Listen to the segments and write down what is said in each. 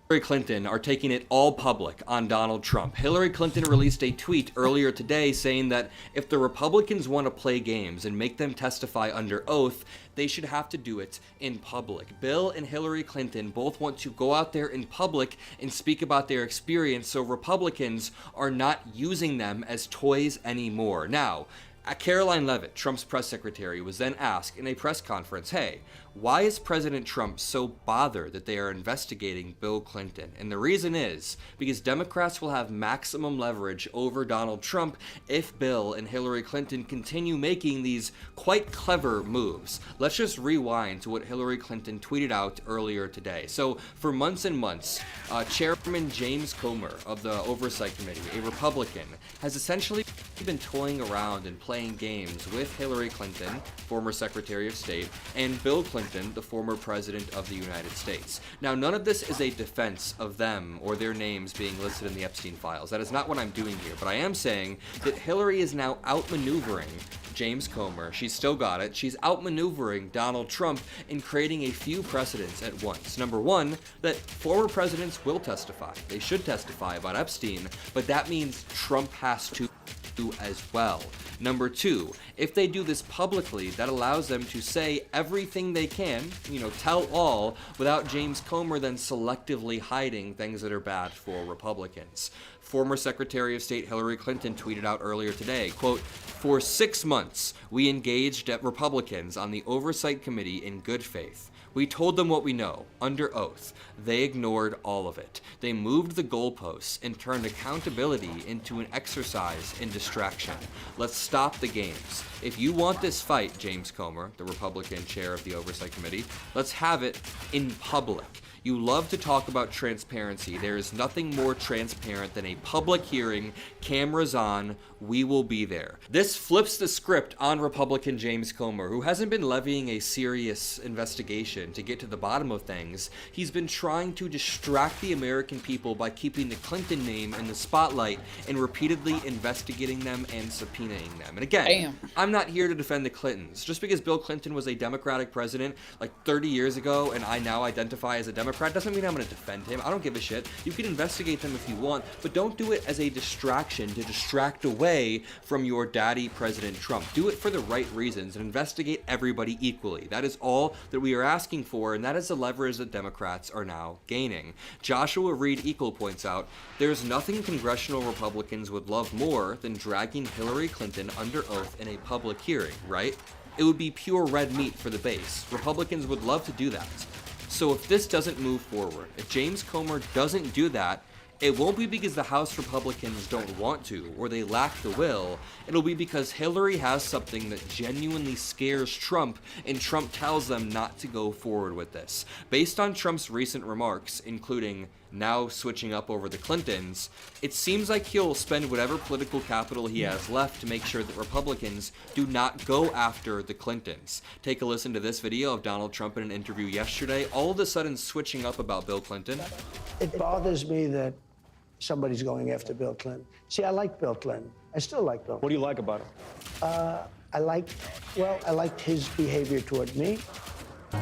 Hillary Clinton are taking it all public on Donald Trump. Hillary Clinton released a tweet earlier today saying that if the Republicans want to play games and make them testify under oath, they should have to do it in public. Bill and Hillary Clinton both want to go out there in public and speak about their experience so Republicans are not using them as toys anymore. Now, Caroline Leavitt, Trump's press secretary, was then asked in a press conference, hey, why is President Trump so bothered that they are investigating Bill Clinton? And the reason is because Democrats will have maximum leverage over Donald Trump if Bill and Hillary Clinton continue making these quite clever moves. Let's just rewind to what Hillary Clinton tweeted out earlier today. So for months and months, Chairman James Comer of the Oversight Committee, a Republican, has essentially been toying around and playing games with Hillary Clinton, former Secretary of State, and Bill Clinton, the former President of the United States. Now, none of this is a defense of them or their names being listed in the Epstein files. That is not what I'm doing here, but I am saying that Hillary is now outmaneuvering James Comer. She's still got it. She's outmaneuvering Donald Trump in creating a few precedents at once. Number one, that former presidents will testify. They should testify about Epstein, but that means Trump has to as well. Number two, if they do this publicly, that allows them to say everything they can, tell all, without James Comer then selectively hiding things that are bad for Republicans. Former Secretary of State Hillary Clinton tweeted out earlier today, quote, "For 6 months, we engaged at Republicans on the Oversight Committee in good faith. We told them what we know, under oath. They ignored all of it. They moved the goalposts and turned accountability into an exercise in distraction. Let's stop the games. If you want this fight, James Comer, the Republican chair of the Oversight Committee, let's have it in public. You love to talk about transparency. There is nothing more transparent than a public hearing, cameras on, we will be there." This flips the script on Republican James Comer, who hasn't been levying a serious investigation to get to the bottom of things. He's been trying to distract the American people by keeping the Clinton name in the spotlight and repeatedly investigating them and subpoenaing them. And again, I'm not here to defend the Clintons. Just because Bill Clinton was a Democratic president like 30 years ago and I now identify as a Democrat doesn't mean I'm going to defend him. I don't give a shit. You can investigate them if you want, but don't do it as a distraction to distract away from your daddy, President Trump. Do it for the right reasons and investigate everybody equally. That is all that we are asking for, and that is the leverage that Democrats are now gaining. Joshua Reed Equal points out, there's nothing congressional Republicans would love more than dragging Hillary Clinton under oath in a public hearing, right? It would be pure red meat for the base. Republicans would love to do that. So if this doesn't move forward, if James Comer doesn't do that, it won't be because the House Republicans don't want to or they lack the will. It'll be because Hillary has something that genuinely scares Trump and Trump tells them not to go forward with this. Based on Trump's recent remarks, including now switching up over the Clintons, it seems like he'll spend whatever political capital he has left to make sure that Republicans do not go after the Clintons. Take a listen to this video of Donald Trump in an interview yesterday, all of a sudden switching up about Bill Clinton. It bothers me that somebody's going after Bill Clinton. See, I like Bill Clinton. I still like Bill. What do you like about him? I liked his behavior toward me. Oh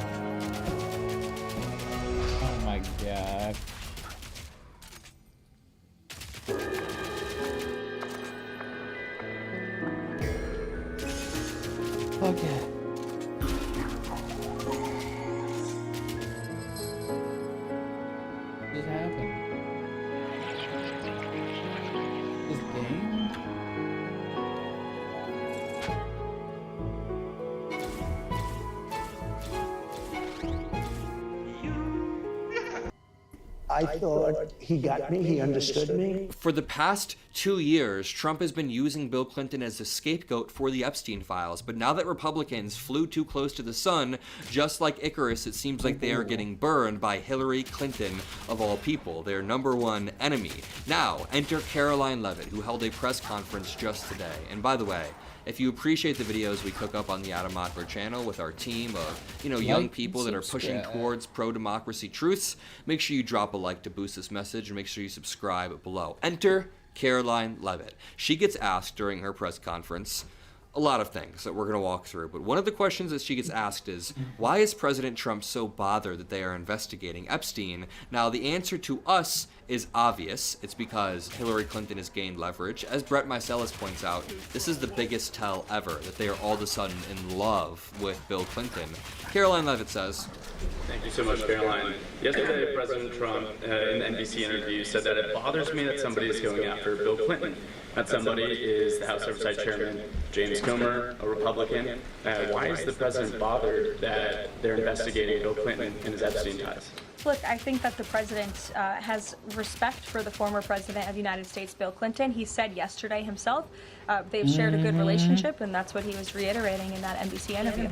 my God. Okay. What just happened? This game? I thought he got me, he understood me. For the past 2 years, Trump has been using Bill Clinton as a scapegoat for the Epstein files, but now that Republicans flew too close to the sun, just like Icarus, it seems like they are getting burned by Hillary Clinton, of all people, their number one enemy. Now, enter Caroline Leavitt, who held a press conference just today. And by the way, if you appreciate the videos we cook up on the Adam Mockler channel with our team of, young people that are pushing towards pro-democracy truths, make sure you drop a like to boost this message and make sure you subscribe below. Enter Caroline Leavitt. She gets asked during her press conference, a lot of things that we're going to walk through, but one of the questions that she gets asked is, why is President Trump so bothered that they are investigating Epstein? Now, the answer to us is obvious. It's because Hillary Clinton has gained leverage. As Brett Meiselas points out, this is the biggest tell ever, that they are all of a sudden in love with Bill Clinton. Caroline Levitt says, Thank you so much, Caroline. Yesterday, President Trump, in the NBC interview, said that it bothers me that somebody is going after Bill Clinton. That somebody is the House Oversight Chairman, James Comer, a Republican. Why is the president bothered that they're investigating Bill Clinton and his Epstein ties? Look, I think that the president has respect for the former president of the United States, Bill Clinton. He said yesterday himself they've shared a good relationship, and that's what he was reiterating in that NBC interview.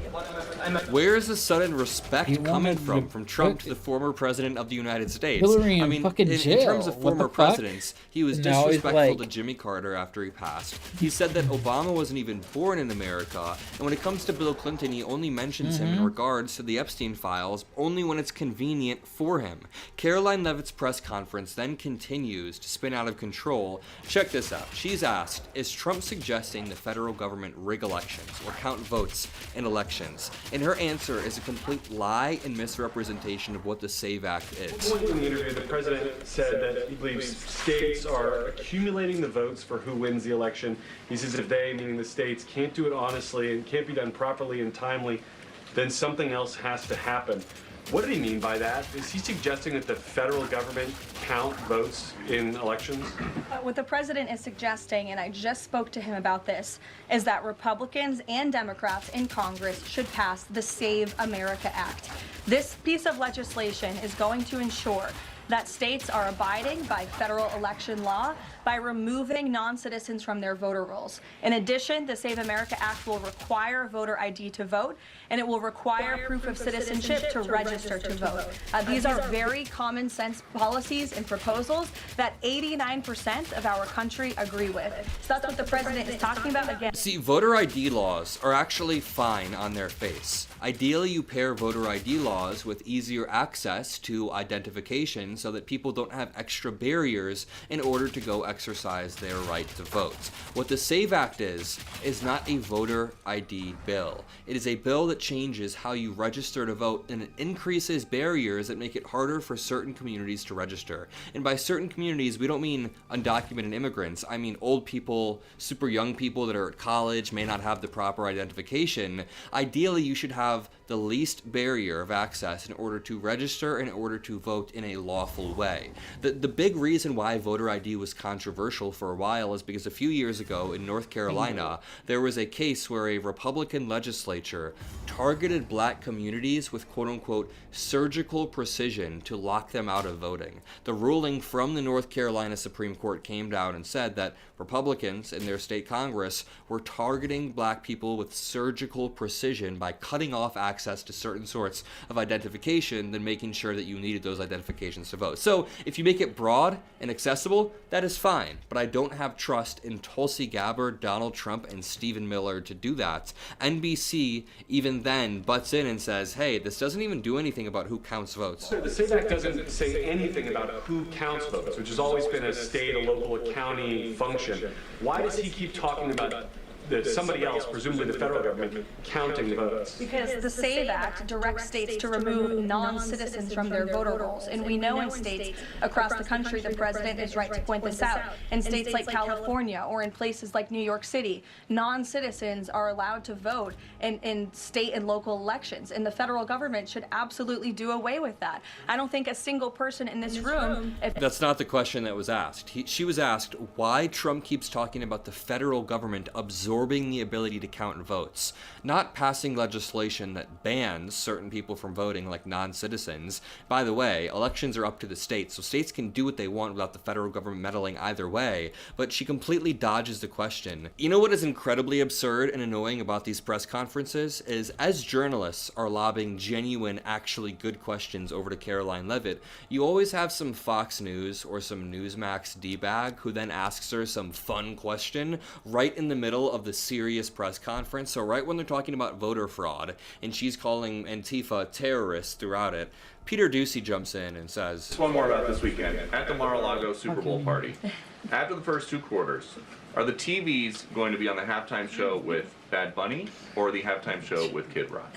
where is the sudden respect coming from Trump to the former president of the United States? Hillary I in mean, fucking in jail. terms of What former the fuck? presidents, he was Now he's disrespectful to like- Jimmy Carter after he passed. He said that Obama wasn't even born in America, and when it comes to Bill Clinton, he only mentions him in regards to the Epstein files only when it's convenient for him. Caroline Levitt's press conference then continues to spin out of control. Check this out. She's asked, is Trump suggesting the federal government rig elections or count votes in elections? And her answer is a complete lie and misrepresentation of what the SAVE Act is. In the interview, the president said that he believes states are accumulating the votes for who wins the election. He says if they, meaning the states, can't do it honestly and can't be done properly and timely, then something else has to happen. What did he mean by that? Is he suggesting that the federal government count votes in elections? What the president is suggesting, and I just spoke to him about this, is that Republicans and Democrats in Congress should pass the Save America Act. This piece of legislation is going to ensure that states are abiding by federal election law by removing non-citizens from their voter rolls. In addition, the Save America Act will require voter ID to vote, and it will require proof of citizenship to register to vote. These are very common sense policies and proposals that 89% of our country agree with. So that's what the president is talking about again. See, voter ID laws are actually fine on their face. Ideally, you pair voter ID laws with easier access to identification so that people don't have extra barriers in order to go exercise their right to vote. What the SAVE Act is not a voter ID bill. It is a bill that changes how you register to vote, and it increases barriers that make it harder for certain communities to register. And by certain communities, we don't mean undocumented immigrants. I mean old people, super young people that are at college, may not have the proper identification. Ideally, you should have the least barrier of access in order to register and in order to vote in a lawful way. The big reason why voter ID was controversial for a while is because a few years ago in North Carolina, there was a case where a Republican legislature targeted black communities with quote-unquote surgical precision to lock them out of voting. The ruling from the North Carolina Supreme Court came down and said that Republicans in their state Congress were targeting black people with surgical precision by cutting off access to certain sorts of identification, then making sure that you needed those identifications to vote. So if you make it broad and accessible, that is fine, but I don't have trust in Tulsi Gabbard, Donald Trump, and Stephen Miller to do that. NBC even then butts in and says, hey, this doesn't even do anything about who counts votes. The SAVE Act doesn't say anything about who counts votes, which has always been a state, a local, a county function. Why does he keep talking about somebody else, presumably the federal government, counting votes? Because the SAVE Act directs states to remove non-citizens from their voter rolls. And we know in states across the country, the president is right to point this out. In states like California or in places like New York City, non-citizens are allowed to vote in state and local elections. And the federal government should absolutely do away with that. I don't think a single person in this room... That's not the question that was asked. She was asked why Trump keeps talking about the federal government absorbing the ability to count votes, not passing legislation that bans certain people from voting like non-citizens. By the way, elections are up to the states, so states can do what they want without the federal government meddling either way, but she completely dodges the question. You know what is incredibly absurd and annoying about these press conferences is, as journalists are lobbing genuine, actually good questions over to Caroline Levitt, you always have some Fox News or some Newsmax D-bag who then asks her some fun question right in the middle of of the serious press conference. So right when they're talking about voter fraud, and she's calling Antifa terrorists throughout it, Peter Ducey jumps in and says, Just one more about this weekend. At the Mar-a-Lago Super Bowl party, after the first two quarters, are the TVs going to be on the halftime show with Bad Bunny or the halftime show with Kid Rock?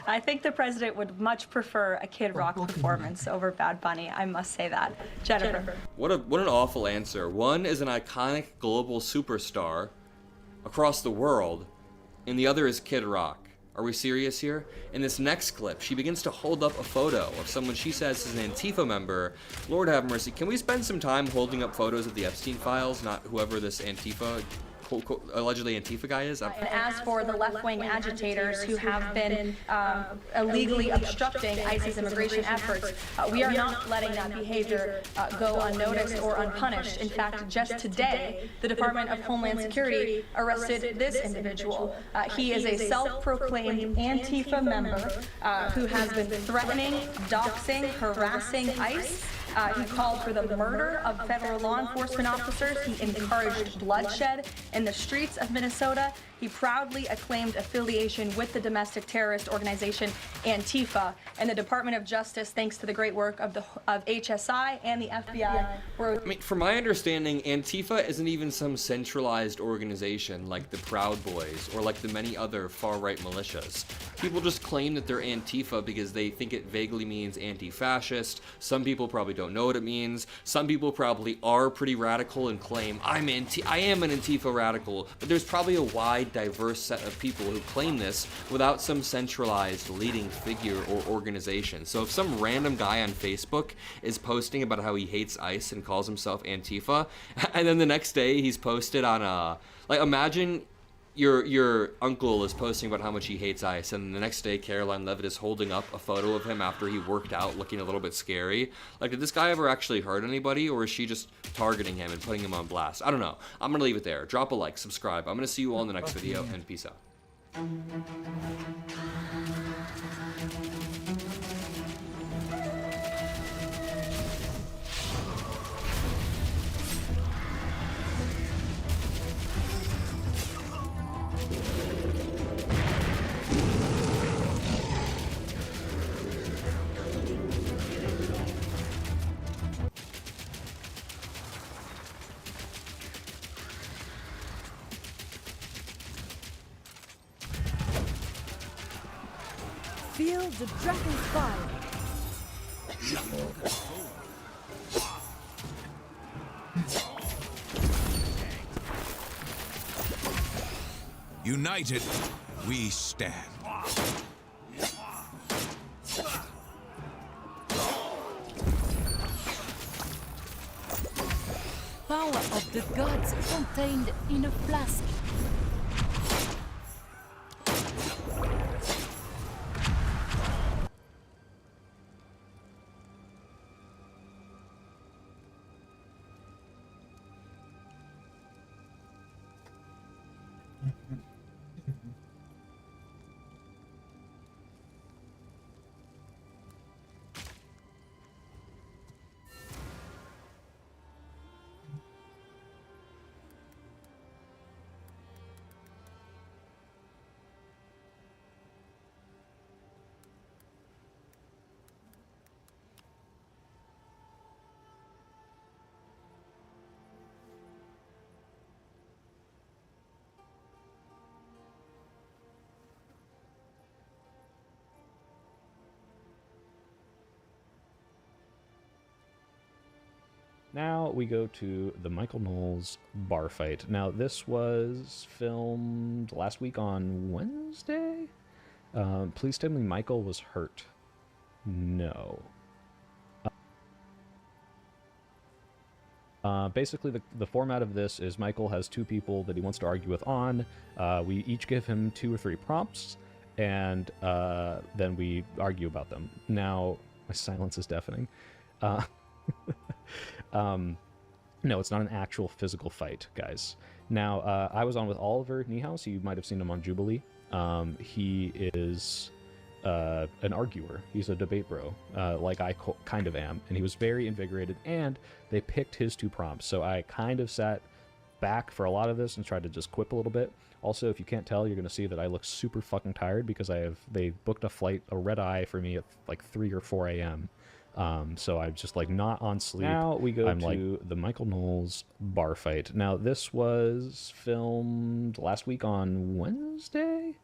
I think the president would much prefer a Kid Rock performance over Bad Bunny. I must say that. Jennifer. what an awful answer. One is an iconic global superstar across the world, and the other is Kid Rock. Are we serious here? In this next clip, she begins to hold up a photo of someone she says is an Antifa member. Lord have mercy, can we spend some time holding up photos of the Epstein files, not whoever this Antifa, allegedly Antifa guy is? And as for the left-wing agitators who have been illegally obstructing ICE's immigration efforts, we are not letting that behavior go unnoticed or unpunished. In fact, just today, the Department of Homeland Security arrested this individual. He is a self-proclaimed Antifa member who has been threatening, doxing, harassing ICE. He called for the murder of federal law enforcement officers. He encouraged bloodshed in the streets of Minnesota. He proudly acclaimed affiliation with the domestic terrorist organization Antifa. And the Department of Justice, thanks to the great work of HSI and the FBI, I mean, from my understanding, Antifa isn't even some centralized organization like the Proud Boys or like the many other far-right militias. People just claim that they're Antifa because they think it vaguely means anti-fascist. Some people probably don't know what it means. Some people probably are pretty radical and claim, I am an Antifa radical. But there's probably a wide, diverse set of people who claim this without some centralized leading figure or organization. So if some random guy on Facebook is posting about how he hates ICE and calls himself Antifa, and then the next day he's posted on imagine your uncle is posting about how much he hates ICE, and the next day Caroline Levitt is holding up a photo of him after he worked out looking a little bit scary. Like, did this guy ever actually hurt anybody, or is she just targeting him and putting him on blast? I don't know. I'm gonna leave it there. Drop a like, subscribe. I'm gonna see you all in the next video, and peace out. Feel the dragon's fire. United, we stand. Power of the gods contained in a flask. Now we go to the Michael Knowles bar fight. Now this was filmed last week on Wednesday. Please tell me Michael was hurt. No. Basically, the format of this is Michael has two people that he wants to argue with on. We each give him 2 or 3 prompts, and then we argue about them. Now, my silence is deafening. No, it's not an actual physical fight, guys. Now, I was on with Oliver Niehaus. You might have seen him on Jubilee. He is an arguer. He's a debate bro, like I kind of am. And he was very invigorated, and they picked his 2 prompts. So I kind of sat back for a lot of this and tried to just quip a little bit. Also, if you can't tell, you're going to see that I look super fucking tired because they booked a flight, a red eye for me at like 3 or 4 a.m. So I'm just like not on sleep. Now we go to the Michael Knowles bar fight. Now this was filmed last week on Wednesday.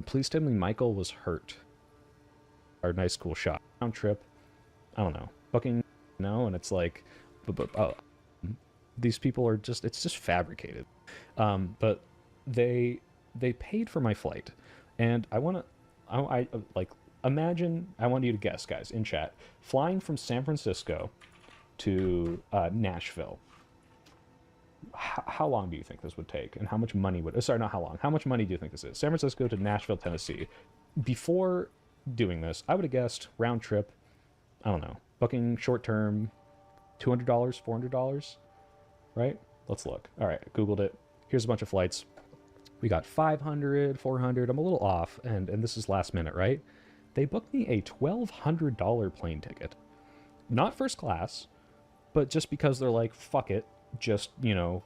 Please tell me Michael was hurt. Our nice cool shot. Round trip. I don't know. Fucking no, and it's like, these people are just, it's just fabricated. But they paid for my flight, and I like, imagine, I want you to guess, guys, in chat, flying from San Francisco to Nashville. How long do you think this would take, and how much money would, sorry, not how long, how much money do you think this is? San Francisco to Nashville, Tennessee. Before doing this, I would have guessed round trip, I don't know, booking short term, $200, $400, right? Let's look. All right, Googled it. Here's a bunch of flights. We got 500, 400. I'm a little off, and this is last minute, right? They booked me a $1,200 plane ticket. Not first class, but just because they're like, fuck it, just, you know,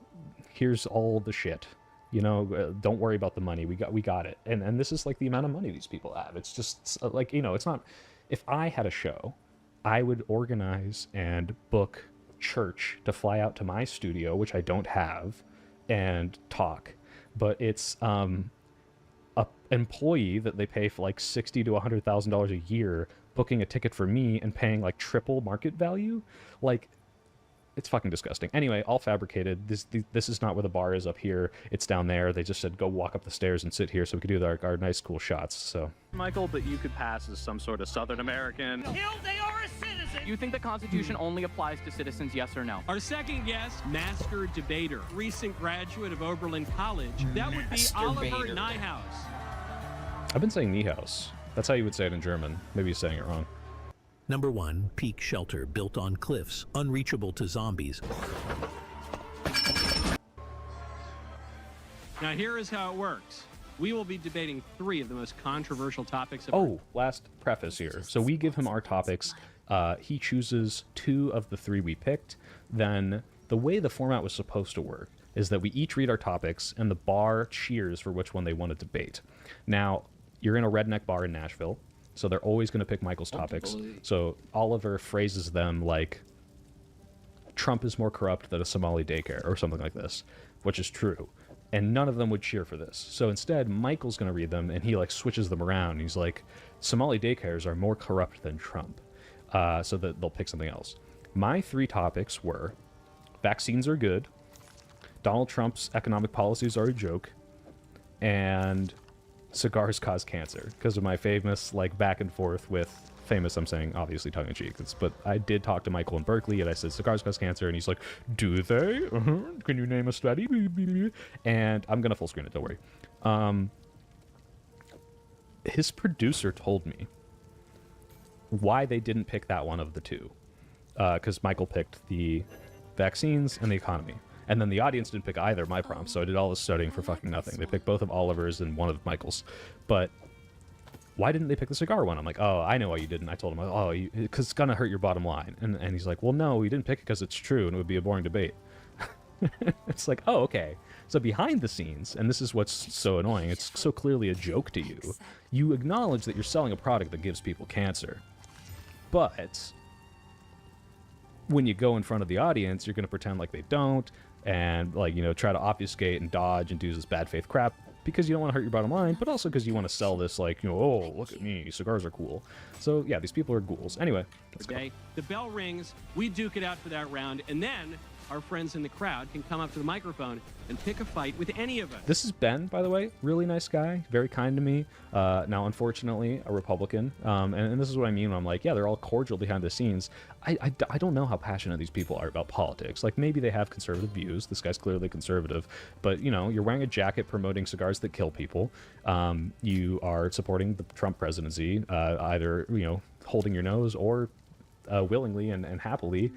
here's all the shit. You know, don't worry about the money. We got it. And this is like the amount of money these people have. It's just like, you know, it's not, if I had a show, I would organize and book church to fly out to my studio, which I don't have, and talk. But it's a employee that they pay for like $60,000 to $100,000 a year booking a ticket for me and paying like triple market value. Like, it's fucking disgusting. Anyway, all fabricated. This is not where the bar is up here. It's down there. They just said go walk up the stairs and sit here so we could do our nice cool shots. So, Michael, but you could pass as some sort of Southern American. Hill, they are a citizen! You think the Constitution only applies to citizens, yes or no? Our second guest, master debater, recent graduate of Oberlin College. That would be Oliver Niehaus. I've been saying Niehaus. That's how you would say it in German. Maybe you're saying it wrong. Number 1, peak shelter built on cliffs, unreachable to zombies. Now here is how it works. We will be debating 3 of the most controversial topics of Oh, last preface here. So we give him our topics. He chooses 2 of the 3 we picked. Then the way the format was supposed to work is that we each read our topics and the bar cheers for which one they want to debate. Now, you're in a redneck bar in Nashville, so they're always going to pick Michael's topics. So Oliver phrases them like, Trump is more corrupt than a Somali daycare, or something like this, which is true. And none of them would cheer for this. So instead, Michael's going to read them, and he like switches them around. He's like, Somali daycares are more corrupt than Trump. So that they'll pick something else. My 3 topics were, vaccines are good, Donald Trump's economic policies are a joke, and cigars cause cancer, because of my famous like back and forth with famous, I'm saying obviously tongue-in-cheek, but I did talk to Michael in Berkeley and I said cigars cause cancer, and he's like, do they? Can you name a study? And I'm gonna full screen it, don't worry. His producer told me why they didn't pick that one of the 2, because Michael picked the vaccines and the economy. And then the audience didn't pick either of my prompts, so I did all this studying for fucking nothing. They picked both of Oliver's and one of Michael's. But why didn't they pick the cigar one? I'm like, oh, I know why you didn't. I told him, oh, because it's going to hurt your bottom line. And he's like, well, no, we didn't pick it because it's true and it would be a boring debate. It's like, oh, okay. So behind the scenes, and this is what's so annoying, it's so clearly a joke to you. You acknowledge that you're selling a product that gives people cancer. But when you go in front of the audience, you're going to pretend like they don't, and like, you know, try to obfuscate and dodge and do this bad faith crap because you don't want to hurt your bottom line, but also because you want to sell this like, you know, oh, look at me, cigars are cool. So yeah, these people are ghouls. Anyway, let's go. The bell rings, we duke it out for that round, and then our friends in the crowd can come up to the microphone and pick a fight with any of us. This is Ben, by the way. Really nice guy. Very kind to me. Now, unfortunately, a Republican. And this is what I mean when I'm like, yeah, they're all cordial behind the scenes. I don't know how passionate these people are about politics. Like, maybe they have conservative views. This guy's clearly conservative. But, you know, you're wearing a jacket promoting cigars that kill people. You are supporting the Trump presidency, either, you know, holding your nose or willingly and happily.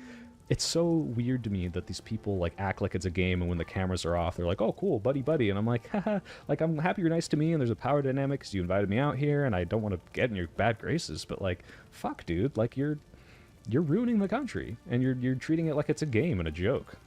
It's so weird to me that these people like act like it's a game, and when the cameras are off, they're like, "Oh, cool, buddy." And I'm like, haha, like I'm happy you're nice to me, and there's a power dynamic because you invited me out here, and I don't want to get in your bad graces, but like, fuck, dude, like you're ruining the country, and you're treating it like it's a game and a joke.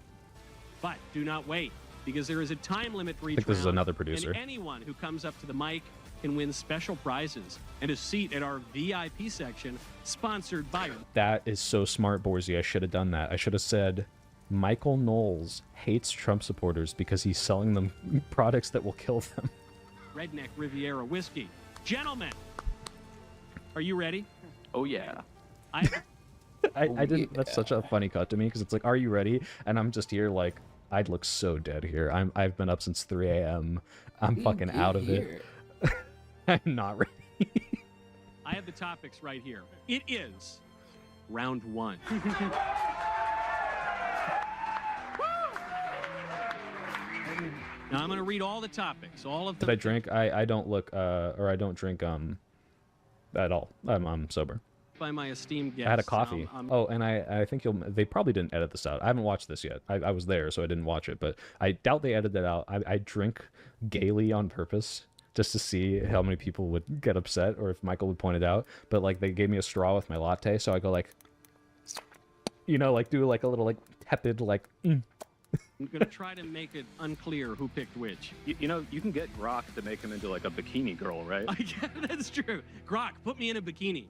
But do not wait, because there is a time limit for each think this is round, another producer. And anyone who comes up to the mic can win special prizes and a seat at our VIP section, sponsored by... That is so smart, Borzy. I should have done that. I should have said, Michael Knowles hates Trump supporters because he's selling them products that will kill them. Redneck Riviera whiskey. Gentlemen, are you ready? Oh, yeah. I didn't. That's such a funny cut to me because it's like, are you ready? And I'm just here like, I'd look so dead here. I've been up since 3 a.m. I'm fucking out of it. I'm not ready. I have the topics right here. It is round one. Now I'm going to read all the topics, all of them. Did I drink? I don't look or I don't drink at all. I'm sober. By my esteemed guests. I had a coffee. Oh, and I think they probably didn't edit this out. I haven't watched this yet. I was there, so I didn't watch it, but I doubt they edited it out. I drink gaily on purpose just to see how many people would get upset or if Michael would point it out. But like they gave me a straw with my latte, so I go like, you know, like do like a little like tepid like. I'm going to try to make it unclear who picked which. You know, you can get Grok to make him into like a bikini girl, right? Yeah, that's true. Grok, put me in a bikini.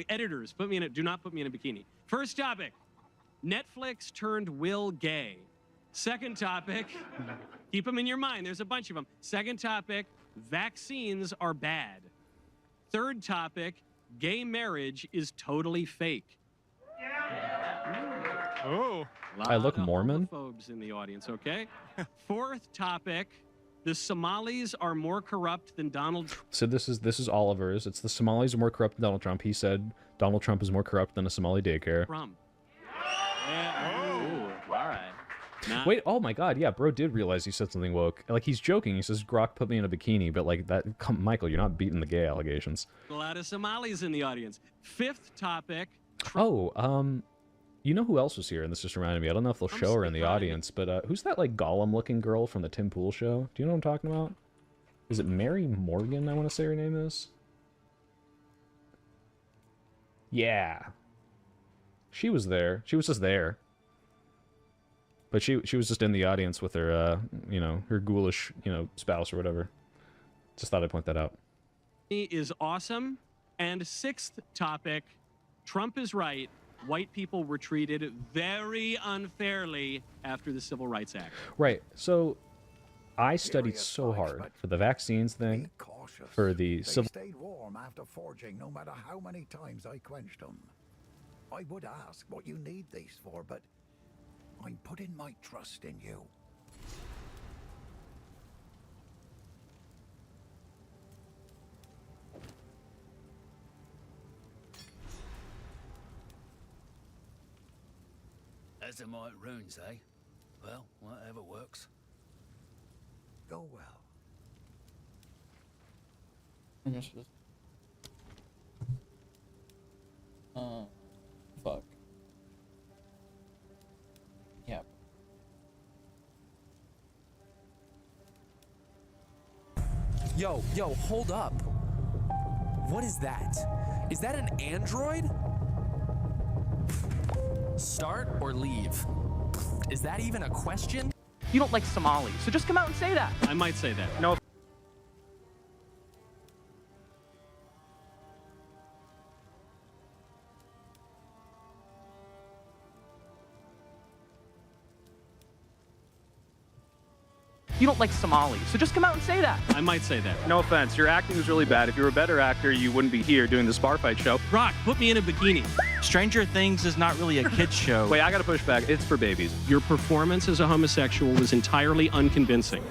Editors, put me in a, do not put me in a bikini. First topic, Netflix turned Will gay. Second topic, keep them in your mind, there's a bunch of them. Second topic, vaccines are bad. Third topic, gay marriage is totally fake. Oh. I look Mormon. Homophobes in the audience, okay? Fourth topic, the Somalis are more corrupt than Donald Trump. So this is Oliver's. It's the Somalis are more corrupt than Donald Trump. He said Donald Trump is more corrupt than a Somali daycare. Yeah. Ooh, all right. Wait, oh my god, yeah, bro did realize he said something woke. Like, he's joking. He says, Grok put me in a bikini, but like that, Michael, you're not beating the gay allegations. A lot of Somalis in the audience. Fifth topic. Oh, you know who else was here? And this just reminded me. I don't know if they'll show her in the audience, but who's that like Gollum-looking girl from the Tim Pool show? Do you know what I'm talking about? Is it Mary Morgan? I want to say her name is. Yeah, she was there. She was just there, but she was just in the audience with her you know, her ghoulish, you know, spouse or whatever. Just thought I'd point that out. He is awesome. And sixth topic, Trump is right. White people were treated very unfairly after the Civil Rights Act. Right. So I studied so hard for the vaccines thing, for the civil. They stayed warm after forging, no matter how many times I quenched them. I would ask what you need these for, but I'm putting my trust in you. As are my runes, eh? Well, whatever works. Go well. Fuck. Yeah. Yo, hold up. What is that? Is that an android? Start or leave? Is that even a question? You don't like Somalis, so just come out and say that. I might say that. No. You don't like Somalis, so just come out and say that. I might say that. No offense, your acting was really bad. If you were a better actor, you wouldn't be here doing this bar fight show. Rock, put me in a bikini. Stranger Things is not really a kid's show. Wait, I gotta push back. It's for babies. Your performance as a homosexual was entirely unconvincing.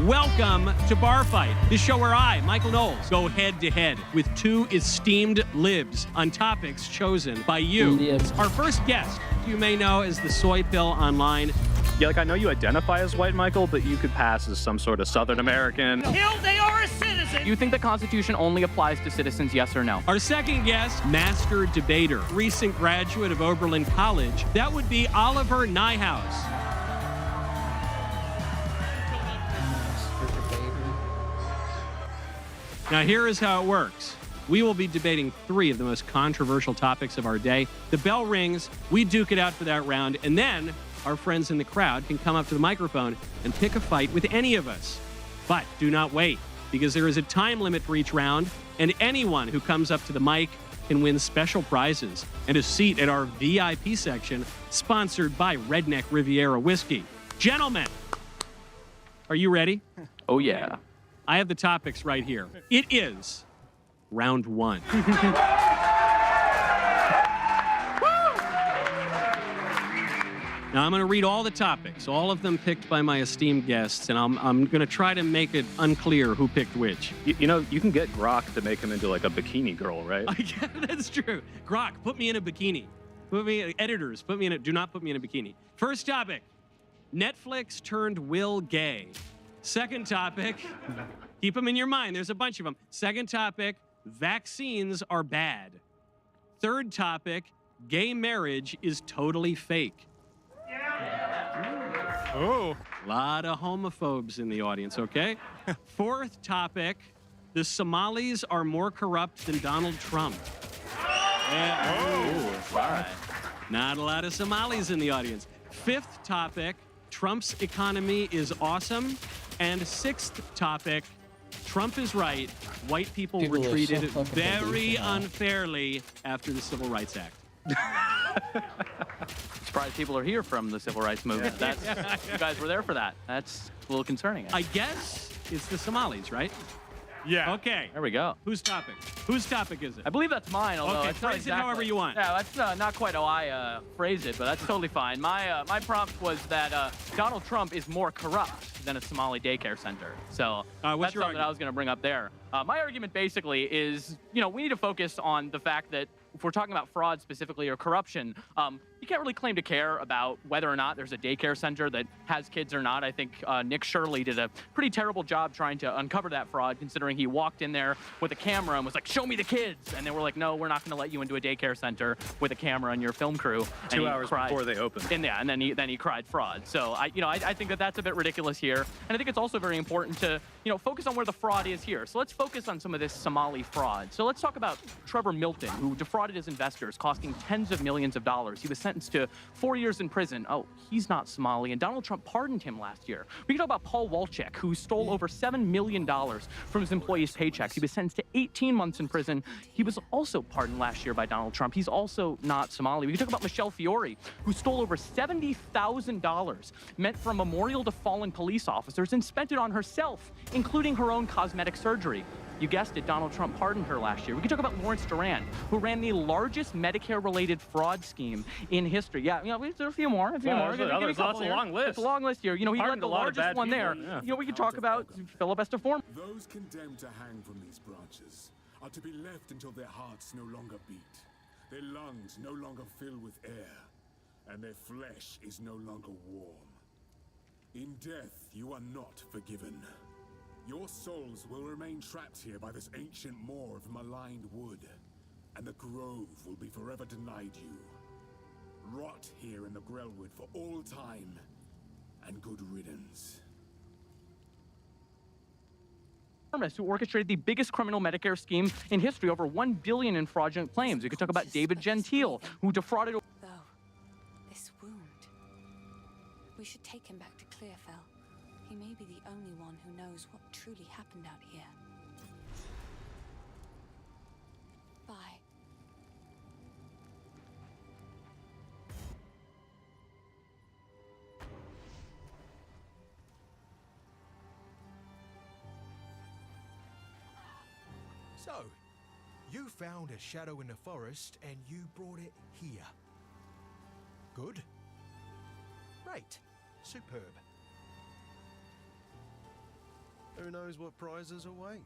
Welcome to Bar Fight, the show where I, Michael Knowles, go head-to-head with two esteemed libs on topics chosen by you. Yes. Our first guest, you may know as the Soy Pill online. Yeah, like I know you identify as white, Michael, but you could pass as some sort of Southern American. They are a citizen! You think the Constitution only applies to citizens, yes or no? Our second guest, master debater, recent graduate of Oberlin College, that would be Oliver Nyhouse. Now here is how it works. We will be debating 3 of the most controversial topics of our day. The bell rings, we duke it out for that round, and then our friends in the crowd can come up to the microphone and pick a fight with any of us. But do not wait, because there is a time limit for each round, and anyone who comes up to the mic can win special prizes and a seat at our VIP section, sponsored by Redneck Riviera Whiskey. Gentlemen, are you ready? Oh, yeah. I have the topics right here. It is round 1. Now, I'm going to read all the topics, all of them picked by my esteemed guests, and I'm going to try to make it unclear who picked which. You know, you can get Grok to make him into like a bikini girl, right? That's true. Grok, put me in a bikini. Editors, put me in a, do not put me in a bikini. First topic, Netflix turned Will gay. Second topic, keep them in your mind, there's a bunch of them. Second topic, vaccines are bad. Third topic, gay marriage is totally fake. Oh. A lot of homophobes in the audience, okay? Fourth topic, the Somalis are more corrupt than Donald Trump. All right. Not a lot of Somalis in the audience. Fifth topic, Trump's economy is awesome. And sixth topic, Trump is right. White people were treated very unfairly after the Civil Rights Act. Surprised people are here from the Civil Rights Movement. That's, you guys were there for that. That's a little concerning. I guess it's the Somalis, right? Yeah. Okay. There we go. Whose topic? Whose topic is it? I believe that's mine, although okay, it's not phrase exactly. it however you want. Yeah, that's not quite how I phrased it, but that's totally fine. My prompt was that Donald Trump is more corrupt than a Somali daycare center. So that's something I was going to bring up there. My argument basically is, you know, we need to focus on the fact that if we're talking about fraud specifically or corruption, you can't really claim to care about whether or not there's a daycare center that has kids or not. I think Nick Shirley did a pretty terrible job trying to uncover that fraud, considering he walked in there with a camera and was like, "Show me the kids," and they were like, "No, we're not going to let you into a daycare center with a camera and your film crew." And 2 hours before they opened. And yeah, and then he cried fraud. So I think that that's a bit ridiculous here, and I think it's also very important to focus on where the fraud is here. So let's focus on some of this Somali fraud. So let's talk about Trevor Milton, who defrauded his investors, costing tens of millions of dollars. He was sentenced to 4 years in prison. Oh, he's not Somali, and Donald Trump pardoned him last year. We can talk about Paul Walchek, who stole over $7 million from his employees' paychecks. He was sentenced to 18 months in prison. He was also pardoned last year by Donald Trump. He's also not Somali. We can talk about Michelle Fiore, who stole over $70,000 meant for a memorial to fallen police officers and spent it on herself, including her own cosmetic surgery. You guessed it, Donald Trump pardoned her last year. We can talk about Lawrence Duran, who ran the largest Medicare-related fraud scheme in history. Yeah, there's a few more. That's a long list. It's a long list here. He led the largest one there. Yeah. We could talk about filibuster form. Those condemned to hang from these branches are to be left until their hearts no longer beat, their lungs no longer fill with air, and their flesh is no longer warm. In death, you are not forgiven. Your souls will remain trapped here by this ancient moor of maligned wood, and the grove will be forever denied you. Rot here in the grellwood for all time, and good riddance. Who orchestrated the biggest criminal Medicare scheme in history, over $1 billion in fraudulent claims. We could talk about David Gentile, who defrauded. Though, this wound, we should take him back to Clearfell. He may be the only one who knows what truly happened out here. Bye. So, you found a shadow in the forest and you brought it here. Good. Great. Superb. Who knows what prizes await?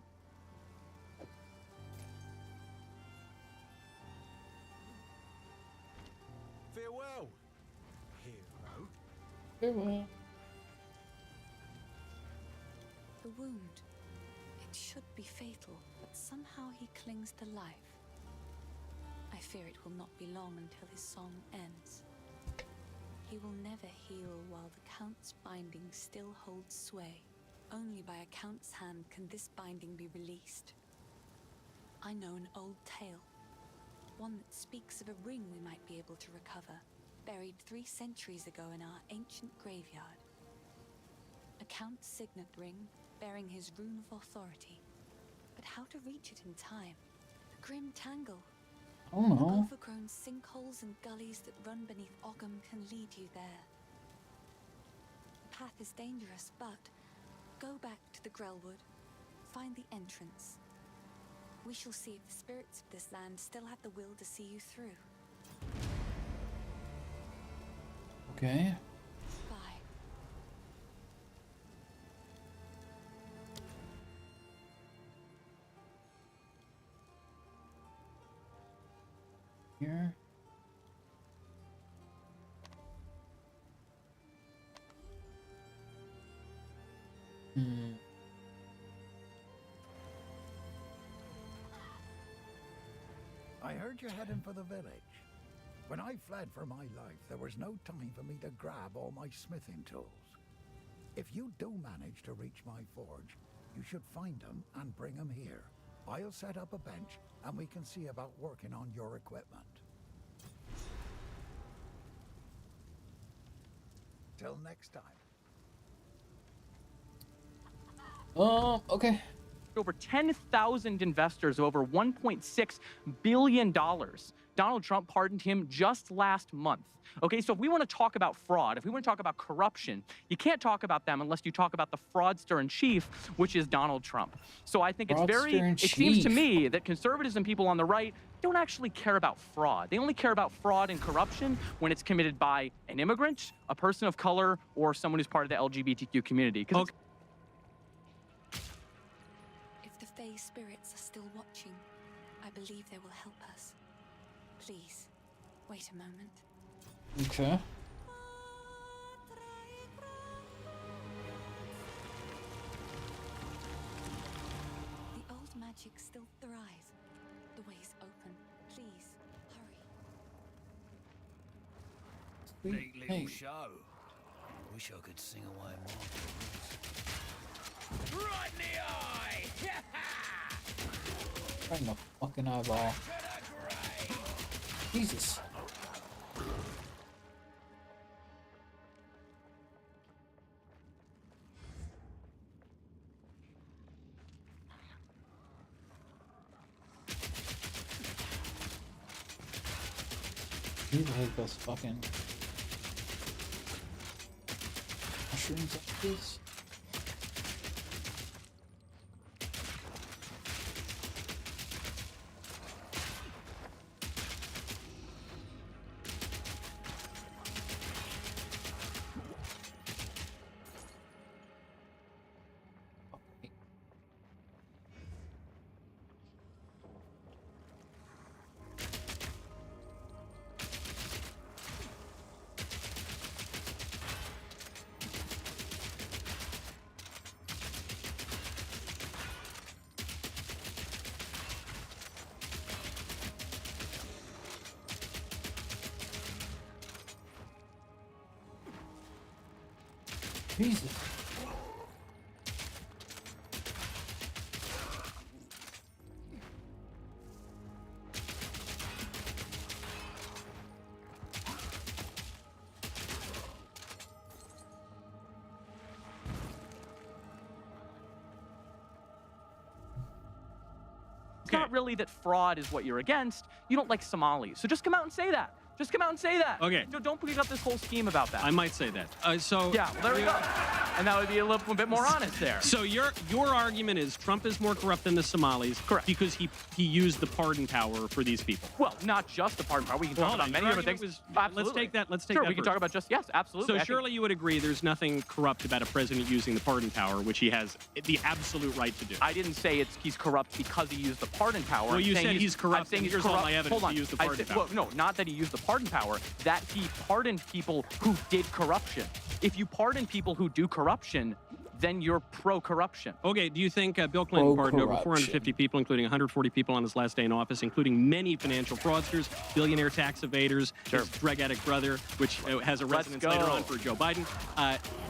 Farewell, hero. Farewell. The wound. It should be fatal, but somehow he clings to life. I fear it will not be long until his song ends. He will never heal while the Count's binding still holds sway. Only by a Count's hand can this binding be released. I know an old tale. One that speaks of a ring we might be able to recover, buried 3 centuries ago in our ancient graveyard. A Count's signet ring bearing his rune of authority. But how to reach it in time? The grim tangle. I don't know. Overgrown sinkholes and gullies that run beneath Ogham can lead you there. The path is dangerous, but go back to the Grellwood, find the entrance. We shall see if the spirits of this land still have the will to see you through. Okay. Bye. Here. I heard you're heading for the village. When I fled for my life, there was no time for me to grab all my smithing tools. If you do manage to reach my forge, you should find them and bring them here. I'll set up a bench and we can see about working on your equipment. Till next time. Okay. Over 10,000 investors of over $1.6 billion. Donald Trump pardoned him just last month. Okay, so if we want to talk about fraud, if we want to talk about corruption, you can't talk about them unless you talk about the fraudster in chief, which is Donald Trump. So I think it seems to me that conservatives and people on the right don't actually care about fraud. They only care about fraud and corruption when it's committed by an immigrant, a person of color, or someone who's part of the LGBTQ community. If the Fae spirits are still watching, I believe they will help us. Please, wait a moment. Okay. The old magic still thrives. The way is open. Please, hurry. Neat little show. Wish I could sing away more. Right in the eye! Right in the fucking eyeball. Jesus. You hate those fucking mushrooms like this. Jesus. It's not really that fraud is what you're against. You don't like Somalis. So just come out and say that. Just come out and say that. Okay. Don't pick up this whole scheme about that. I might say that. Yeah, well, there we go. And that would be a little bit more honest there. So your argument is Trump is more corrupt than the Somalis, correct? Because he used the pardon power for these people. Well, not just the pardon power. We can talk about many other things. Let's take that. Let's take sure, that. We can talk about yes, absolutely. So surely you would agree there's nothing corrupt about a president using the pardon power, which he has the absolute right to do. I didn't say he's corrupt because he used the pardon power. Well, you said he's corrupt. I'm saying here's all my evidence he used the pardon power. Well, no, not that he used the pardon power. That he pardoned people who did corruption. If you pardon people who do corruption, then you're pro-corruption. Okay, do you think Bill Clinton pardoned over Pro-corruption. 450 people, including 140 people on his last day in office, including many financial fraudsters, billionaire tax evaders, his drug addict brother, which has a residence later on for Joe Biden?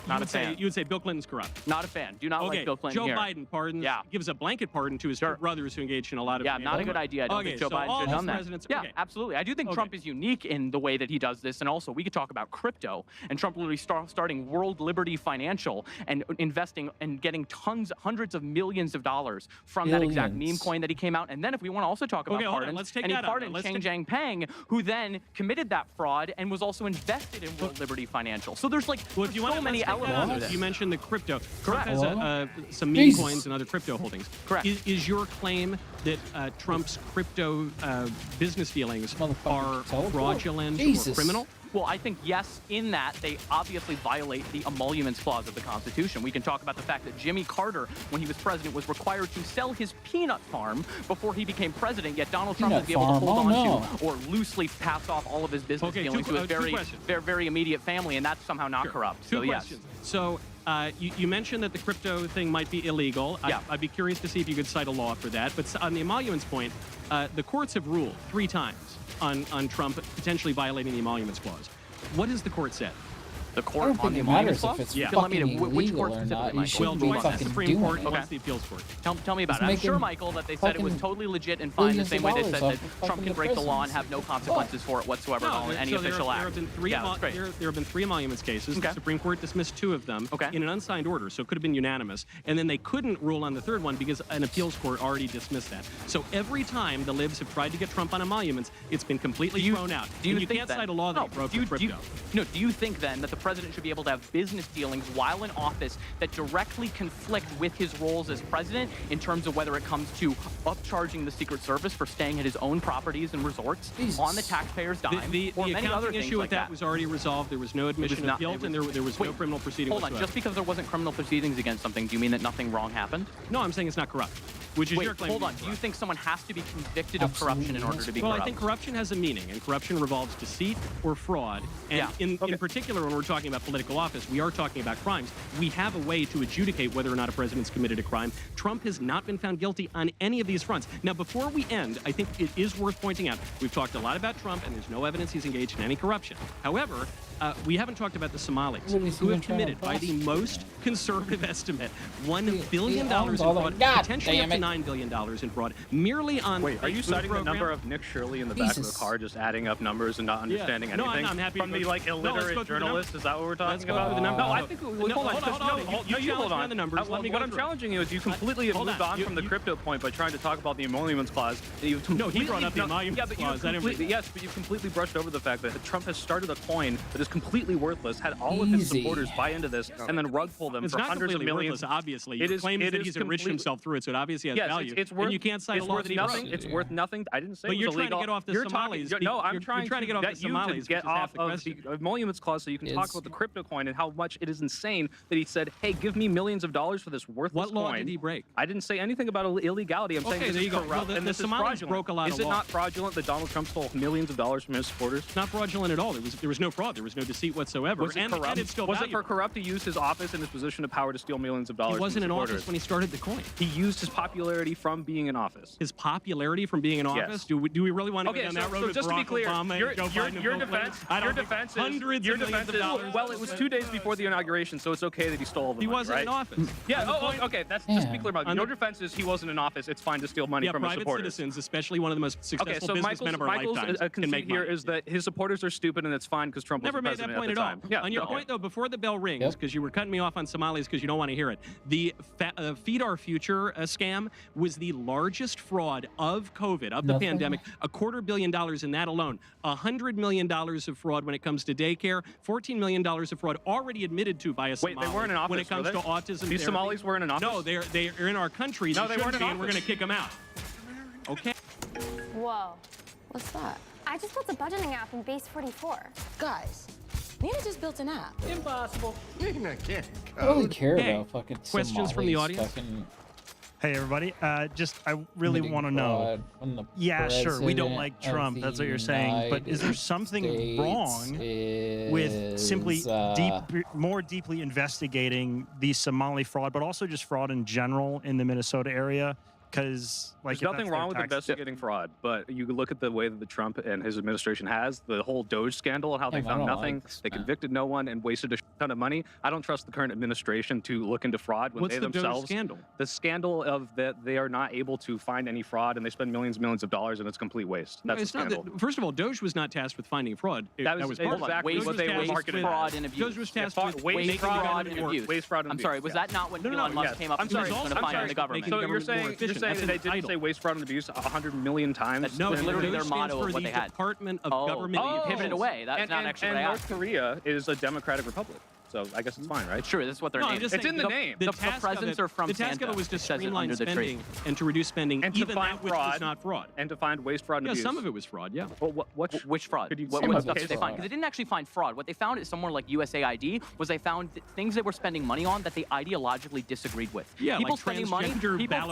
Not a fan. You would say Bill Clinton's corrupt. Not a fan. Do not like Bill Clinton Joe here. Biden pardons, gives a blanket pardon to his two brothers who engaged in a lot of not a good idea. I don't think Joe Biden should have done that. Presidents, yeah, absolutely. I do think Trump is unique in the way that he does this, and also we could talk about crypto and Trump literally starting World Liberty Financial and investing and getting hundreds of millions of dollars from that exact meme coin that he came out. And then if we want to also talk about pardons, let's take and he that pardoned Chang Jiangpeng, who then committed that fraud and was also invested in World Liberty Financial. So there's like if you want so many elements of this. You mentioned the crypto. Trump Correct. has some meme coins and other crypto holdings. Correct. Is your claim that Trump's crypto business dealings are fraudulent or criminal? Well, I think yes, in that they obviously violate the emoluments clause of the Constitution. We can talk about the fact that Jimmy Carter, when he was president, was required to sell his peanut farm before he became president, yet Donald Trump would be able to hold on to or loosely pass off all of his business dealings to his very immediate family, and that's somehow not corrupt. Two questions. So you mentioned that the crypto thing might be illegal. Yeah. I'd be curious to see if you could cite a law for that. But on the emoluments point, the courts have ruled 3 times on Trump potentially violating the emoluments clause. What has the court said? The court on the emoluments clause? Yeah. Which court specifically, Michael? Twice the Supreme Court and once the appeals court. Tell me about it. I'm sure, Michael, that they said it was totally legit and fine, the same way they said that Trump can break the law and have no consequences for it whatsoever on any official act. There have been 3 emoluments cases. The Supreme Court dismissed 2 of them in an unsigned order, so it could have been unanimous. And then they couldn't rule on the 3rd one because an appeals court already dismissed that. So every time the libs have tried to get Trump on emoluments, it's been completely thrown out. You can't cite a law that he broke for crypto. Do you think then that the president should be able to have business dealings while in office that directly conflict with his roles as president in terms of whether it comes to upcharging the Secret Service for staying at his own properties and resorts on the taxpayer's dime, or many other things issue like with that was already resolved. There was no admission of guilt, and there was no criminal proceeding Hold whatsoever. on, just because there wasn't criminal proceedings against something, do you mean that nothing wrong happened? No, I'm saying it's not corrupt. Which is your claim. Hold on. Do you think someone has to be convicted of corruption in order to be corrupt? Well, I think corruption has a meaning, and corruption revolves deceit or fraud. And in particular, when we're talking about political office, we are talking about crimes. We have a way to adjudicate whether or not a president's committed a crime. Trump has not been found guilty on any of these fronts. Now, before we end, I think it is worth pointing out, we've talked a lot about Trump, and there's no evidence he's engaged in any corruption. However, we haven't talked about the Somalis, who have committed, by the most conservative estimate, $1 billion in fraud, potentially up to $9 billion in fraud, merely on Wait, are you citing the number of Nick Shirley in the back of the car just adding up numbers and not understanding anything? No, I'm happy from the like illiterate journalist? Is that what we're talking about? No, I think hold on. You hold on. What I'm challenging you is you completely moved on from the crypto point by trying to talk about the emoluments clause. No, he brought up the emoluments clause. Yes, but you've completely brushed over the fact that Trump has started a coin that is completely worthless, had all of his supporters buy into this, and then rug pull them for hundreds of millions. Worthless, obviously. He claims that he's enriched himself through it, so it obviously has value. It's worth, and you can't cite a law that he broke. It's worth nothing. I didn't say but it was you're illegal. Trying to get off the Somalis. No, I'm trying to get off the Somalis. Get off of the emoluments clause so you can talk about the crypto coin and how much it is insane that he said, "Hey, give me millions of dollars for this worthless coin." What law did he break? I didn't say anything about illegality. I'm saying this is corrupt and this is fraudulent. Broke a lot is of it not fraudulent that Donald Trump stole millions of dollars from his supporters? Not fraudulent at all. There was no fraud. There was no deceit whatsoever. Was it corrupt? And it's still was it for corrupt to use his office and his position of power to steal millions of dollars? He wasn't in office when he started the coin. He used his popularity from being in office. His popularity from being in office? Yes. Do we really want to go down that road with Barack Obama and Joe Biden and Bill Clinton? Your defense is, well, it was 2 days before the inauguration, so it's okay that he stole all the money, He wasn't right? in office. Yeah, okay, that's just to be clear about it. Your defense is he wasn't in office, it's fine to steal money from his supporters. Private citizens, especially one of the most successful businessmen of our lifetimes, can make money. Here is that his supporters are stupid and it's fine because Trump was president at the time. Yeah, on your point, though, before the bell rings, because you were cutting me off on Somalis because you don't want to hear it, the Feed Our Future scam was the largest fraud of COVID, of the pandemic, $250 million in that alone, $100 million of fraud when it comes to daycare, $14 million of fraud already admitted to by a Somali. Wait, they weren't in office, when it comes to autism. These Somalis weren't in office? No, they're in our country. No, they weren't in office. And we're going to kick them out. Okay. Whoa. What's that? I just built a budgeting app in Base 44. Guys, Nina just built an app. Impossible. Nina can't I don't really care about fucking questions from the Somalis, audience? fucking Hey everybody, I really want to know. Yeah, sure, we don't like Trump, that's what you're saying, but is there something wrong with simply more deeply investigating the Somali fraud, but also just fraud in general in the Minnesota area? Because there's nothing wrong with investigating fraud, but you look at the way that the Trump and his administration has the whole Doge scandal and how they found nothing, they convicted no one, and wasted a ton of money. I don't trust the current administration to look into fraud when they themselves. Doge scandal? The scandal of that they are not able to find any fraud, and they spend millions and millions of dollars, and it's complete waste. That's the scandal. First of all, Doge was not tasked with finding fraud. That was exactly what they were marketing. Fraud and abuse. Doge was tasked with waste, fraud, and abuse. Waste, fraud, and abuse. I'm sorry, was that not when Elon Musk came up with going to find the government? So you're saying that they didn't say waste, fraud, and abuse 100 million times? No, it's literally their motto of what they had. Department of Government. You pivoted away. That's not actually what I asked. North Korea is a democratic republic. So I guess it's fine, right? Sure, this is what they're named. It's in the name. The presents are from Santa. The task of it was to streamline spending and to reduce spending, and even that which was not fraud. And to find waste, fraud, and abuse. Yeah, some of it was fraud, yeah. Well, which fraud? What stuff did they find? Because they didn't actually find fraud. What they found at somewhere like USAID was they found things they were spending money on that they ideologically disagreed with. Yeah, people like spending money. Yeah,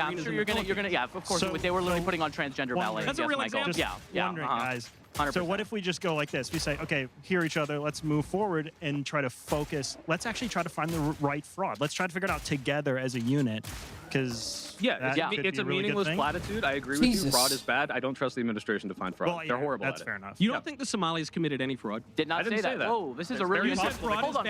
I'm sure you're gonna. Yeah, of course. They were literally putting on transgender ballet. That's a real example. Yeah. Wondering, guys. 100%. So what if we just go like this? We say, okay, hear each other. Let's move forward and try to focus. Let's actually try to find the right fraud. Let's try to figure it out together as a unit. Because it's a meaningless platitude. I agree with you. Fraud is bad. I don't trust the administration to find fraud. Well, they're horrible. That's fair enough. You don't think the Somalis committed any fraud? Did not say that. Whoa, this is a really interesting. Hold on.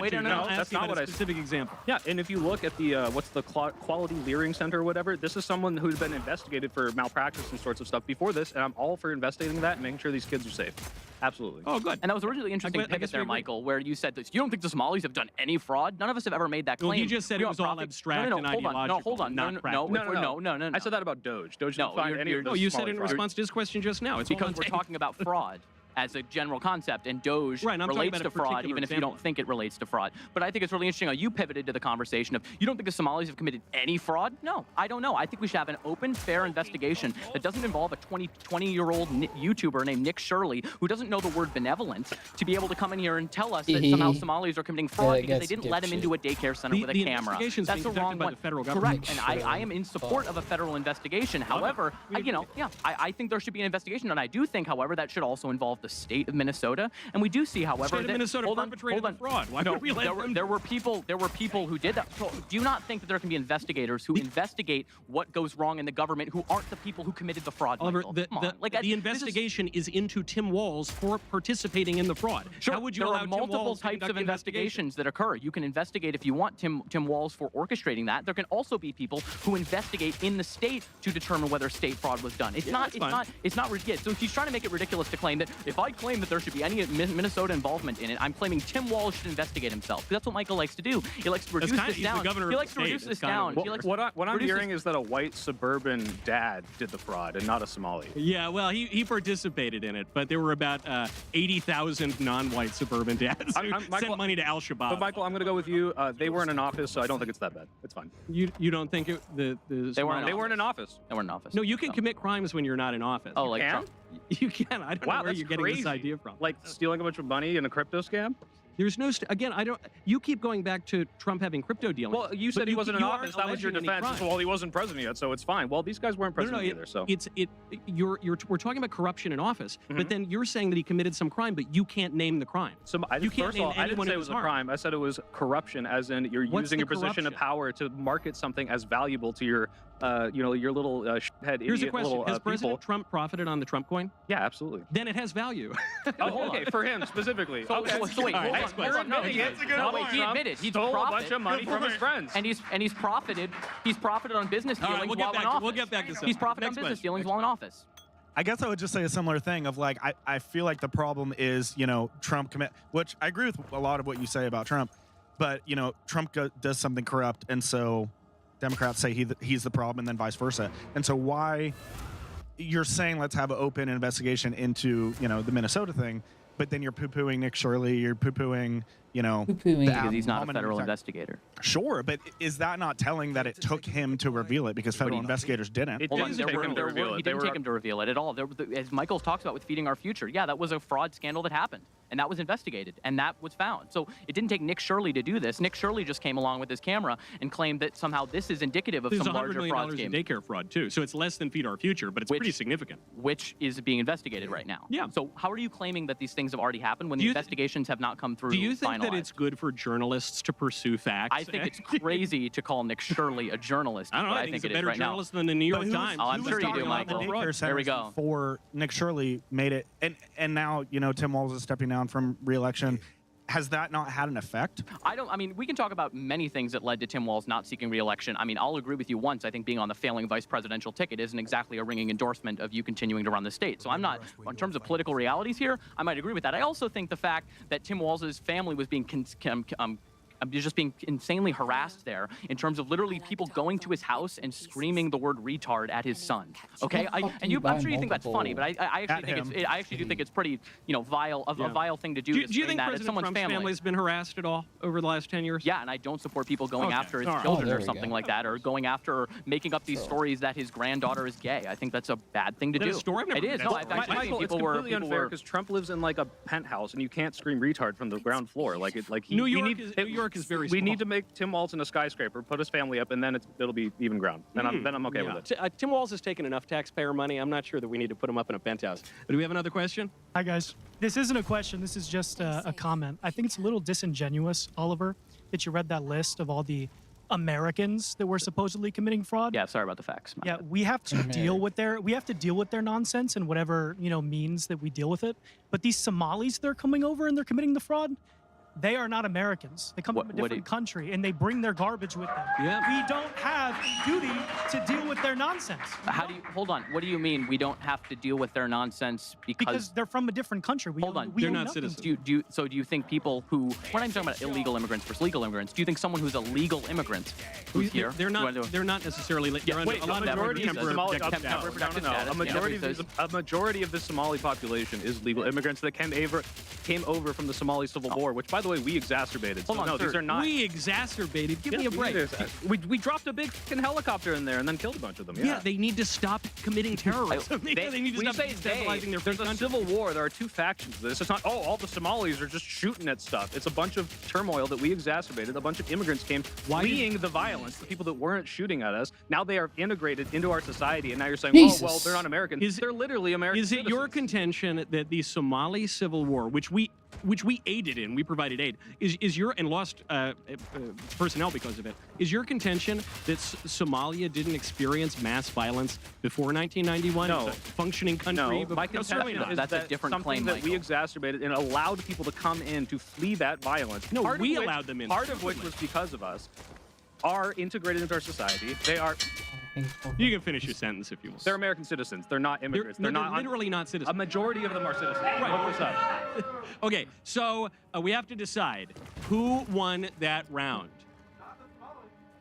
Wait, no, that's not what I said. Specific example. Yeah, and if you look at the what's the Quality Leering Center or whatever, this is someone who's been investigated for malpractice and sorts of stuff before this, and I'm all for investigating that and making sure these kids are safe. Absolutely. Oh, good. And that was a really interesting pivot there, Michael, where you said this. You don't think the Somalis have done any fraud? None of us have ever made that claim. Well, you just said it was all abstract and ideological. Hold on. No. I said that about Doge. Doge didn't find any of the you said it in response to his question just now. It's because we're talking about fraud as a general concept, and Doge relates to fraud, even if you don't think it relates to fraud. But I think it's really interesting how you pivoted to the conversation of, you don't think the Somalis have committed any fraud? No, I don't know. I think we should have an open, fair investigation that doesn't involve a 20-year-old YouTuber named Nick Shirley, who doesn't know the word benevolent, to be able to come in here and tell us that somehow Somalis are committing fraud because they didn't let him into a daycare center with a camera. That's the wrong one. Correct, and I am in support of a federal investigation. However, I think there should be an investigation, and I do think, however, that should also involve the state of Minnesota. And we do see, however, that Minnesota perpetrated the fraud. Why no, there were people who did that. So do you not think that there can be investigators who investigate what goes wrong in the government who aren't the people who committed the fraud? Oliver, the investigation is into Tim Walz for participating in the fraud. Sure, how would you there allow are multiple Tim Walz types of investigations that occur. You can investigate if you want Tim Walz for orchestrating that. There can also be people who investigate in the state to determine whether state fraud was done. It's not ridiculous. So he's trying to make it ridiculous to claim that if I claim that there should be any Minnesota involvement in it, I'm claiming Tim Walz should investigate himself. That's what Michael likes to do. He likes to reduce this down. He likes to reduce this down. What I'm hearing is that a white suburban dad did the fraud and not a Somali. Yeah, well, he participated in it, but there were about 80,000 non-white suburban dads who sent money to Al-Shabaab. But Michael, I'm going to go with you. They weren't in office, so I don't think it's that bad. It's fine. You don't think they weren't in office? They weren't in office. No, you can commit crimes when you're not in office. Oh, like Trump? You can. I don't know where you're getting this idea from. Like stealing a bunch of money in a crypto scam? There's no again. I don't. You keep going back to Trump having crypto dealings. Well, you said he wasn't in office. That was your defense. Well, he wasn't president yet, so it's fine. Well, these guys weren't president either. So we're talking about corruption in office, but then you're saying that he committed some crime, but you can't name the crime. So you can't name anyone. I didn't say it was a crime. I said it was corruption, as in you're using your position of power to market something as valuable to your, your little head idiot. Here's a question: little, has President Trump profited on the Trump coin? Yeah, absolutely. Then it has value. Okay, for him specifically. Okay, wait, hold on. That's a good point. He admitted he stole a bunch of money from his friends, and he's profited on business dealings while in office. We'll get back to that. He's profited on business dealings while in office. I guess I would just say a similar thing of like, I feel like the problem is, Trump which I agree with a lot of what you say about Trump, but, Trump does something corrupt, and so Democrats say he's the problem, and then vice versa. And so why you're saying let's have an open investigation into, the Minnesota thing, but then you're poo-pooing Nick Shirley, you're poo-pooing, you know, because he's not a federal investigator. Sure, but is that not telling that it took him to reveal it because federal investigators didn't? He didn't take him to reveal it at all. As Michael talks about with Feeding Our Future, yeah, that was a fraud scandal that happened, and that was investigated, and that was found. So it didn't take Nick Shirley to do this. Nick Shirley just came along with his camera and claimed that somehow this is indicative of some larger fraud scheme. There's $100 million in daycare fraud, too, so it's less than Feed Our Future, but it's pretty significant. Which is being investigated right now. Yeah. So how are you claiming that these things have already happened when the investigations have not come through? Do you think that it's good for journalists to pursue facts? I think it's crazy to call Nick Shirley a journalist. I don't know. I think he's a better journalist than the New York Times. Oh, I'm sure you do, Michael. There we go. Before Nick Shirley made it, and now, you know, Tim Walz is stepping down from re-election. Has that not had an effect? I mean, we can talk about many things that led to Tim Walz not seeking re-election. I mean, I'll agree with you once. I think being on the failing vice presidential ticket isn't exactly a ringing endorsement of you continuing to run the state. So I'm not, in terms of political realities here, I might agree with that. I also think the fact that Tim Walz's family was being just being insanely harassed there in terms of literally people going to his house and screaming the word retard at his son. Okay, I'm sure you think that's funny, but I actually do think it's pretty, you know, vile, a vile thing to do. Do you think President Trump's family has been harassed at all over the last 10 years? Yeah, and I don't support people going after his children or something like that, or going after or making up these stories that his granddaughter is gay. I think that's a bad thing to do. It is. No, I've actually seen people were unfair because Trump lives in like a penthouse and you can't scream retard from the ground floor. New York is very small. We need to make Tim Walz in a skyscraper, put his family up, and then it'll be even ground. Then I'm okay with it. Tim Walz has taken enough taxpayer money. I'm not sure that we need to put him up in a penthouse. But do we have another question? Hi, guys. This isn't a question. This is just a comment. I think it's a little disingenuous, Oliver, that you read that list of all the Americans that were supposedly committing fraud. Yeah, sorry about the facts. Yeah, we have to deal with their nonsense and whatever, you know, means that we deal with it. But these Somalis, they're coming over and they're committing the fraud. They are not Americans. They come from a different country, and they bring their garbage with them. Yeah. We don't have duty to deal with their nonsense. Hold on. What do you mean we don't have to deal with their nonsense because they're from a different country? Hold on. They're not citizens. Do you think people who, we're not even talking about illegal immigrants versus legal immigrants, do you think someone who's a legal immigrant who's here? They're not necessarily. A majority of the Somali population is legal immigrants that came over from the Somali Civil War, which, by the way, we exacerbated. Hold on, no, these are not. We exacerbated. Give me a break. We dropped a big fucking helicopter in there and then killed a bunch of them. Yeah, they need to stop committing terrorism. They need to stop destabilizing their There's a civil war. There are two factions to this. It's not, all the Somalis are just shooting at stuff. It's a bunch of turmoil that we exacerbated. A bunch of immigrants came fleeing the violence, the people that weren't shooting at us. Now they are integrated into our society, and now you're saying, oh, well, they're not American. They're literally American citizens. Your contention that the Somali civil war, which we aided in, we provided aid, is your, and lost personnel because of it, is your contention that Somalia didn't experience mass violence before 1991? No. It was a functioning country? No, my contention is that's a different something claim, that Michael. we exacerbated and allowed people to come in to flee that violence. No, we allowed them in. Part of which was because of us. Are integrated into our society. They are. You can finish your sentence if you want. They're American citizens. They're not immigrants. They're literally not citizens. A majority of them are citizens. Right. Look this up. Okay, so we have to decide who won that round.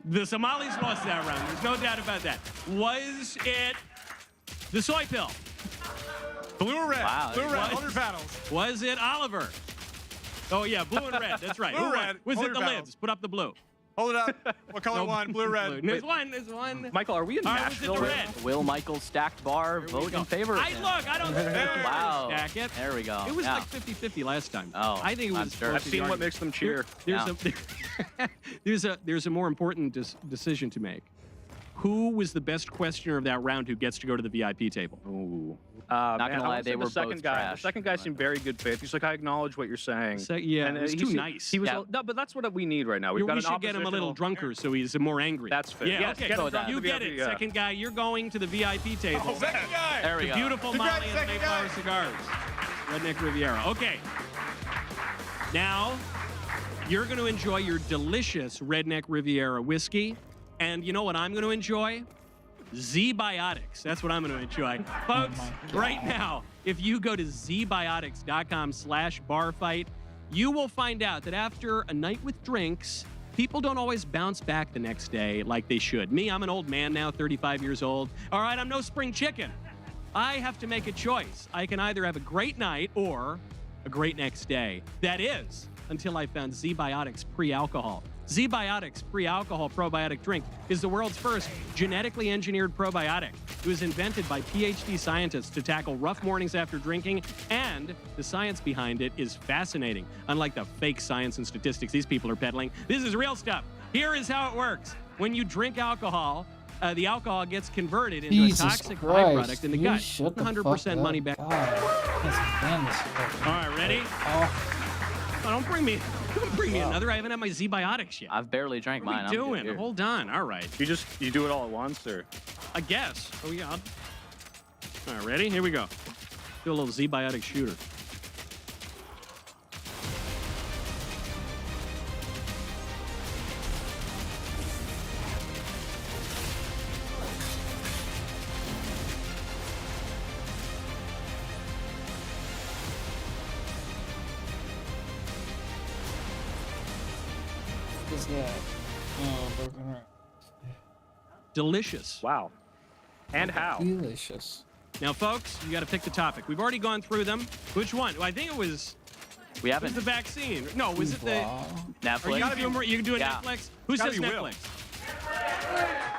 The Somalis lost that round. There's no doubt about that. Was it the soy pill? Blue or red? Wow. Blue or red? Hold your paddles. Was it Oliver? Oh yeah, blue and red. That's right. Blue, red. Was Hold it the your paddles. Libs? Put up the blue. Hold it up. What color won? Blue or red? There's one. Michael, are we in Nashville? Will Michael's stacked bar vote in favor of him? I don't Wow. stack it. There we go. It was like 50-50 last time. Oh, I think it was. sure. I've seen what makes them cheer. There's a more important decision to make. Who was the best questioner of that round who gets to go to the VIP table? Ooh. Not gonna lie, they were both guy. trash. The second guy seemed very good faith. He's like, I acknowledge what you're saying. Yeah, and it was too nice. He was no, but that's what we need right now. We should get him a little drunker so he's more angry. That's fair. Yeah, Yes, okay. get You get it. Second guy, you're going to the VIP table. Oh, second guy. There we go. Beautiful Molly and Mayflower cigars. Redneck Riviera. Okay. Now, you're going to enjoy your delicious Redneck Riviera whiskey. And you know what I'm going to enjoy? Z-Biotics. That's what I'm going to enjoy. Folks, right now, if you go to zbiotics.com/barfight, you will find out that after a night with drinks, people don't always bounce back the next day like they should. Me, I'm an old man now, 35 years old. All right, I'm no spring chicken. I have to make a choice. I can either have a great night or a great next day. That is, until I found Z-Biotics pre-alcohol. Z-Biotics pre-alcohol probiotic drink is the world's first genetically engineered probiotic. It was invented by PhD scientists to tackle rough mornings after drinking, and the science behind it is fascinating. Unlike the fake science and statistics these people are peddling, this is real stuff. Here is how it works. When you drink alcohol, the alcohol gets converted into a toxic byproduct in the gut. 100% money back. All right, ready? Oh, don't bring me another. I haven't had my Z-Biotics yet. I've barely drank mine. What are we doing? Hold on. All right. You do it all at once, or? I guess. Oh, yeah. All right, ready? Here we go. Do a little Z-Biotic shooter. What's that? Oh, broken heart. Delicious. Wow. And how? Delicious. Now, folks, you got to pick the topic. We've already gone through them. Which one? Well, I think it was. We haven't. Was the vaccine? No, was it the Netflix? You can do a Netflix. Who says Netflix?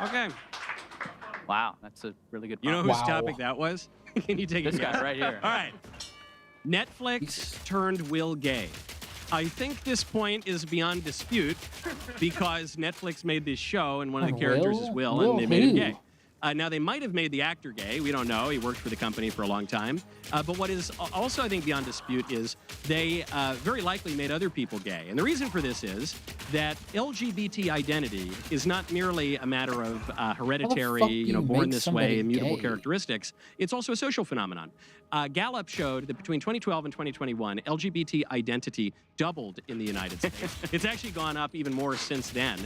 Okay. Wow, that's a really good. You know whose topic that was? Can you take this a guess? guy right here? All right. Netflix turned Will gay. I think this point is beyond dispute because Netflix made this show and one of the characters is Will and they made him gay. Now, they might have made the actor gay. We don't know. He worked for the company for a long time. But what is also, I think, beyond dispute is they very likely made other people gay. And the reason for this is that LGBT identity is not merely a matter of hereditary, born this way, immutable characteristics. It's also a social phenomenon. Gallup showed that between 2012 and 2021, LGBT identity doubled in the United States. It's actually gone up even more since then.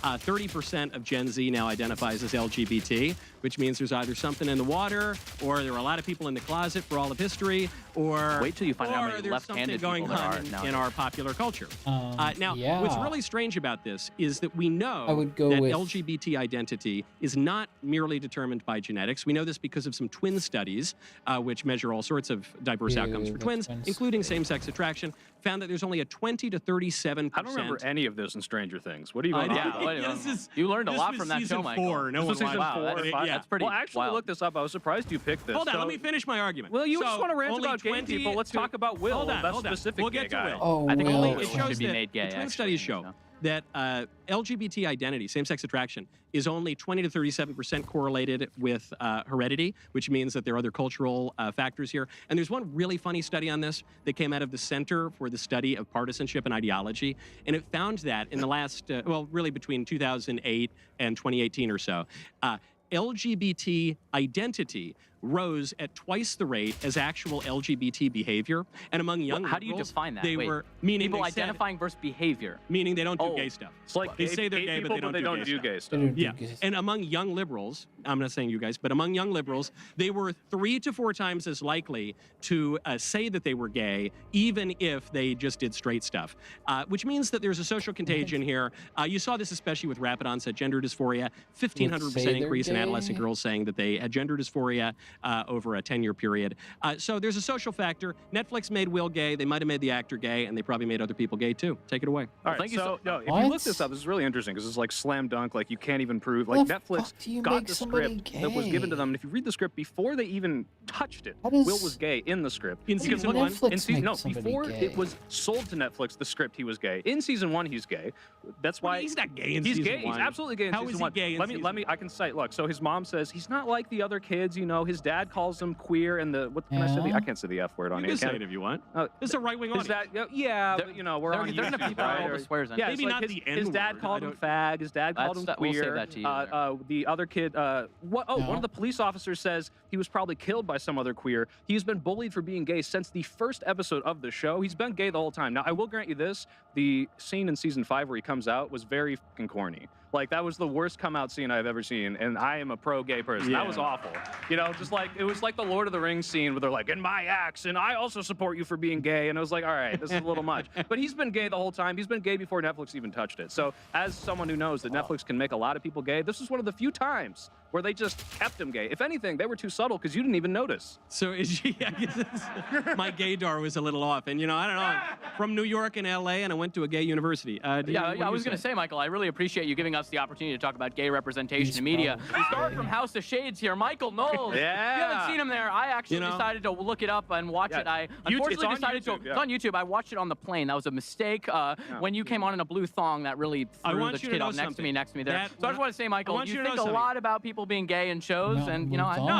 30% of Gen Z now identifies as LGBT, which means there's either something in the water, or there are a lot of people in the closet for all of history, or wait till you find out how many left-handed going people there on are in our popular culture. Now, yeah. what's really strange about this is that we know that LGBT identity is not merely determined by genetics. We know this because of some twin studies, which measure all sorts of diverse outcomes for twins, including same-sex attraction, found that there's only a 20 to 37%. I don't remember any of this in Stranger Things. What are you going on? You learned a lot from that show, Michael. No one season watched 4. it. That's pretty. Well, actually, look this up. I was surprised you picked this. Hold on, let me finish my argument. Well, you just want to rant about gay people. Let's talk about Will. Hold on, that specific we'll get to guy. Will. Oh, I think Will. only It shows should be that made gay. the twin actually, studies show that LGBT identity, same-sex attraction, is only 20 to 37% correlated with heredity, which means that there are other cultural factors here. And there's one really funny study on this that came out of the Center for the Study of Partisanship and Ideology, and it found that in the last, really between 2008 and 2018 or so, LGBT identity rose at twice the rate as actual LGBT behavior. And among young how do you liberals, define that? They were meaning people they said, identifying versus behavior. meaning they don't do gay stuff. It's like they say they're gay, but they don't do gay stuff. Yeah, and among young liberals, I'm not saying you guys, but among young liberals, they were 3 to 4 times as likely to say that they were gay, even if they just did straight stuff, which means that there's a social contagion here. You saw this especially with rapid onset gender dysphoria, 1,500% increase in adolescent girls saying that they had gender dysphoria over a 10-year period. So there's a social factor. Netflix made Will gay. They might have made the actor gay, and they probably made other people gay too. Take it away. All right, thank you so if you look this up, this is really interesting because it's like slam dunk. Like you can't even prove. Like Netflix got the script that was given to them, and if you read the script before they even touched it, Will was gay in the script. In season 1, before it was sold to Netflix, the script he was gay. In season 1, he's gay. That's why he's not gay in he's season gay. 1. He's absolutely gay in How season is 1. he gay in season let me. I can cite. Look, so his mom says he's not like the other kids. His dad calls him queer, and what can I say? I can't say the F word on You here. can say it if you want. It's a right-wing Is audience. that we're on they're YouTube, people right? all the swears in. Yeah, Maybe it's not like the his dad N-word. called him fag. His dad called him queer. We'll say that to you. The other kid. One of the police officers says he was probably killed by some other queer. He's been bullied for being gay since the first episode of the show. He's been gay the whole time. Now, I will grant you this: the scene in season 5 where he comes out was very fucking corny. Like, that was the worst come-out scene I've ever seen, and I am a pro-gay person. Yeah. That was awful. Just like, it was like the Lord of the Rings scene where they're like, in my axe, and I also support you for being gay, and I was like, all right, this is a little much. But he's been gay the whole time. He's been gay before Netflix even touched it. So, as someone who knows that Netflix can make a lot of people gay, this is one of the few times where they just kept him gay. If anything, they were too subtle because you didn't even notice. So my gaydar was a little off. And, I don't know, from New York and L.A., and I went to a gay university. I was going to say, Michael, I really appreciate you giving us the opportunity to talk about gay representation in media. We start from House of Shades here. Michael Knowles. Yeah. You haven't seen him there. I actually decided to look it up and watch it. I unfortunately decided to. It's on YouTube. I watched it on the plane. That was a mistake. When you came on in a blue thong, that really threw the kid off next to me there. So I just want to say, Michael, you think a lot about people being gay in shows, and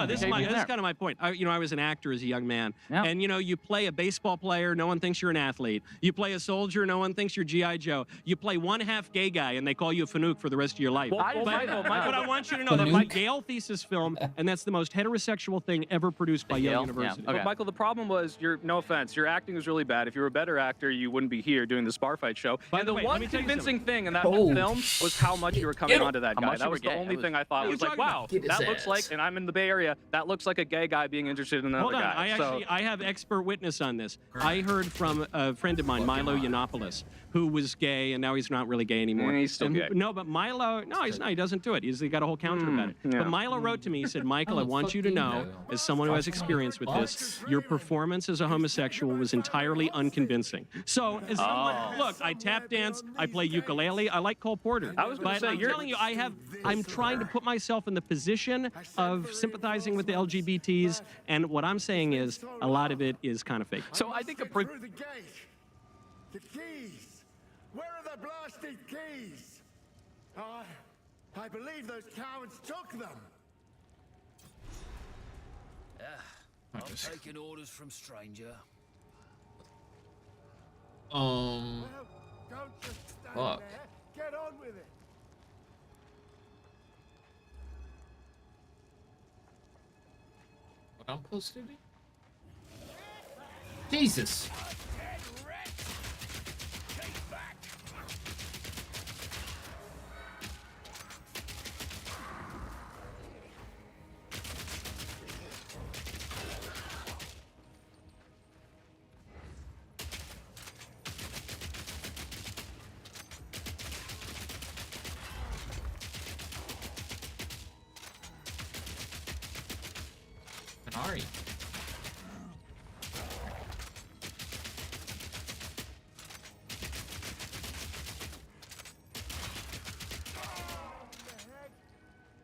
this is kind of my point. I was an actor as a young man, and you play a baseball player, no one thinks you're an athlete. You play a soldier, no one thinks you're G.I. Joe. You play one half gay guy, and they call you a Fanuc for the rest of your life. But I want you to know that my Yale thesis film, and that's the most heterosexual thing ever produced by Yale University. But Michael, the problem was, no offense, your acting was really bad. If you were a better actor, you wouldn't be here doing the Spar Fight show. And the one convincing thing in that film was how much you were coming onto that guy. That was the only thing I thought was like, wow, that looks like, and I'm in the Bay Area, that looks like a gay guy being interested in another guy. Hold on, I have expert witness on this. I heard from a friend of mine, Milo Yiannopoulos, who was gay, and now he's not really gay anymore. He's still gay. No, but Milo, he's not. He doesn't do it. He's got a whole counter about it. But Milo wrote to me, he said, Michael, I want you to know, as someone who has experience with this, your performance as a homosexual was entirely unconvincing. So, as someone, look, I tap dance, I play ukulele, I like Cole Porter. But I'm telling you, I'm trying to put myself in the position of sympathizing with the LGBTs, and what I'm saying is, a lot of it is kind of fake. So I think The keys! Where are the blasted keys? I believe those cowards took them. I'm taking orders from stranger. Well, don't just stand there. Get on with it. What I'm supposed to do? Jesus. Ari.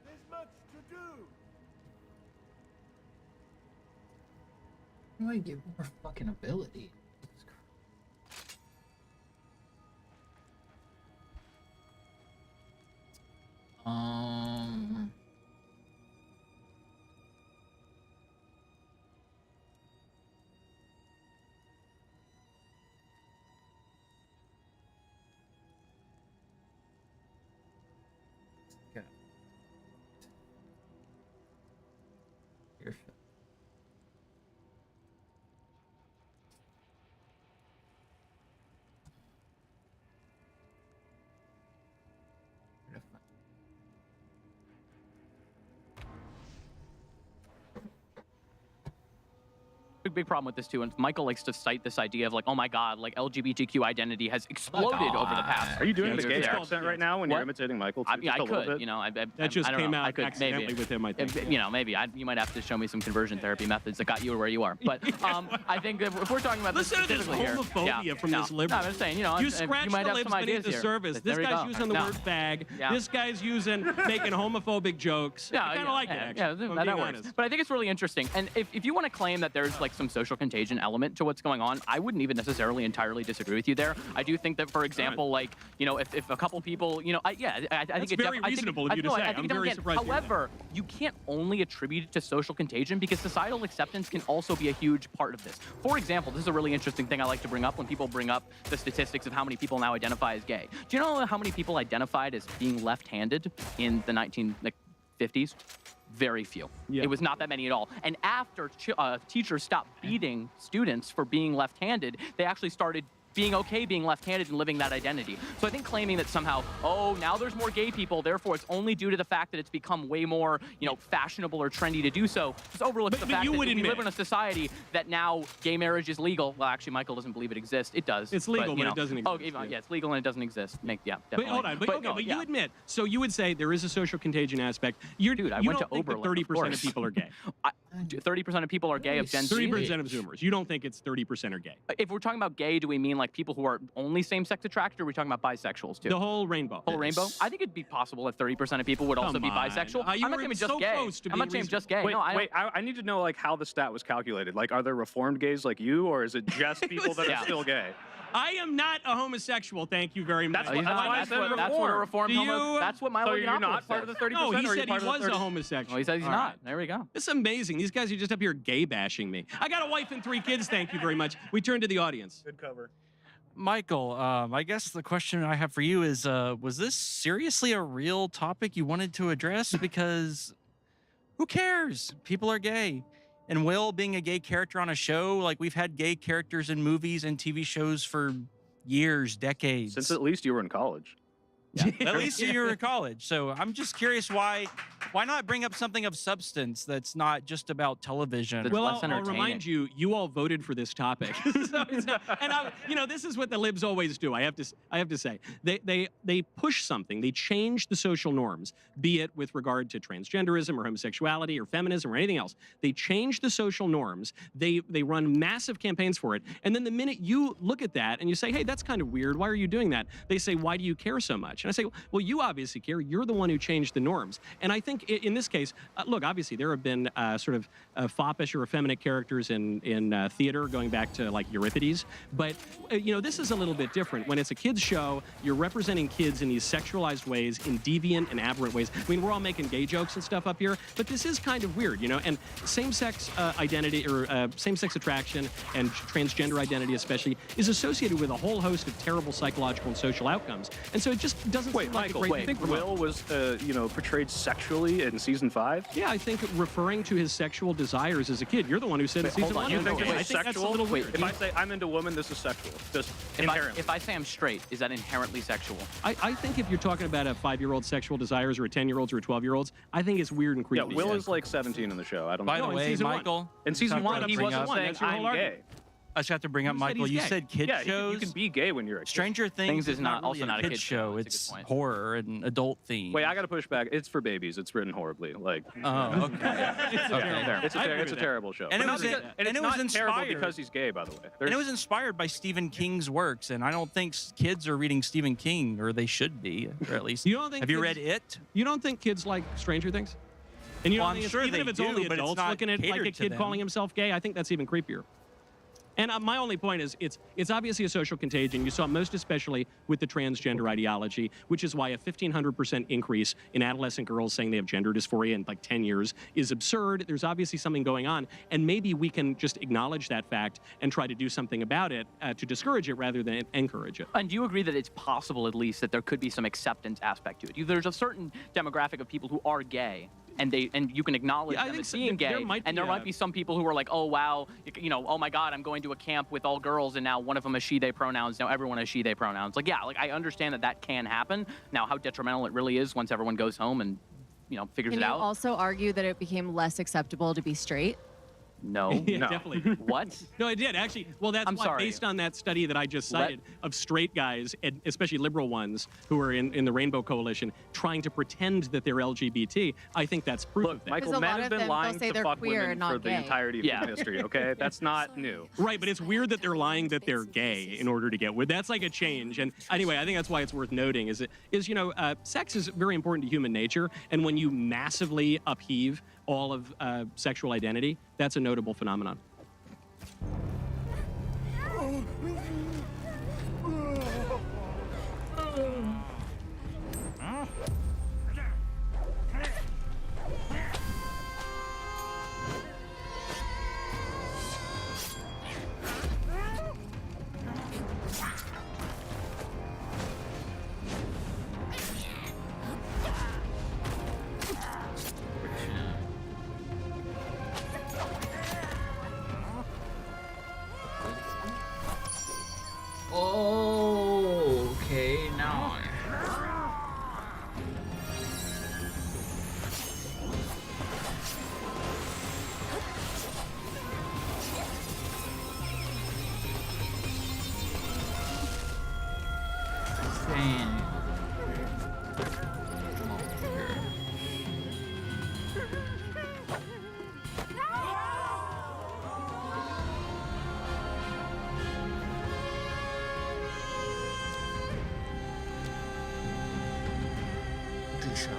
There's much to do. How do I get more fucking ability? Big problem with this too, and Michael likes to cite this idea of like, oh my god, like LGBTQ identity has exploded over the past. Are you doing the gay accent right now when you're imitating Michael? I could, that just came out accidentally with him, I think. Maybe you might have to show me some conversion therapy methods that got you where you are. But I think if we're talking about listen to this homophobia from this liberal. No, I'm just saying, you scratch the lips beneath the surface. This guy's using the word fag. This guy's making homophobic jokes. I kind of like it, actually. Yeah, that works. But I think it's really interesting. And if you want to claim that there's like some social contagion element to what's going on, I wouldn't even necessarily entirely disagree with you there. I do think that, for example, like, if a couple people, I think it's very reasonable of you to say. I'm very surprised. However, you can't only attribute it to social contagion because societal acceptance can also be a huge part of this. For example, this is a really interesting thing I like to bring up when people bring up the statistics of how many people now identify as gay. Do you know how many people identified as being left-handed in the 1950s? Very few. Yeah. It was not that many at all. And after teachers stopped beating students for being left-handed, they actually started being okay being left-handed and living that identity. So I think claiming that somehow, oh, now there's more gay people, therefore it's only due to the fact that it's become way more, fashionable or trendy to do so, just overlooks the fact that we live in a society that now gay marriage is legal. Well, actually, Michael doesn't believe it exists. It does. It's legal, but it doesn't exist. Oh, yeah, it's legal and it doesn't exist. Definitely. But hold on, but you admit, so you would say there is a social contagion aspect. Dude, I went to Oberlin. 30% of people are gay. 30% of people are gay of Gen Z. 30% of Zoomers. You don't think it's 30% are gay? If we're talking about gay, do we mean like people who are only same-sex attracted, or are we talking about bisexuals too? The whole rainbow. Whole rainbow? I think it'd be possible that 30% of people would also be bisexual. I'm not saying just gay. I'm not saying just gay. Wait, I need to know like how the stat was calculated. Like, are there reformed gays like you, or is it just people that are still gay? I am not a homosexual, thank you very much. That's what a reformed that's what Milo So you're not part of the 30%? No, he or said he was a homosexual. Oh, he said he's not. There we go. It's amazing. These guys are just up here gay bashing me. I got a wife and 3 kids, thank you very much. We turn to the audience. Good cover. Michael, I guess the question I have for you is, was this seriously a real topic you wanted to address? Because who cares? People are gay. And Will being a gay character on a show, like we've had gay characters in movies and TV shows for years, decades. Since at least you were in college. Yeah, at least you were in college. So I'm just curious why not bring up something of substance that's not just about television? Well, I'll remind you, you all voted for this topic. So it's not, and this is what the libs always do. I have to say, they push something, they change the social norms, be it with regard to transgenderism or homosexuality or feminism or anything else. They change the social norms. They run massive campaigns for it, and then the minute you look at that and you say, hey, that's kind of weird. Why are you doing that? They say, why do you care so much? And I say, well, you obviously care. You're the one who changed the norms. And I think in this case, look, obviously there have been sort of foppish or effeminate characters in theater going back to like Euripides. But, this is a little bit different. When it's a kid's show, you're representing kids in these sexualized ways, in deviant and aberrant ways. I mean, we're all making gay jokes and stuff up here, but this is kind of weird, and same-sex identity or same-sex attraction and transgender identity especially is associated with a whole host of terrible psychological and social outcomes. And so it just doesn't seem like Michael, a great thing. You think Will was, portrayed sexually in season 5? Yeah, I think referring to his sexual desires as a kid. You're the one who said in season 1. You think it's I think sexual? that's a little weird. If I say I'm into women, this is sexual. Just inherently. If I say I'm straight, is that inherently sexual? I think if you're talking about a 5-year-old sexual desires or a 10-year-old's or a 12-year-old's, I think it's weird and creepy. Yeah, Will is like 17 in the show. I don't know. By the way, Michael, in season 1, he wasn't saying I'm gay. I just have to bring up, Michael, you said kid shows. You can be gay when you're a kid. Stranger Things is not really also not a kid show. It's horror and adult theme. Wait, I got to push back. It's for babies. It's written horribly. Like, oh, okay. It's a terrible show. And it was inspired terrible because he's gay, by the way. And it was inspired by Stephen King's works, and I don't think kids are reading Stephen King, or they should be, or at least. Have you read it? You don't think kids like Stranger Things? And you don't I'm think sure even if it's only but adults looking at like a kid calling himself gay, I think that's even creepier. And my only point is it's obviously a social contagion. You saw it most especially with the transgender ideology, which is why a 1,500% increase in adolescent girls saying they have gender dysphoria in like 10 years is absurd. There's obviously something going on, and maybe we can just acknowledge that fact and try to do something about it to discourage it rather than encourage it. And do you agree that it's possible, at least, that there could be some acceptance aspect to it? There's a certain demographic of people who are gay, and you can acknowledge them as being gay, and there might be some people who are like, oh wow, oh my god, I'm going to a camp with all girls, and now one of them has she/they pronouns. Now everyone has she/they pronouns. Like, yeah, like I understand that can happen. Now, how detrimental it really is once everyone goes home and figures it out. Can you also argue that it became less acceptable to be straight? No. Yeah, no. Definitely. What? No, it did, actually. Well, that's why, based on that study that I just cited of straight guys, and especially liberal ones who are in the Rainbow Coalition, trying to pretend that they're LGBT, I think that's proof of that. Michael, men have been lying to fuck women for the entirety of human history, okay? That's not new. Right, but it's weird that they're lying that they're gay in order to get with. That's like a change. And anyway, I think that's why it's worth noting is sex is very important to human nature, and when you massively upheave all of sexual identity, that's a notable phenomenon. shot.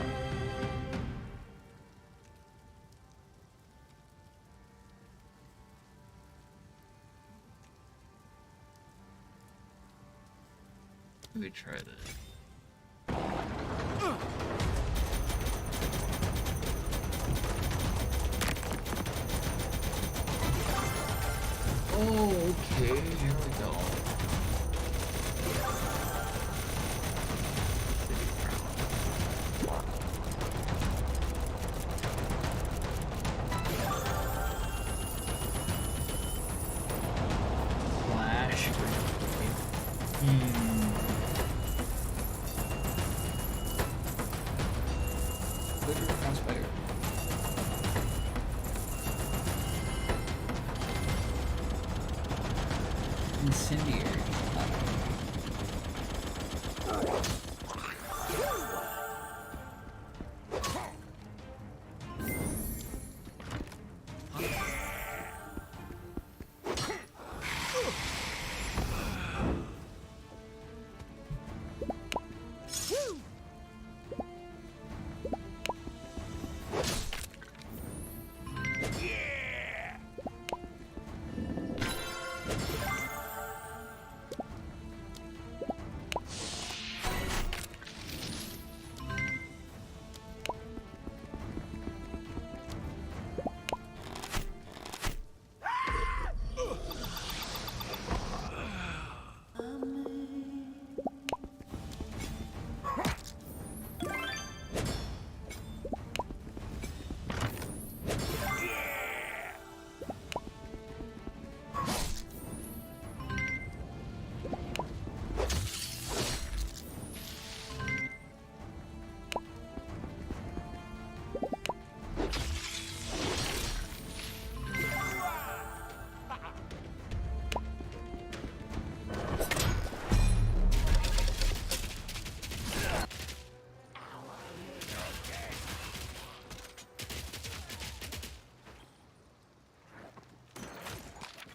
Let me try that. Oh, okay, here we go. Flash. Glitter crossfire. Incendiary.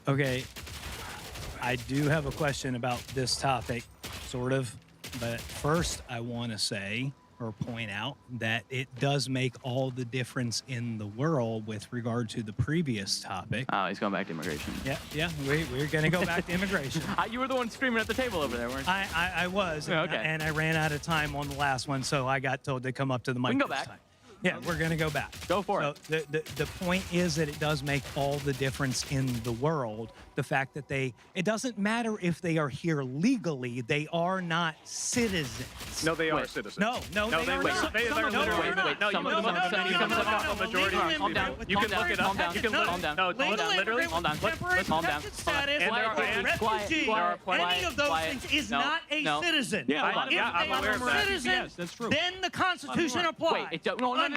Okay, I do have a question about this topic, sort of, but first I want to say or point out that it does make all the difference in the world with regard to the previous topic. Oh, he's going back to immigration. Yeah, we're going to go back to immigration. You were the one screaming at the table over there, weren't you? I was, Okay. and I ran out of time on the last one, so I got told to come up to the mic We can go this back. time. Yeah, we're going to go back. Go for it. So the point is that it does make all the difference in the world. The fact that it doesn't matter if they are here legally, they are not citizens. No, they are citizens. No, they are not. They are Wait. No, you can look up the majority. You can look it up. You can look. No, literally. Calm down. Temporary protected status, refugee, any of those things is not a citizen. Yeah, If I'm they aware are of that. citizens, Yes, that's true. then the Constitution applies. Wait,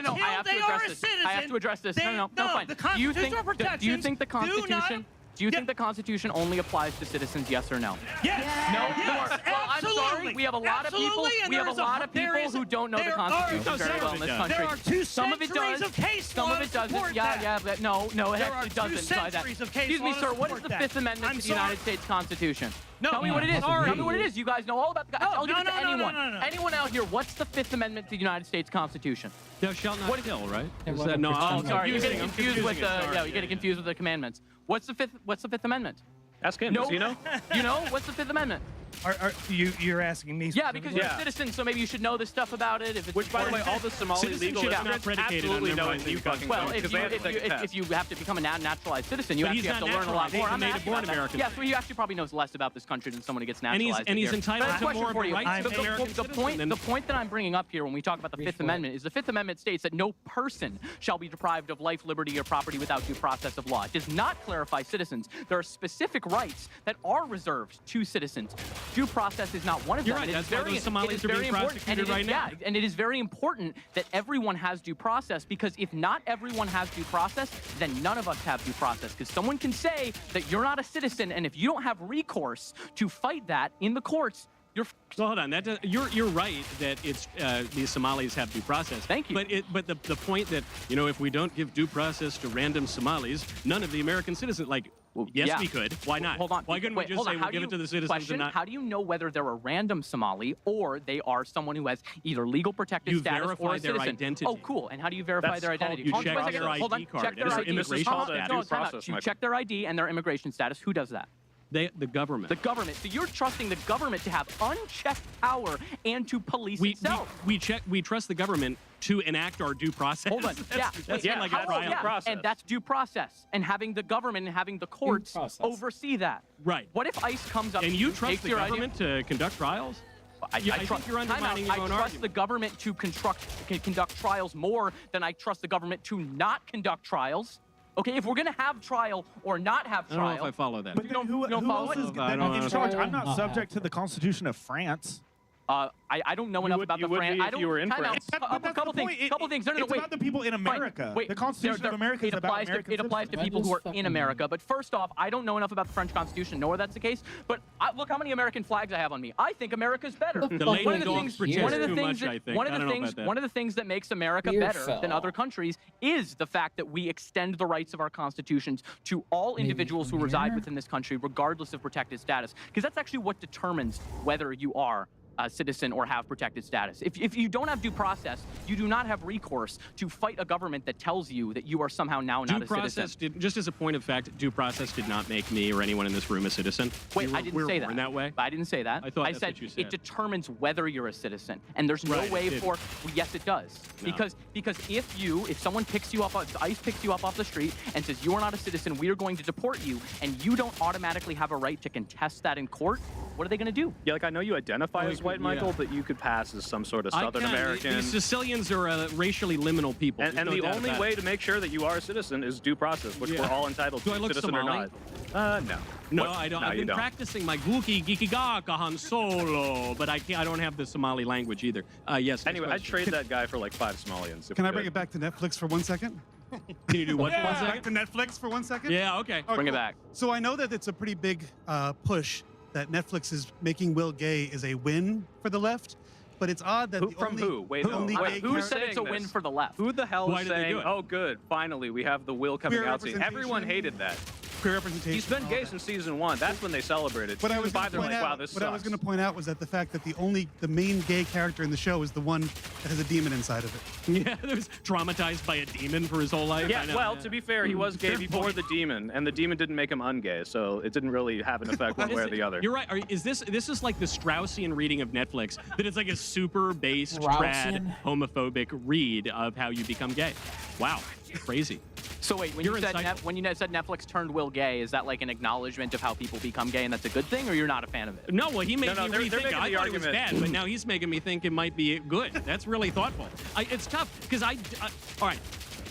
no. I have to address this. I have to address this. No, fine. The constitutional protections do you think the Constitution? Do you think the Constitution only applies to citizens? Yes or no? Yes. No. Yes, Well, I'm sorry. We have a lot of people. We have a lot of people who don't know the Constitution very well in this country. There are two Some of it centuries does. of case Some law of it to doesn't. support Yeah, that. but no, it There actually are two doesn't. By that. centuries of case Excuse me, law to sir. What is support the that. Fifth Amendment I'm to the sorry. United States Constitution? No, Tell me what it is. sorry. Tell me what it is. You guys know all about the. I'll give it to no, anyone. no. Anyone out here? What's the Fifth Amendment to the United States Constitution? Thou shalt not kill, right? Is well, that no? Oh, sorry. You're confusing- getting I'm confused with confusing it. the. Sorry. Yeah, you're getting confused with the commandments. What's the Fifth Amendment? Ask him. Does he know? You know? What's the Fifth Amendment? Are you're asking me? Yeah, because you're a citizen, so maybe you should know this stuff about it. If it's Which, by the way, important. all the Somali Citizenship legal is not immigrants predicated on absolutely know memorizing it. You the fucking Well, don't, if 'cause you, they have to take a test. if you have to become a naturalized citizen, you But he's actually have not to learn a lot naturalized. more. He's a I'm native asking born about that. American. Yeah, so he actually probably knows less about this country than someone who gets naturalized. And he's here. entitled But I have a to question more of for a you. right to be American The citizen than- point that I'm bringing up here when we talk about the Fifth Amendment is the Fifth Amendment states that no person shall be deprived of life, liberty, or property without due process of law. It does not clarify citizens. There are specific rights that are reserved to citizens. Due process is not one of them. You're right. And it That's is why very- those Somalis it is are being very important. prosecuted And it is- right now. yeah, and it is very important that everyone has due process, because if not everyone has due process, then none of us have due process. Because someone can say that you're not a citizen, and if you don't have recourse to fight that in the courts, you're. So hold on. You're right that it's these Somalis have due process. Thank you. But the point that if we don't give due process to random Somalis, none of the American citizens, like Well, yes, we could. Why not? Hold on. Why couldn't we just say we'll give it to the citizens and not? How do you know whether they're a random Somali or they are someone who has either legal protected status or a citizen? Their identity. Oh, cool. And how do you verify their identity? You check their ID card. Check their ID. You check their ID and their immigration status. Who does that? The government. The government. So you're trusting the government to have unchecked power and to police itself. We trust the government to enact our due process. Hold on. That's like a trial process. And that's due process. And having the government and having the courts oversee that. Right. What if ICE comes up and you trust the government to conduct trials? I think you're undermining your own argument. I trust the government to conduct trials more than I trust the government to not conduct trials. Okay, if we're going to have trial or not have trial... I don't know if I follow that. But you don't follow it? In charge, I'm not subject to the Constitution of France. I don't know enough about the France. I don't. You were in France. A couple things. It's about the people in America. The Constitution of America is about American citizens. It applies to people who are in America. But first off, I don't know enough about the French Constitution, nor that's the case. But look how many American flags I have on me. I think America's better. The lady dogs protest too much, I think. One of the things that makes America better than other countries is the fact that we extend the rights of our constitutions to all individuals who reside within this country, regardless of protected status. Because that's actually what determines whether you are a citizen or have protected status. If you don't have due process, you do not have recourse to fight a government that tells you that you are somehow now not a citizen. Just as a point of fact, due process did not make me or anyone in this room a citizen. Wait, I didn't say that. In that way? I didn't say that. I thought that's what you said. It determines whether you're a citizen, and there's no way for. Well, yes, it does. No. Because if someone picks you up, if ICE picks you up off the street and says you are not a citizen, we are going to deport you, and you don't automatically have a right to contest that in court. What are they going to do? Yeah, like I know you identify as white, Michael, but you could pass as some sort of Southern American. The Sicilians are racially liminal people. And the only way to make sure that you are a citizen is due process, which we're all entitled to, citizen Somali? or not. No. No, I don't. No, I've been practicing my Guki Gikiga Han Solo, but I don't have the Somali language either. Yes. Anyway, I'd trade that guy for like 5 Somalians. Can I bring it back to Netflix for 1 second? Can you do what? Yeah. 1 second? Back to Netflix for 1 second? Yeah, okay. Bring it back. So I know that it's a pretty big push that Netflix is making Will gay is a win for the left, but it's odd that who said it's a win for the left? Who the hell Why is did they saying, do it? oh good, finally we have the Will coming out scene? Everyone hated that. Queer representation. He's been gay since season 1. That's when they celebrated. What I was going to point out was that the fact that the main gay character in the show is the one that has a demon inside of it. Yeah, that was traumatized by a demon for his whole life. Yeah, well, to be fair, he was gay before the demon, and the demon didn't make him ungay, so it didn't really have an effect one way or the other. You're right. This is like the Straussian reading of Netflix, that it's like a super based, trad, homophobic read of how you become gay. Wow, crazy. So wait, when you said Netflix turned Will gay, is that like an acknowledgement of how people become gay, and that's a good thing, or you're not a fan of it? No, well, he made me rethink. I thought it was bad, but now he's making me think it might be good. That's really thoughtful. It's tough, because all right,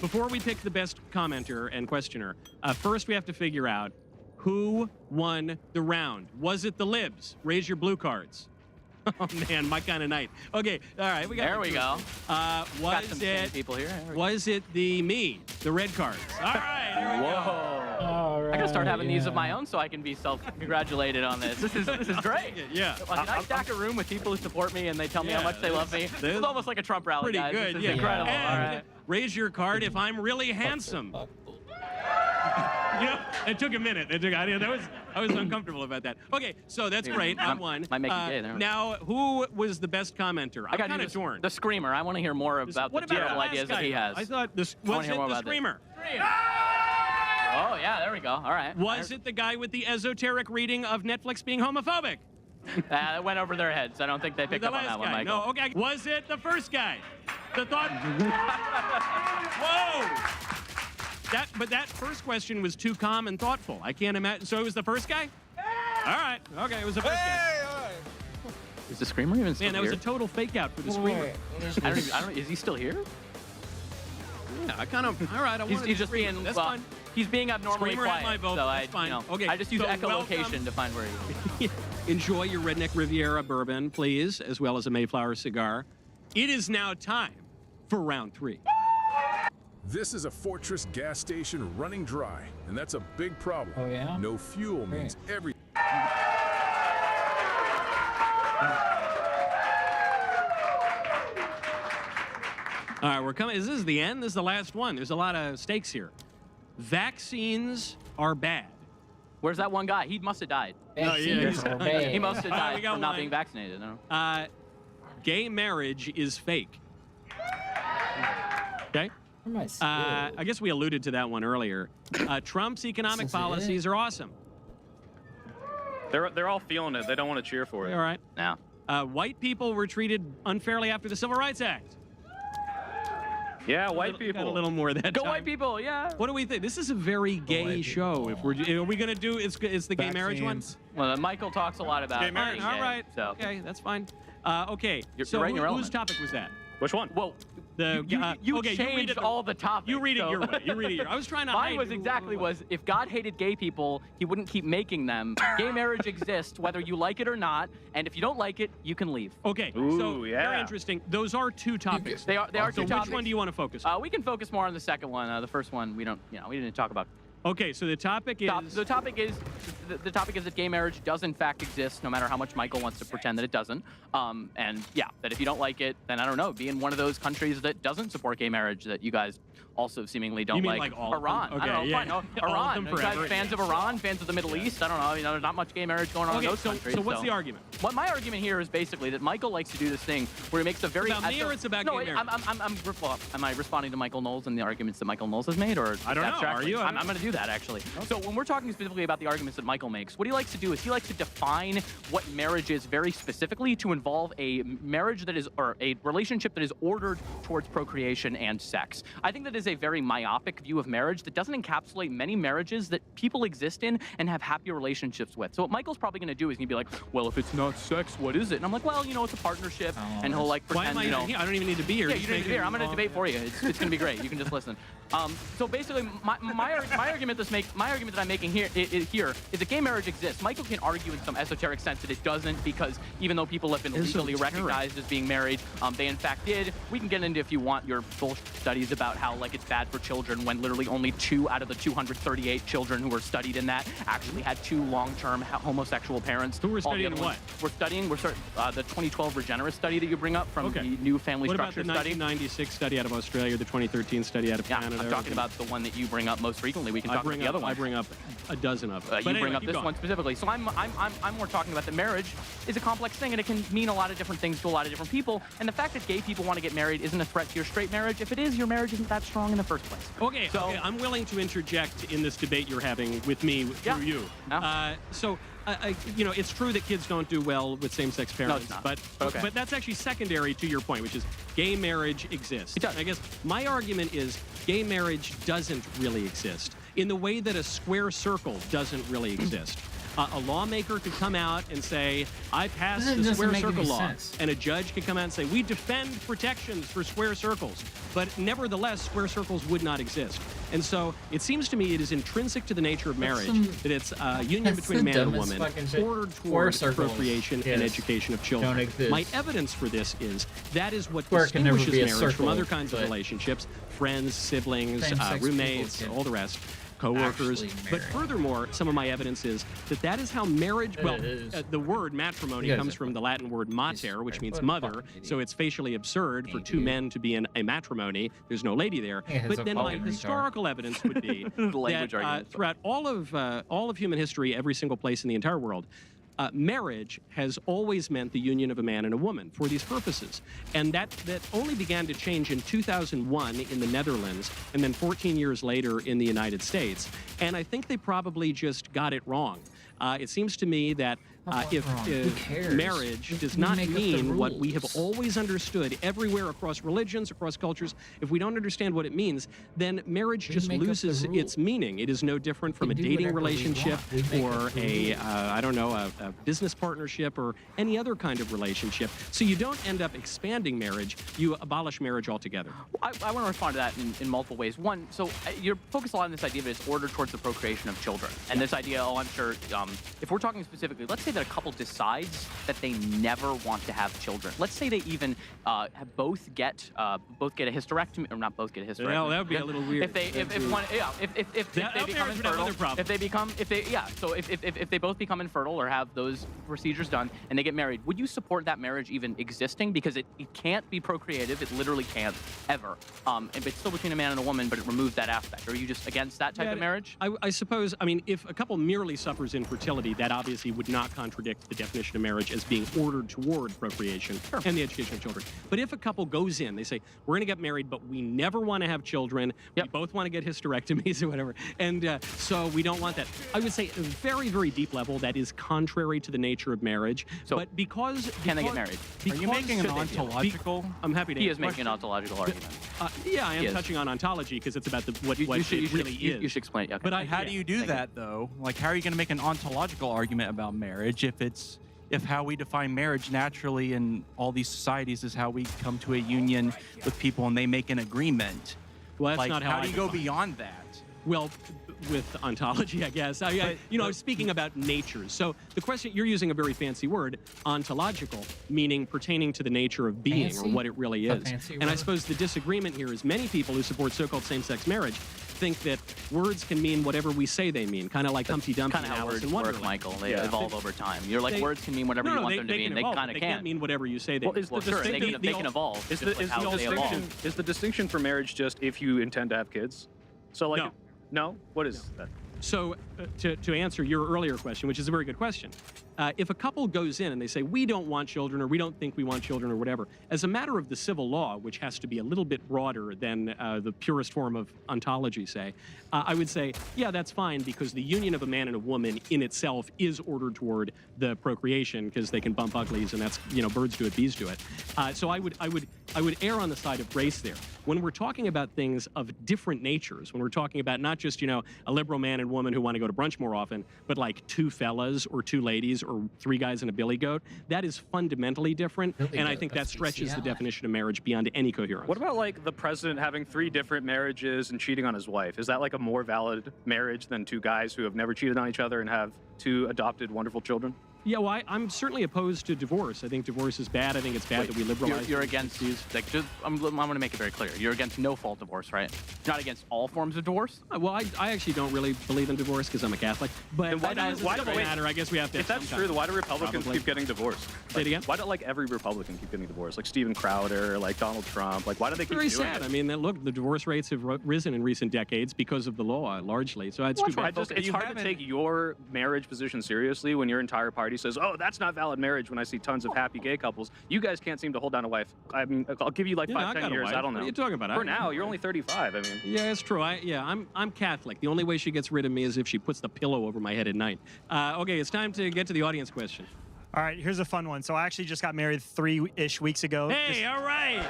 before we pick the best commenter and questioner, first we have to figure out who won the round. Was it the libs? Raise your blue cards. Oh man, my kind of night. Okay, all right, we got. There we go. Was some it people here? Was it the red cards? All right, there we go. All right, I gotta start having these of my own so I can be self-congratulated on this. This is great. Yeah. Can I stack a room with people who support me and they tell me how much they love me? It's almost like a Trump rally, pretty guys. good. This is incredible. And all right. Raise your card if I'm really handsome. You know, it took a minute. I was uncomfortable about that. Okay, so that's great. I won. Might make you gay there. Now, who was the best commenter? I'm kind of torn. The Screamer. I want to hear more about the terrible ideas that he has. I thought was it the Screamer? Oh yeah, there we go. All right. Was it the guy with the esoteric reading of Netflix being homophobic? That went over their heads. I don't think they picked up on that one, Michael. No, okay. Was it the first guy? The thought. Whoa! But that first question was too calm and thoughtful. I can't imagine. So it was the first guy? All right. Okay, it was the first guy. All right. Is the Screamer even still here? Man, that was a total fake out for the Screamer. I don't. Is he still here? Yeah, I kind of. All right, he's just being. That's fine. He's being abnormally Screamer quiet. Had my vote. So That's fine. Okay. I just use echolocation to find where he is. Enjoy your Redneck Riviera bourbon, please, as well as a Mayflower cigar. It is now time for round 3. This is a Fortress gas station running dry, and that's a big problem. Oh, yeah? No fuel means every... All right, we're coming. This is the end. This is the last one. There's a lot of stakes here. Vaccines are bad. Where's that one guy? He must have died. No, yeah, He must have died we got from not one. being vaccinated. No? Gay marriage is fake. Okay? I guess we alluded to that one earlier. Trump's economic policies are awesome. They're all feeling it. They don't want to cheer for it. All right. Yeah. White people were treated unfairly after the Civil Rights Act. Yeah, white people. Got a little more of that. Go time. white people, yeah. What do we think? This is a very gay show. If are we gonna do? It's the gay marriage one. Well, Michael talks a lot about Gay marriage. being All gay, right. So. Okay, that's fine. Okay. You're so right in your whose element. topic was that? Which one? Well, The you okay, changed all the topics. You read it so. your way. You read it your. I was trying to. Mine hide was who- exactly was if God hated gay people, he wouldn't keep making them. Gay marriage exists whether you like it or not, and if you don't like it, you can leave. Okay. Ooh, so yeah. very interesting. Those are two topics. They are So two topics. which one do you want to focus? We can focus more on the second one. The first one we don't. We didn't talk about. Okay, so the topic is The topic is that gay marriage does in fact exist, no matter how much Michael wants to pretend that it doesn't. And yeah, that if you don't like it, then I don't know, be in one of those countries that doesn't support gay marriage that you guys also seemingly don't You mean like. like all of them? Iran. Okay, I don't know. yeah. Fine. No, All of Iran. them You guys forever. fans of Iran, fans of the Middle East. I don't know. There's not much gay marriage going on in Okay, those countries. so what's the argument? What my argument here is basically that Michael likes to do this thing where he makes a very. About me or it's about no, gay marriage? am I responding to Michael Knowles and the arguments that Michael Knowles has made, or I don't know. abstractly? Are you? I I'm going to do that actually. So when we're talking specifically about the arguments that Michael makes, what he likes to do is he likes to define what marriage is very specifically to involve a marriage that is, or a relationship that is ordered towards procreation and sex. I think that is a very myopic view of marriage that doesn't encapsulate many marriages that people exist in and have happy relationships with. So what Michael's probably going to do is he'll be like, well, if it's not sex, what is it? And I'm like, well, it's a partnership, and he'll like Why pretend, am I even here? I don't even need to be here. Yeah, Just you don't need to be make here. it I'm going to all- debate for you. It's going to be great. You can just listen. So basically, my argument that I'm making here is that gay marriage exists. Michael can argue in some esoteric sense that it doesn't, because even though people have been legally recognized as being married, they in fact did. We can get into, if you want, your bullshit studies about how like it's bad for children when literally only 2 out of the 238 children who were studied in that actually had 2 long-term homosexual parents. Who were All the studying other what? We're studying the 2012 Regenerist study that you bring up from the new family What about structure the study. 1996 study out of Australia, the 2013 study out of Canada? I'm talking about the one that you bring up most frequently. We can talk about the other one. I bring up a dozen of them. You bring up this one specifically. So I'm more talking about that marriage is a complex thing, and it can mean a lot of different things to a lot of different people. And the fact that gay people want to get married isn't a threat to your straight marriage. If it is, your marriage isn't that strong in the first place. Okay, I'm willing to interject in this debate you're having with me through you. It's true that kids don't do well with same-sex parents, not. but that's actually secondary to your point, which is gay marriage exists. It does. I guess my argument is gay marriage doesn't really exist in the way that a square circle doesn't really exist. A lawmaker could come out and say, I passed the square circle law. And a judge could come out and say, we defend protections for square circles. But nevertheless, square circles would not exist. And so it seems to me it is intrinsic to the nature of marriage that it's a union between a man and a woman ordered towards procreation and education of children. My evidence for this is that is what distinguishes marriage from other kinds of relationships, friends, siblings, roommates, all the rest. Co-workers, but furthermore, some of my evidence is that is how marriage. Well, the word matrimony comes from the Latin word mater, which means mother. So it's facially absurd for 2 men to be in a matrimony. There's no lady there. But then my historical evidence would be that throughout all of human history, every single place in the entire world, marriage has always meant the union of a man and a woman for these purposes. And that only began to change in 2001 in the Netherlands, and then 14 years later in the United States. And I think they probably just got it wrong. It seems to me that if marriage does not mean what we have always understood everywhere across religions, across cultures, if we don't understand what it means, then marriage just loses its meaning. It is no different from a dating relationship or a business partnership or any other kind of relationship. So you don't end up expanding marriage, you abolish marriage altogether. I want to respond to that in multiple ways. One, so you're focused a lot on this idea that it's ordered towards the procreation of children. And this idea, I'm sure, if we're talking specifically, let's say that a couple decides that they never want to have children. Let's say they even both get a hysterectomy, or not both get a hysterectomy. Well, that would be a little weird. If they become infertile, if they both become infertile or have those procedures done and they get married, would you support that marriage even existing? Because it can't be procreative. It literally can't ever. It's still between a man and a woman, but it removes that aspect. Are you just against that type of marriage? I suppose, I mean, if a couple merely suffers infertility, that obviously would not contradict the definition of marriage as being ordered toward procreation and the education of children. But if a couple goes in, they say, we're going to get married, but we never want to have children. We both want to get hysterectomies or whatever. And so we don't want that. I would say at a very, very deep level, that is contrary to the nature of marriage. So but because can they get married? Are you making an ontological? I'm happy to. He is making an ontological argument. Yeah, I am touching on ontology because it's about what it really is. You should explain it. Okay. But how do you do that though? Like, how are you going to make an ontological argument about marriage if how we define marriage naturally in all these societies is how we come to a union with people and they make an agreement? Well, that's not how do you go beyond that? Well, with ontology, I guess. I'm speaking about natures. So the question, you're using a very fancy word, ontological, meaning pertaining to the nature of being or what it really is. And I suppose the disagreement here is many people who support so-called same-sex marriage think that words can mean whatever we say they mean, kind of like Humpty Dumpty and Alice in Wonderland. Michael. They evolve over time. You're like, words can mean whatever you want them to mean. They kind of can't. They can't mean whatever you say they mean. Well, they can evolve. Is the distinction for marriage just if you intend to have kids? So like, no? What is that? So to answer your earlier question, which is a very good question, if a couple goes in and they say, we don't want children or we don't think we want children or whatever, as a matter of the civil law, which has to be a little bit broader than the purest form of ontology, say, I would say, yeah, that's fine because the union of a man and a woman in itself is ordered toward the procreation because they can bump uglies and that's, birds do it, bees do it. So I would err on the side of grace there. When we're talking about things of different natures, when we're talking about not just, a liberal man and woman who want to go to brunch more often, but like two fellas or two ladies or three guys and a billy goat, that is fundamentally different. And I think that stretches the definition of marriage beyond any coherence. What about like the president having 3 different marriages and cheating on his wife? Is that like a more valid marriage than 2 guys who have never cheated on each other and have 2 adopted wonderful children? Yeah, well, I'm certainly opposed to divorce. I think divorce is bad. I think it's bad that we liberalize. You're against these. Like, I'm going to make it very clear. You're against no-fault divorce, right? You're not against all forms of divorce. Well, I actually don't really believe in divorce because I'm a Catholic. But why does it matter? I guess we have to. If that's true, then why do Republicans keep getting divorced? Say it again. Why do like every Republican keep getting divorced? Like Steven Crowder, like Donald Trump. Like why do they keep doing it? Very sad. I mean, look, the divorce rates have risen in recent decades because of the law, largely. So it's too bad. It's hard to take your marriage position seriously when your entire party says, "Oh, that's not valid marriage." When I see tons of happy gay couples, you guys can't seem to hold down a wife. I mean, I'll give you like 5-10 years. I don't know. What are you talking about? For now, you're only 35. I mean. Yeah, it's true. I'm Catholic. The only way she gets rid of me is if she puts the pillow over my head at night. Okay, it's time to get to the audience question. All right, here's a fun one. So I actually just got married 3-ish weeks ago. Hey, all right.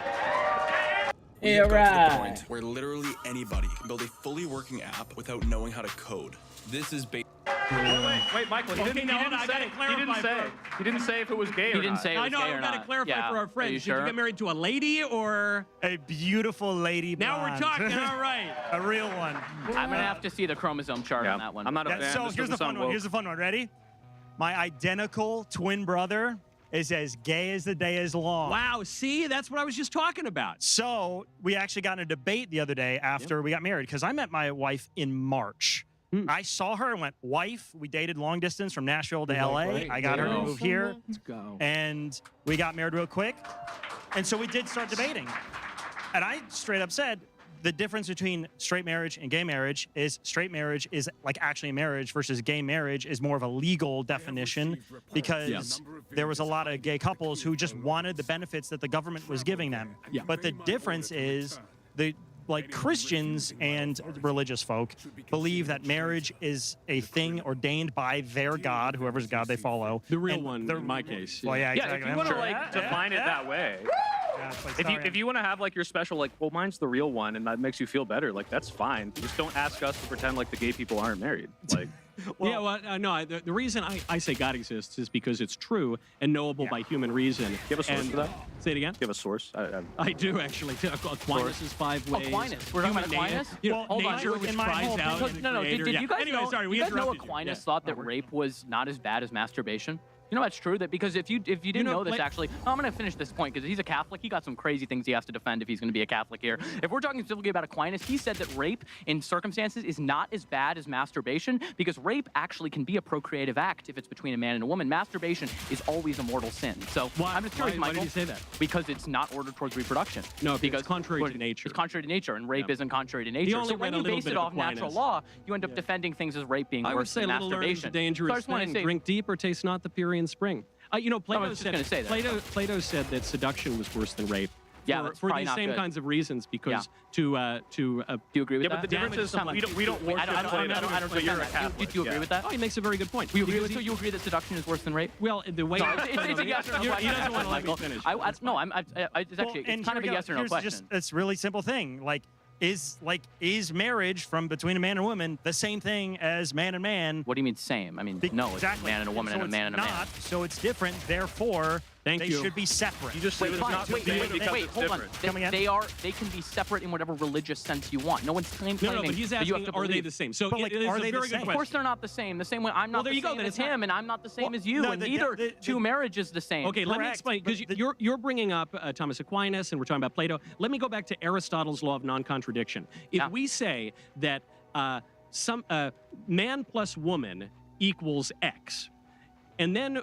Hey, all right. To the point where literally anybody can build a fully working app without knowing how to code. This is Wait, Michael. He didn't say if it was gay or not. He didn't say it was gay or not. I know. I got to clarify for our friends. Did you get married to a lady or a beautiful lady? Now we're talking. All right. A real one. I'm gonna have to see the chromosome chart on that one. I'm not a fan. So here's the fun one. Here's the fun one. Ready? My identical twin brother is as gay as the day is long. Wow, see? That's what I was just talking about. So we actually got in a debate the other day after we got married because I met my wife in March. I saw her and went, wife, we dated long distance from Nashville to LA. I got her to move here. Let's go. And we got married real quick. And so we did start debating. And I straight up said, the difference between straight marriage and gay marriage is straight marriage is like actually a marriage versus gay marriage is more of a legal definition because there was a lot of gay couples who just wanted the benefits that the government was giving them. But the difference is Christians and religious folk believe that marriage is a thing ordained by their God, whoever's God they follow. The real one, in my case. Well, yeah, exactly. If you want to define it that way. If you want to have like your special, like, well, mine's the real one and that makes you feel better, like that's fine. Just don't ask us to pretend like the gay people aren't married. Like. No. The reason I say God exists is because it's true and knowable by human reason. You have a source for that? Say it again. You have a source? I do actually. Aquinas' 5 ways. Aquinas. We're talking about Aquinas. Hold on. Nature, which cries out. No. Did you guys know? Anyway, sorry. You guys know Aquinas thought that rape was not as bad as masturbation? You know that's true. That because if you didn't know this actually, I'm going to finish this point because he's a Catholic. He got some crazy things he has to defend if he's going to be a Catholic here. If we're talking specifically about Aquinas, he said that rape in circumstances is not as bad as masturbation because rape actually can be a procreative act if it's between a man and a woman. Masturbation is always a mortal sin. So I'm just curious, Michael. Why did you say that? Because it's not ordered towards reproduction. No, because it's contrary to nature. It's contrary to nature, and rape isn't contrary to nature. So when you base it off natural law, you end up defending things as rape being worse than masturbation. I would say little learning is a dangerous thing. Drink deep or taste not the Pierian spring. You know, Plato said that seduction was worse than rape. Yeah, for these same kinds of reasons, because do you agree with that? But the difference is we don't worship Plato. Do you agree with that? Oh, he makes a very good point. So you agree that seduction is worse than rape? Well, the way it's a yes or no question. He doesn't want to let me finish. No, it's actually it's kind of a yes or no question. It's a really simple thing. Is marriage from between a man and a woman the same thing as man and man? What do you mean same? I mean, no, it's a man and a woman and a man and a man. So it's different. Therefore, they should be separate. You just say it's not the same because it's hold on. different. They can be separate in whatever religious sense you want. No one's claiming but he's asking, are they the same? So it is a very good question. Of course they're not the same. The same way I'm not the same as him, and I'm not the same as you, and neither two marriages the same. Okay, let me explain, because you're bringing up Thomas Aquinas, and we're talking about Plato. Let me go back to Aristotle's law of non-contradiction. If we say that man plus woman equals X, and then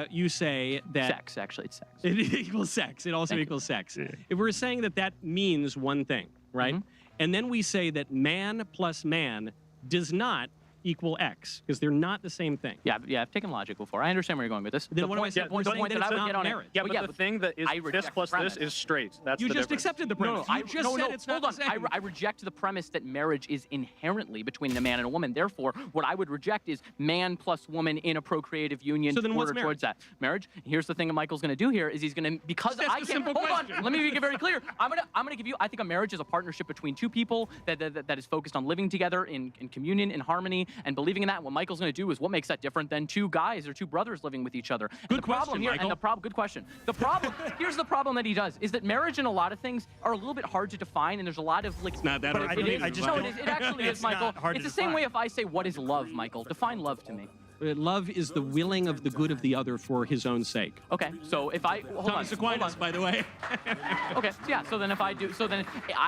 you say that... Sex, actually, it's sex. It equals sex. It also equals sex. If we're saying that that means one thing, right? And then we say that man plus man does not equal X, because they're not the same thing. Yeah, I've taken logic before. I understand where you're going with this. Then the point that I would get on it. Yeah, but the thing that is this plus this is straight. That's you just accepted the premise. You just said it's not the same. I reject the premise that marriage is inherently between a man and a woman. Therefore, what I would reject is man plus woman in a procreative union. So then what's marriage? Towards that marriage. Here's the thing that Michael's going to do here is he's going to hold on. Let me make it very clear. I'm going to give you. I think a marriage is a partnership between two people that is focused on living together in communion, in harmony, and believing in that. What Michael's going to do is what makes that different than two guys or two brothers living with each other. Good question, Michael. Good question. The problem, here's the problem that he does, is that marriage and a lot of things are a little bit hard to define, and there's a lot of It's not that hard. It actually is, Michael. It's the same way if I say, what is love, Michael? Define love to me. Love is the willing of the good of the other for his own sake. Okay, so if I Thomas Aquinas, by the way. Okay, yeah. So then if I do,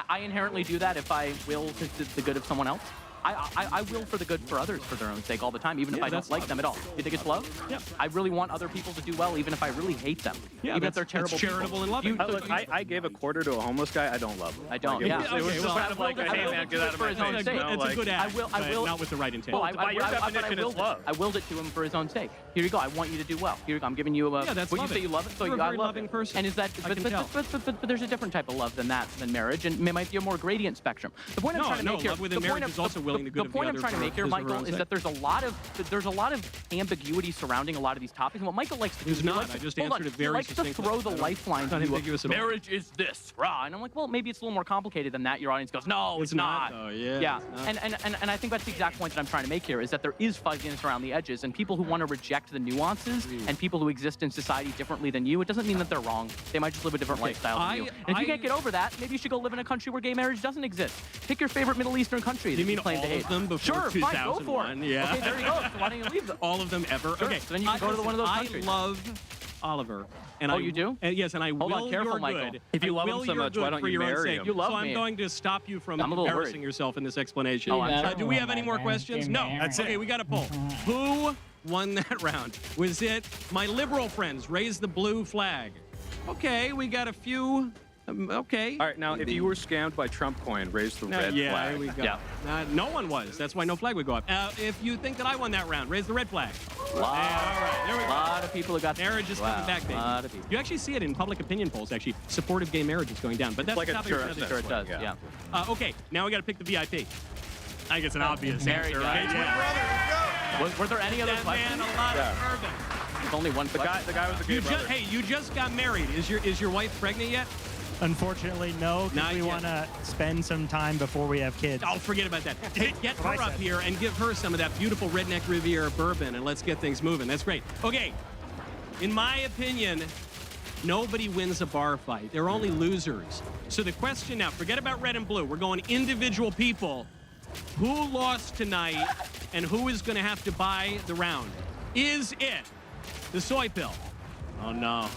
I inherently do that if I will the good of someone else. I will for the good for others for their own sake all the time, even if I don't like them at all. You think it's love? Yeah. I really want other people to do well, even if I really hate them. Yeah, even if they're terrible. That's charitable and loving. Look, I gave a quarter to a homeless guy. I don't love him. I don't. It was just kind of like, hey man, get out of my face. It's a good act. I will. Not with the right intent. By your definition, it's love. I willed it to him for his own sake. Here you go. I want you to do well. Here you go. I'm giving you a. Yeah, that's what you say you love it, so you got loving person. And is that? But there's a different type of love than marriage, and it might be a more gradient spectrum. The point I'm trying to make here. Love within marriage is also willing the good of the other. The point I'm trying to make here, Michael, is that there's a lot of ambiguity surrounding a lot of these topics. And what Michael likes to do is I just answered it very succinctly. He likes to throw the lifeline to you. Marriage is this, rah. And I'm like, well, maybe it's a little more complicated than that. Your audience goes, no, it's not. Oh, yeah. Yeah. And I think that's the exact point that I'm trying to make here is that there is fuzziness around the edges, and people who want to reject the nuances and people who exist in society differently than you, it doesn't mean that they're wrong. They might just live a different lifestyle than you. And if you can't get over that, maybe you should go live in a country where gay marriage doesn't exist. Pick your favorite Middle Eastern country. You mean all of them before 2001? Fine, go for it. Yeah. Okay, there you go. So why don't you leave them? All of them ever. Sure. Okay. So then you can go to one of those countries. I love Oliver. And you do? Yes, and I will on, careful, your Michael. good. If you love him so much, why don't you marry him? You love so me. I'm going to stop you from embarrassing worried. Yourself in this explanation. Do we have any more questions? No. That's it. Okay, we got a poll. Who won that round? Was it my liberal friends raise the blue flag? Okay, we got a few. Okay. All right, now, if you were scammed by Trump coin, raise the red flag. There we go. Yeah. No one was. That's why no flag would go up. If you think that I won that round, raise the red flag. All right, there we go. A lot of people who got marriage is coming back, baby. A lot of people. You actually see it in public opinion polls, actually. Supportive gay marriage is going down. But that's like a sure it does, yeah. Okay, now we got to pick the VIP. I guess an obvious answer, right? Yeah. Were there any other questions? Man, a lot of bourbon. There's only one question. The guy was a gay brother. Hey, you just got married. Is your wife pregnant yet? Unfortunately, no, because we want to spend some time before we have kids. Oh, forget about that. Get her up here and give her some of that beautiful Redneck Riviera bourbon, and let's get things moving. That's great. Okay, in my opinion, nobody wins a bar fight. They're only losers. So the question now, forget about red and blue. We're going individual people. Who lost tonight, and who is going to have to buy the round? Is it The soy pill. Oh no,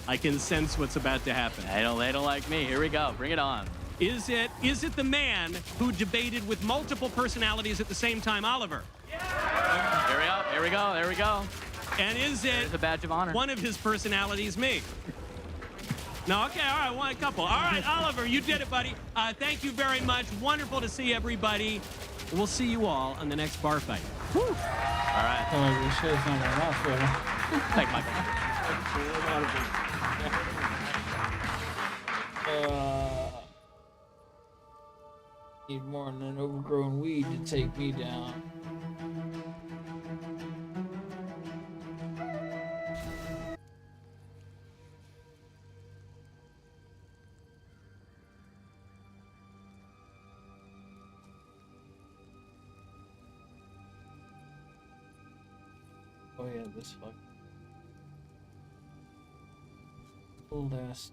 I can sense what's about to happen. They don't like me. Here we go. Bring it on. Is it the man who debated with multiple personalities at the same time, Oliver? Yeah. Here we go. And is it the badge of honor? One of his personalities, me? No, okay, all right, one couple. All right, Oliver, you did it, buddy. Thank you very much. Wonderful to see everybody. We'll see you all on the next bar fight. Woo. All right. Thanks, Michael. Need more than an overgrown weed to take me down. Oh yeah, this fuck. Old ass.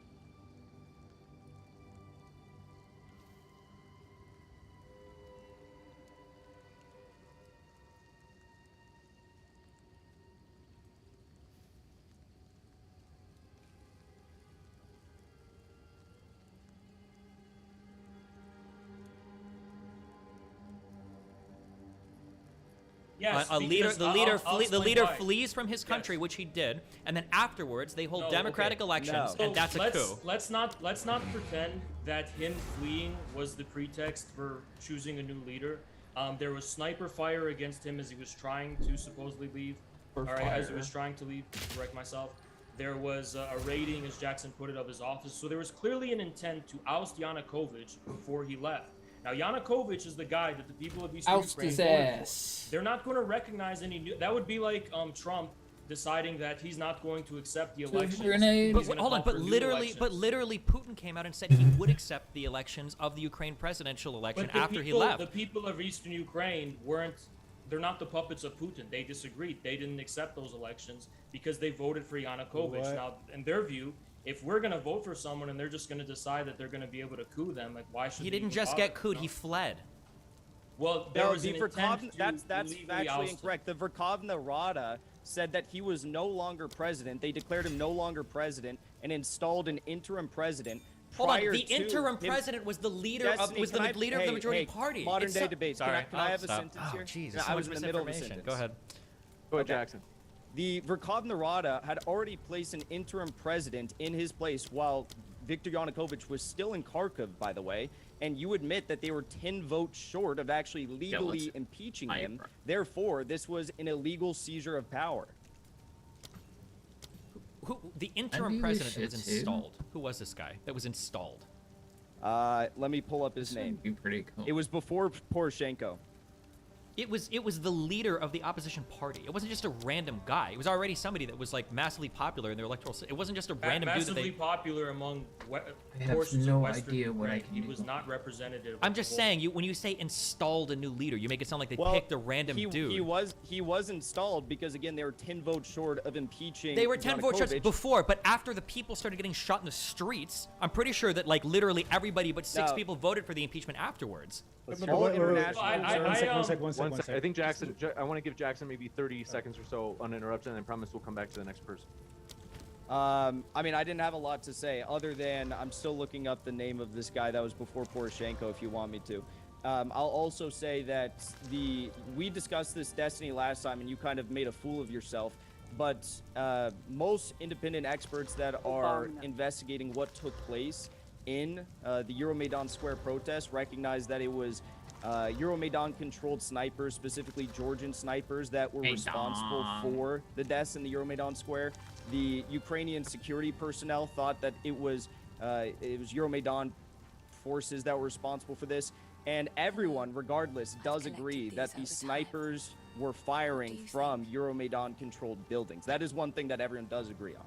Yes, the leader flees from his country, which he did, and then afterwards they hold democratic elections, and that's a coup. Let's not pretend that him fleeing was the pretext for choosing a new leader. There was sniper fire against him as he was trying to supposedly leave. As he was trying to leave, correct myself. There was a raiding, as Jackson put it, of his office. So there was clearly an intent to oust Yanukovych before he left. Now, Yanukovych is the guy that the people of Eastern Ukraine voted for. They're not going to recognize any new... That would be like Trump deciding that he's not going to accept the elections. But literally, Putin came out and said he would accept the elections of the Ukraine presidential election after he left. The people of Eastern Ukraine weren't... They're not the puppets of Putin. They disagreed. They didn't accept those elections because they voted for Yanukovych. Now, in their view... If we're going to vote for someone and they're just going to decide that they're going to be able to coup them, like, why should he didn't just get couped, he fled. Well, there was an intent that's factually incorrect. The Verkhovna Rada said that he was no longer president. They declared him no longer president and installed an interim president. Hold on, the interim president was the leader of the majority party. Modern day debates. Sorry. Can I have a sentence here? Jesus, I was in the middle of a sentence. Go ahead. Go ahead, Jackson. The Verkhovna Rada had already placed an interim president in his place while Viktor Yanukovych was still in Kharkiv, by the way, and you admit that they were 10 votes short of actually legally impeaching him. Therefore, this was an illegal seizure of power. The interim president that was installed. Who was this guy that was installed? Let me pull up his name. Pretty cool. It was before Poroshenko. It was the leader of the opposition party. It wasn't just a random guy. It was already somebody that was like massively popular in their electoral. It wasn't just a random dude that massively popular among portions of Western Ukraine. He was not representative. I'm just saying, when you say installed a new leader, you make it sound like they picked a random dude. He was installed because again they were 10 votes short of impeaching. They were 10 votes short before, but after the people started getting shot in the streets, I'm pretty sure that like literally everybody but 6 people voted for the impeachment afterwards. One second. I think Jackson. I want to give Jackson maybe 30 seconds or so uninterrupted, and I promise we'll come back to the next person. I mean, I didn't have a lot to say other than I'm still looking up the name of this guy that was before Poroshenko. If you want me to, I'll also say that we discussed this Destiny last time, and you kind of made a fool of yourself. But most independent experts that are investigating what took place in the Euromaidan Square protest recognize that it was Euromaidan-controlled snipers, specifically Georgian snipers, that were responsible for the deaths in the Euromaidan Square. The Ukrainian security personnel thought that it was Euromaidan forces that were responsible for this, and everyone, regardless, does agree that the snipers were firing from Euromaidan-controlled buildings. That is one thing that everyone does agree on.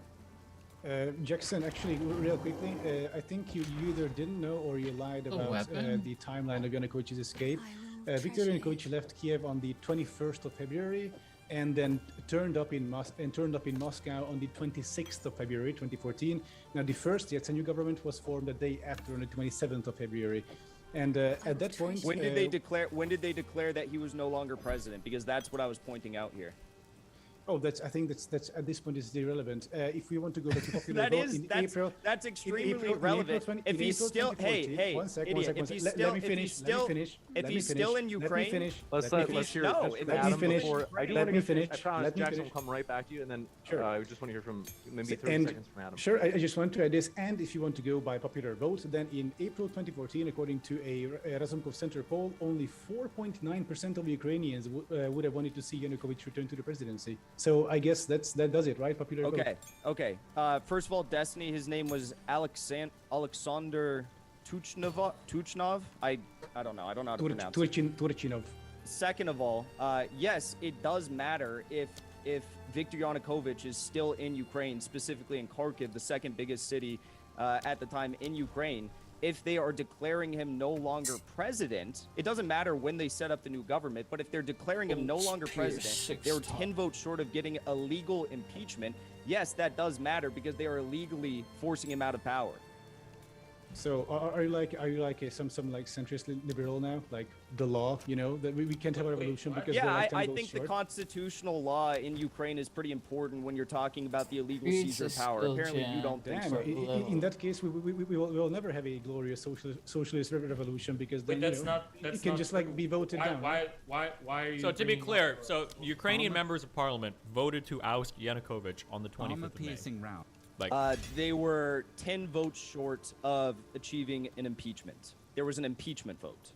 Jackson, actually, real quickly, I think you either didn't know or you lied about the timeline of Yanukovych's escape. Viktor Yanukovych left Kiev on the 21st of February and then turned up in Moscow on the 26th of February 2014. Now, the first Yatsenyuk government was formed the day after, on the 27th of February. And at that point, when did they declare that he was no longer president? Because that's what I was pointing out here. Oh, I think that's at this point is irrelevant. If we want to go back to popular vote in April, that's extremely April, relevant. If he's still, hey, one second. Let me finish. If he's still in Ukraine, let's hear from Let me finish. Let me finish. I promise Jackson will come right back to you, and then I just want to hear from maybe 30 seconds from Adam. Sure, I just want to add this. And if you want to go by popular vote, then in April 2014, according to a Razumkov Center poll, only 4.9% of Ukrainians would have wanted to see Yanukovych return to the presidency. So I guess that does it, right? Popular vote. Okay. First of all, Destiny, his name was Alexander Tuchnov. I don't know. I don't know how to pronounce it. Turchinov. Second of all, yes, it does matter if Viktor Yanukovych is still in Ukraine, specifically in Kharkiv, the second biggest city at the time in Ukraine. If they are declaring him no longer president, it doesn't matter when they set up the new government, but if they're declaring him no longer president, they were 10 votes short of getting a legal impeachment. Yes, that does matter because they are illegally forcing him out of power. So are you like some like centrist liberal now, like the law, that we can't have a revolution because I think the constitutional law in Ukraine is pretty important when you're talking about the illegal seizure of power. Apparently you don't think so. In that case, we will never have a glorious socialist revolution because then it can just like be voted down. Why are you? So to be clear, so Ukrainian members of parliament voted to oust Yanukovych on the 25th of May. They were 10 votes short of achieving an impeachment. There was an impeachment vote.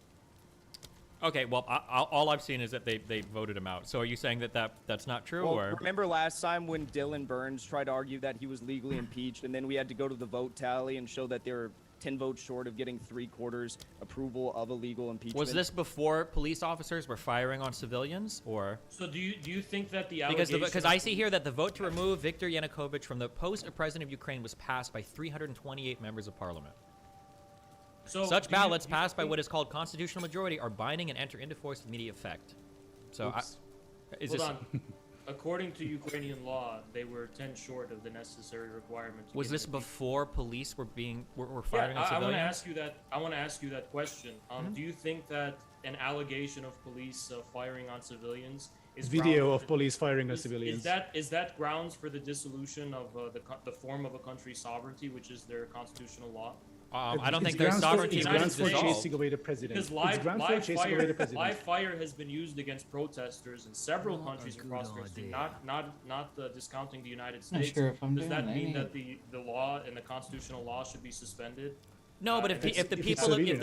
Okay, well, all I've seen is that they voted him out. So are you saying that's not true? Well, remember last time when Dylan Burns tried to argue that he was legally impeached, and then we had to go to the vote tally and show that they were 10 votes short of getting 3/4 approval of a legal impeachment? Was this before police officers were firing on civilians, or? So do you think that the allegation? Because I see here that the vote to remove Viktor Yanukovych from the post of president of Ukraine was passed by 328 members of parliament. So such ballots passed by what is called constitutional majority are binding and enter into force with immediate effect. So hold on. According to Ukrainian law, they were 10 short of the necessary requirements. Was this before police were firing on civilians? I want to ask you that question. Do you think that an allegation of police firing on civilians is video of police firing on civilians? Is that grounds for the dissolution of the form of a country's sovereignty, which is their constitutional law? I don't think their sovereignty is for chasing away the president. Because live fire has been used against protesters in several countries across history, not discounting the United States. Does that mean that the law and the constitutional law should be suspended? No, but if the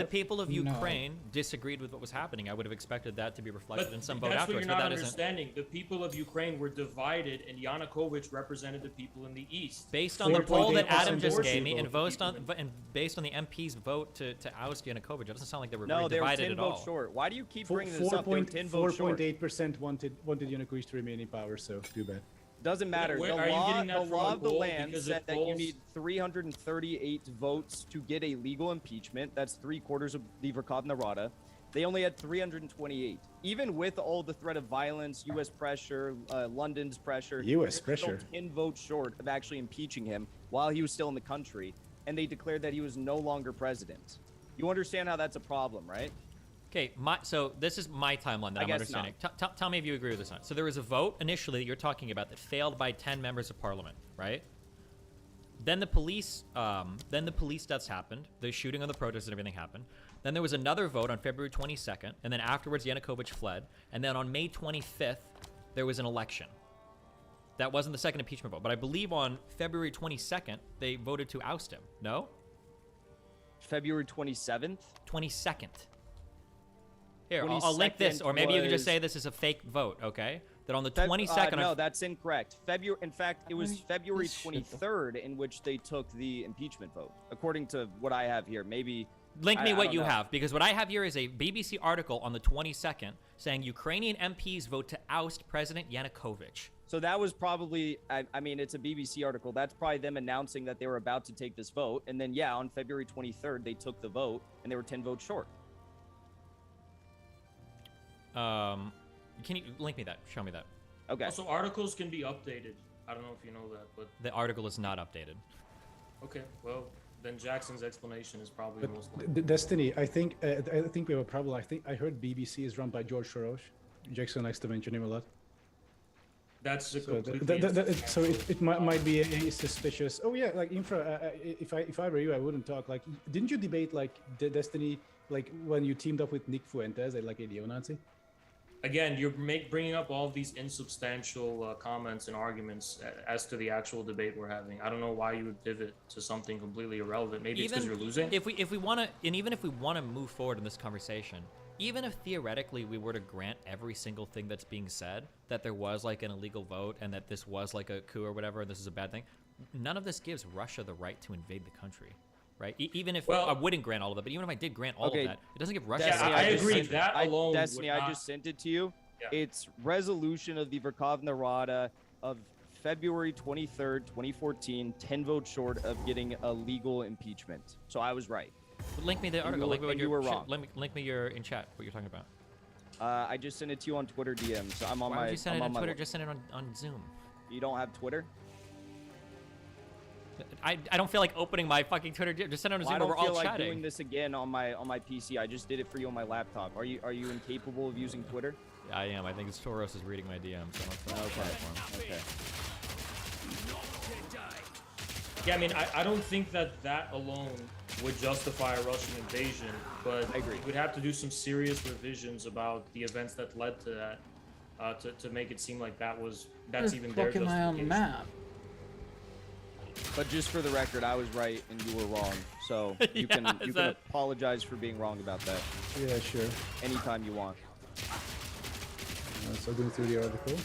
people of Ukraine disagreed with what was happening, I would have expected that to be reflected in some vote that's afterwards. What you're not understanding. The people of Ukraine were divided, and Yanukovych represented the people in the east. Based on the poll that Adam just gave me, and based on the MP's vote to oust Yanukovych, it doesn't sound like they were very divided at all. No, they were 10 votes short. Why do you keep bringing this up? 4.8% wanted Yanukovych to remain in power, so too bad. Doesn't matter. The law of the land said that you need 338 votes to get a legal impeachment. That's 3/4 of the Verkhovna Rada. They only had 328. Even with all the threat of violence, U.S. pressure, London's pressure, U.S. pressure, 10 votes short of actually impeaching him while he was still in the country, and they declared that he was no longer president. You understand how that's a problem, right? Okay, so this is my timeline that I'm understanding. Tell me if you agree with this. So there was a vote initially that you're talking about that failed by 10 members of parliament, right? Then the police deaths happened. The shooting on the protesters and everything happened. Then there was another vote on February 22nd, and then afterwards Yanukovych fled. And then on May 25th, there was an election. That wasn't the second impeachment vote, but I believe on February 22nd, they voted to oust him. No? February 27th? 22nd. Here, I'll link this, or maybe you can just say this is a fake vote, okay? That on the 22nd... no, that's incorrect. In fact, it was February 23rd in which they took the impeachment vote, according to what I have here. Maybe... Link me what you have, because what I have here is a BBC article on the 22nd saying Ukrainian MPs vote to oust President Yanukovych. So that was probably, I mean, it's a BBC article. That's probably them announcing that they were about to take this vote. And then, yeah, on February 23rd, they took the vote, and they were 10 votes short. Can you link me that? Show me that. Okay. Also, articles can be updated. I don't know if you know that, but... The article is not updated. Okay, well... Then Jackson's explanation is probably most likely. Destiny, I think we have a problem. I heard BBC is run by George Soros. Jackson likes to mention him a lot. That's a So, completely so it might be a suspicious. Oh yeah, like Infra. If I were you, I wouldn't talk. Like, didn't you debate like Destiny, like when you teamed up with Nick Fuentes, like a neo-Nazi? Again, you're bringing up all of these insubstantial comments and arguments as to the actual debate we're having. I don't know why you would pivot to something completely irrelevant. Maybe it's because you're losing. If we want to, and even if we want to move forward in this conversation, even if theoretically we were to grant every single thing that's being said, that there was like an illegal vote and that this was like a coup or whatever, and this is a bad thing, none of this gives Russia the right to invade the country. Right? Even if I wouldn't grant all of that, but even if I did grant all of that, it doesn't give Russia. I agree. That alone. Destiny, I just sent it to you. Yeah. It's resolution of the Verkhovna Rada of February 23rd, 2014, 10 votes short of getting a legal impeachment. So I was right. Link me the article. Link me what you were wrong. Link me your in chat what you're talking about. I just sent it to you on Twitter DM. So I'm on Why my. Why would you send it on Twitter? Just send it on Zoom. You don't have Twitter? I don't feel like opening my fucking Twitter. Just send it on Zoom. We're all chatting. I don't feel like doing this again on my PC. I just did it for you on my laptop. Are you incapable of using Twitter? Yeah, I am. I think Toros is reading my DM. So okay. Yeah, I mean, I don't think that alone would justify a Russian invasion, but I agree. We'd have to do some serious revisions about the events that led to that, to make it seem like that's even their justification. On the map. But just for the record, I was right and you were wrong. So you can apologize for being wrong about that. Yeah, sure. Anytime you want. So going through the article.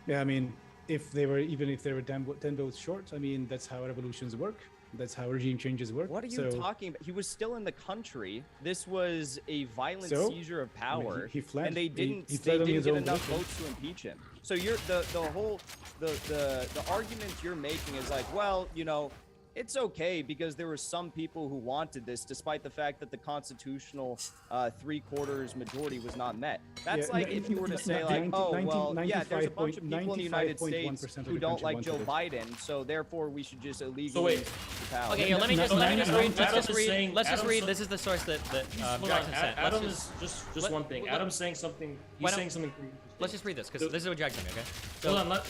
Yeah, I mean, even if they were 10 votes short, I mean, that's how revolutions work. That's how regime changes work. What are you talking about? He was still in the country. This was a violent seizure of power. I mean, he fled. And they didn't get enough votes to impeach him. So you're the argument you're making is like, well, you know, it's okay because there were some people who wanted this, despite the fact that the constitutional 3/4 majority was not met. That's like if you were to say like, oh, well, yeah, there's a bunch of people in the United States who don't like Joe Biden, so therefore we should just illegally the power. Okay, here, let me just read. Let's just read. This is the source that Jackson sent. Adam is just one thing. Adam's saying something. He's saying something. Let's just read this because this is what Jackson said. Okay. So hold on.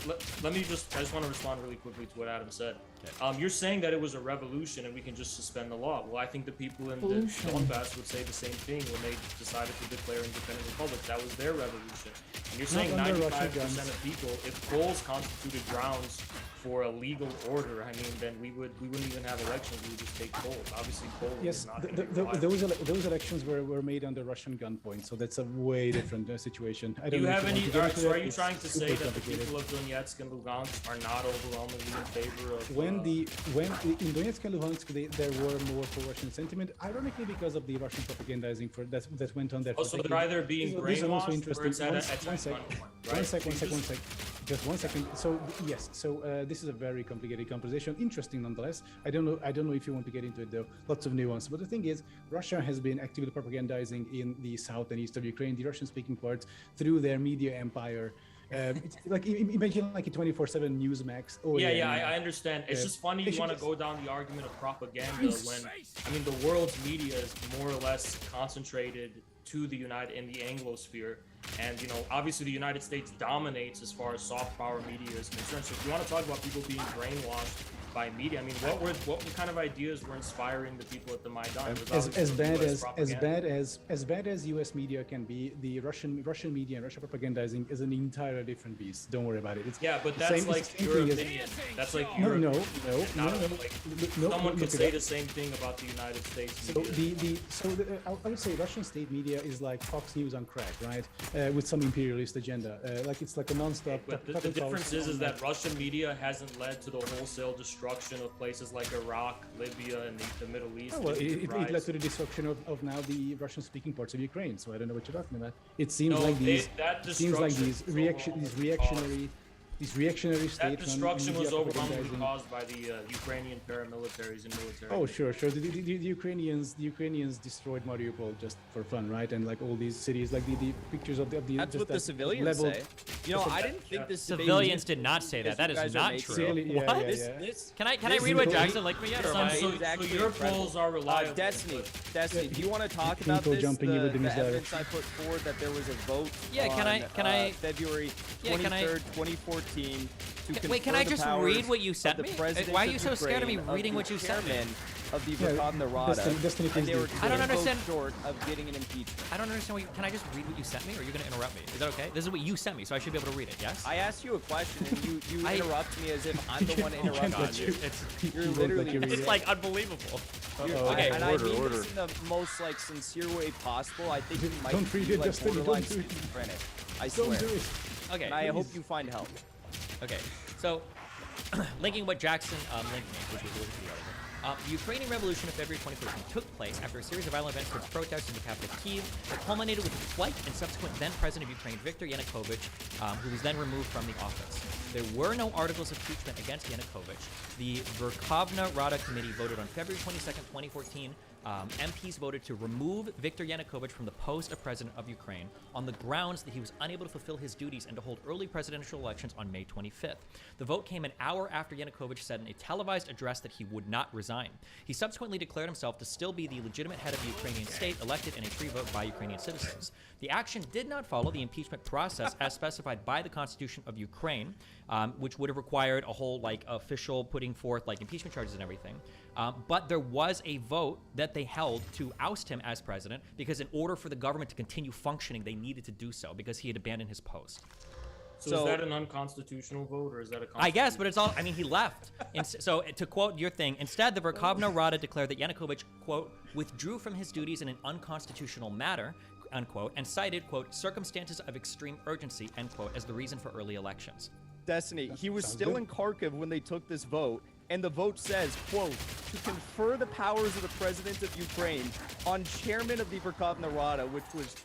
Let me just. I just want to respond really quickly to what Adam said. Okay. You're saying that it was a revolution and we can just suspend the law. Well, I think the people in the Donbass would say the same thing when they decided to declare independent republics. That was their revolution. And you're saying 95% of people, if polls constituted grounds for a legal order, I mean, then we wouldn't even have elections. We would just take polls. Obviously, polls. Yes, those elections were made under Russian gunpoint, so that's a way different situation. I don't Do you know have any? So are you It's trying to say that the complicated. people of Donetsk and Lugansk are not overwhelmingly in favor of? When in Donetsk and Luhansk there were more pro-Russian sentiment, ironically because of the Russian propagandizing that went on there. Oh, so they're either being brainwashed or it's at one sec. Just 1 second. So yes, this is a very complicated conversation. Interesting nonetheless. I don't know if you want to get into it though. Lots of nuance. But the thing is, Russia has been actively propagandizing in the south and east of Ukraine, the Russian-speaking parts, through their media empire. It's like imagine like a 24/7 Newsmax. I understand. It's just funny you want to go down the argument of propaganda when I mean the world's media is more or less concentrated to the in the Anglosphere. And, you know, obviously the United States dominates as far as soft power media is concerned. So if you want to talk about people being brainwashed by media, I mean, what kind of ideas were inspiring the people at the Maidan? As bad as U.S. media can be, the Russian media and Russia propagandizing is an entirely different beast. Don't worry about it. But that's like your opinion. That's like your opinion. No. Someone could say the same thing about the United States media. I would say Russian state media is like Fox News on crack, right? With some imperialist agenda. Like it's like a non-stop. But the difference is that Russian media hasn't led to the wholesale destruction of places like Iraq, Libya, and the Middle East. Oh, well, it led to the destruction of now the Russian-speaking parts of Ukraine. So I don't know what you're talking about. It seems like these reactionary this reactionary state. That destruction was overwhelmingly caused by the Ukrainian paramilitaries and military. Oh, sure. The Ukrainians destroyed Mariupol just for fun, right? And like all these cities, like the pictures of the That's what the civilians leveled, say. You know, I didn't think this civilians did not say that. That is not true. What? Can I read what Jackson linked me yet? Or So your polls are reliable. Destiny, do you want to talk about this? The evidence I put forward that there was a vote. Yeah, can I? February 23rd, 2014. Wait, can I just read what you sent me? Why are you so scared of me reading what you sent me? Of the Verkhovna Rada, and they were I don't understand. Short of getting an impeachment. I don't understand. Can I just read what you sent me, or are you going to interrupt me? Is that okay? This is what you sent me, so I should be able to read it. Yes. I asked you a question, and you interrupt me as if I'm the one interrupting you. You're literally. It's like unbelievable. Okay, and I mean this in the most like sincere way possible. I think you might be like borderline schizophrenic. I swear. Don't do it. Okay. And I hope you find help. Okay, so linking what Jackson linked me, which was the article. The Ukrainian Revolution of February 2013 took place after a series of violent events towards protests in the capital Kyiv that culminated with the flight and subsequent then-president of Ukraine, Viktor Yanukovych, who was then removed from the office. There were no articles of impeachment against Yanukovych. The Verkhovna Rada committee voted on February 22nd, 2014. MPs voted to remove Viktor Yanukovych from the post of president of Ukraine on the grounds that he was unable to fulfill his duties and to hold early presidential elections on May 25th. The vote came an hour after Yanukovych said in a televised address that he would not resign. He subsequently declared himself to still be the legitimate head of the Ukrainian state, elected in a free vote by Ukrainian citizens. The action did not follow the impeachment process as specified by the Constitution of Ukraine, which would have required a whole like official putting forth like impeachment charges and everything. But there was a vote that they held to oust him as president because in order for the government to continue functioning, they needed to do so because he had abandoned his post. So is that an unconstitutional vote or is that a I guess, but it's all, I mean, he left. And so to quote your thing, instead, the Verkhovna Rada declared that Yanukovych, quote, withdrew from his duties in an unconstitutional manner, unquote, and cited, quote, circumstances of extreme urgency, end quote, as the reason for early elections. Destiny, he was still in Kharkiv when they took this vote. And the vote says, quote, to confer the powers of the president of Ukraine on chairman of the Verkhovna Rada, which was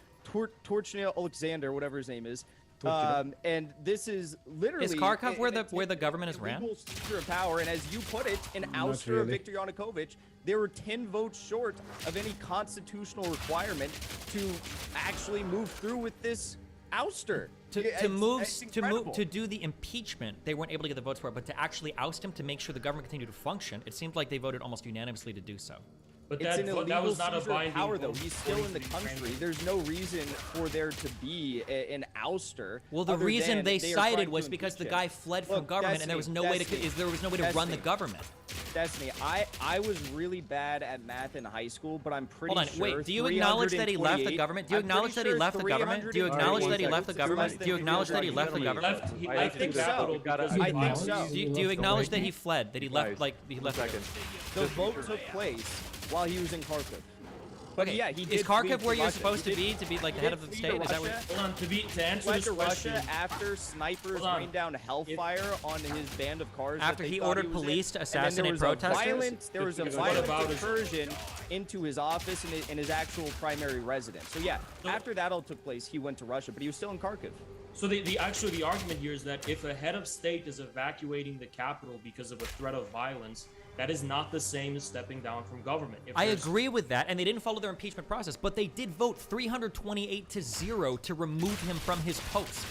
Torchnia Alexander, whatever his name is. And this is literally... Is Kharkov where the government is ran? Of power, and as you put it, an ouster of Viktor Yanukovych, they were 10 votes short of any constitutional requirement to actually move through with this ouster. To do the impeachment, they weren't able to get the votes for it, but to actually oust him to make sure the government continued to function, it seemed like they voted almost unanimously to do so. But that was not a binding power, though. He's still in the country. There's no reason for there to be an ouster. Well, the reason they cited was because the guy fled from government, and there was no way to run the government. Destiny, I was really bad at math in high school, but I'm pretty sure. Hold on, wait. Do you acknowledge that he left the government? Do you acknowledge that he left the government? Do you acknowledge that he left the government? Do you acknowledge that he left the government? I think so. I think so. Do you acknowledge that he fled? That he left? Like he left? The vote took place while he was in Kharkiv. But okay. Yeah, he did. Is Kharkiv where you're supposed to be like the head of the state? Is that what? Hold on, to answer this question. Russia after snipers rained down hellfire on his band of cars. After he ordered police to assassinate protesters. There was a violent incursion into his office and his actual primary residence. So yeah, after that all took place, he went to Russia, but he was still in Kharkiv. So the argument here is that if a head of state is evacuating the capital because of a threat of violence, that is not the same as stepping down from government. I agree with that, and they didn't follow their impeachment process, but they did vote 328-0 to remove him from his post.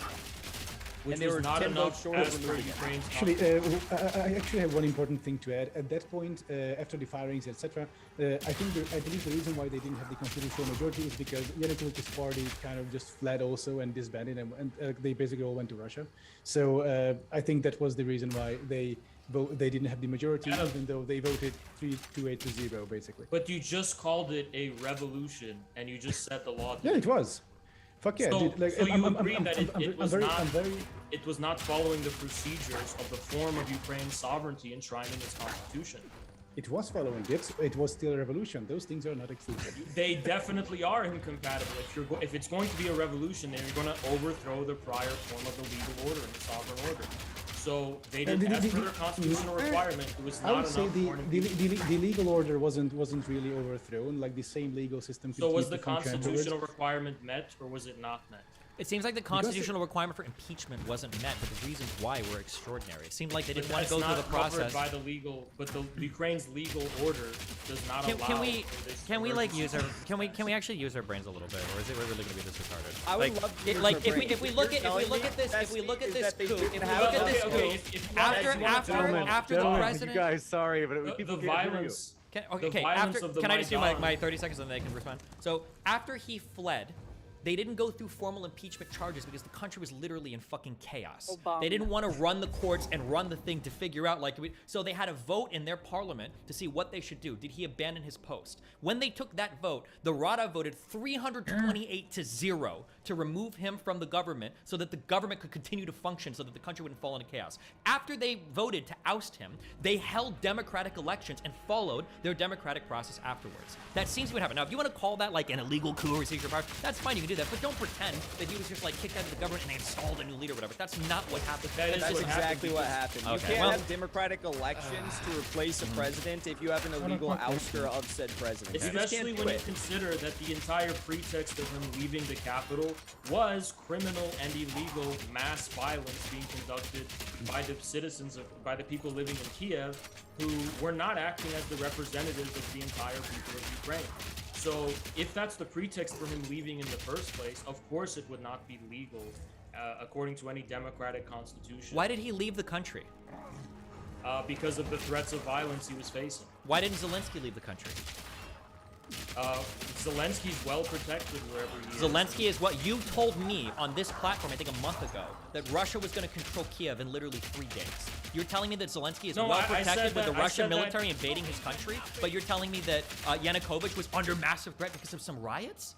Which was not enough as per Ukraine's Actually, I actually have one important thing to add. At that point, after the firings, etc., I believe the reason why they didn't have the constitutional majority is because Yanukovych's party kind of just fled also and disbanded, and they basically all went to Russia. So I think that was the reason why they didn't have the majority, even though they voted 328-0, basically. But you just called it a revolution, and you just set the law. Yeah, it was. Fuck yeah, so, dude. Like, so you agree that it was not following the procedures of the form of Ukraine's sovereignty enshrined in its constitution. It was following it. It was still a revolution. Those things are not exclusive. They definitely are incompatible. If it's going to be a revolution, then you're going to overthrow the prior form of the legal order and the sovereign order. So they didn't, as per their constitutional requirement, it was not enough. I would say the legal order wasn't really overthrown. Like the same legal system. So was the constitutional requirement met, or was it not met? It seems like the constitutional requirement for impeachment wasn't met, but the reasons why were extraordinary. It seemed like they didn't want to go through the process. By the legal, but the Ukraine's legal order does not allow. Can we like use our? Can we actually use our brains a little bit, or is it really going to be this retarded? I would love to use like our brains. if we look at this coup, after the president. You guys, sorry, but the violence. Can I just do my 30 seconds and then they can respond? So after he fled, they didn't go through formal impeachment charges because the country was literally in fucking chaos. They didn't want to run the courts and run the thing to figure out so they had a vote in their parliament to see what they should do. Did he abandon his post? When they took that vote, the Rada voted 328-0 to remove him from the government so that the government could continue to function so that the country wouldn't fall into chaos. After they voted to oust him, they held democratic elections and followed their democratic process afterwards. That seems to happen. Now, if you want to call that like an illegal coup or seizure of power, that's fine, you can do that, but don't pretend that he was just like kicked out of the government and they installed a new leader or whatever. That's not what happened. That's exactly what happened. You can't have democratic elections to replace a president if you have an illegal ouster of said president. Especially when you consider that the entire pretext of him leaving the capital was criminal and illegal mass violence being conducted by the citizens by the people living in Kiev who were not acting as the representatives of the entire people of Ukraine. So if that's the pretext for him leaving in the first place, of course it would not be legal according to any democratic constitution. Why did he leave the country? Because of the threats of violence he was facing. Why didn't Zelensky leave the country? Zelensky's well protected wherever he is. Zelensky is what you told me on this platform, I think a month ago, that Russia was going to control Kiev in literally 3 days. You're telling me that Zelensky is well protected with the Russian military invading his country, but you're telling me that Yanukovych was under massive threat because of some riots?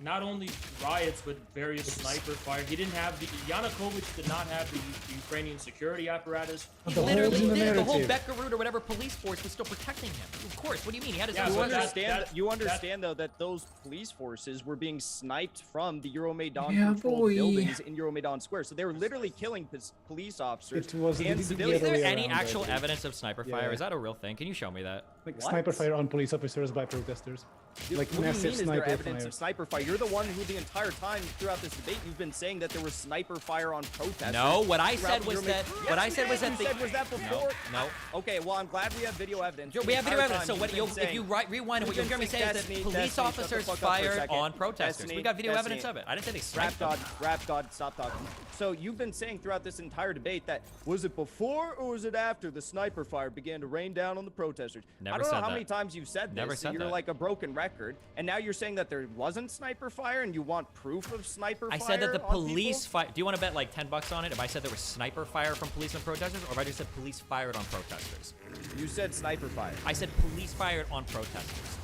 Not only riots, but various sniper fire. He didn't have Yanukovych did not have the Ukrainian security apparatus. He literally did. The whole Belarus or whatever police force was still protecting him. Of course. What do you mean? He had his own. You understand though that those police forces were being sniped from the Euromaidan controlled buildings in Euromaidan Square. So they were literally killing police officers and civilians. Is there any actual evidence of sniper fire? Is that a real thing? Can you show me that? Like sniper fire on police officers by protesters. Like what do you mean is there evidence of sniper fire? You're the one who the entire time throughout this debate you've been saying that there was sniper fire on protesters. No, what I said was that. Yes, what I said was that. Was that before? No. Okay, well I'm glad we have video evidence. We have video evidence. So what if you rewind, what you'll hear me say is that police officers fired on protesters. We got video evidence of it. I didn't say they sniped them. Rap God, stop talking. So you've been saying throughout this entire debate that was it before or was it after the sniper fire began to rain down on the protesters? Never I don't know said how that. many times you've said this. Never said you're that. like a broken record, and now you're saying that there wasn't sniper fire and you want proof of sniper fire. I said that the police fire. Do you want to bet like $10 on it? If I said there was sniper fire from police and protesters, or if I just said police fired on protesters? You said sniper fire. I said police fired on protesters.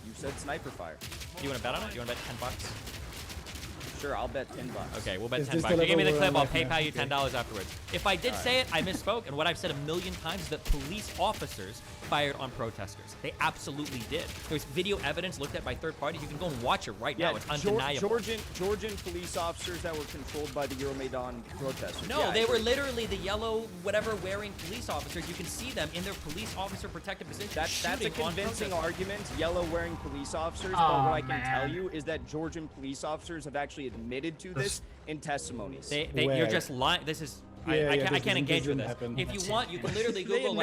You said sniper fire. Do you want to bet on it? Do you want to bet $10? Sure, I'll bet $10. Okay, we'll bet $10. You give me the clip, I'll PayPal you $10 afterwards. If I did say it, I misspoke, and what I've said a million times is that police officers fired on protesters. They absolutely did. There's video evidence looked at by third parties. You can go and watch it right now. It's undeniable. Georgian police officers that were controlled by the Euromaidan protesters. No, they were literally the yellow, whatever, wearing police officers. You can see them in their police officer protected position. That's a convincing argument, yellow wearing police officers. But what I can tell you is that Georgian police officers have actually admitted to this in testimonies. You're just lying. This is. I can't engage with this. If you want, you can literally Google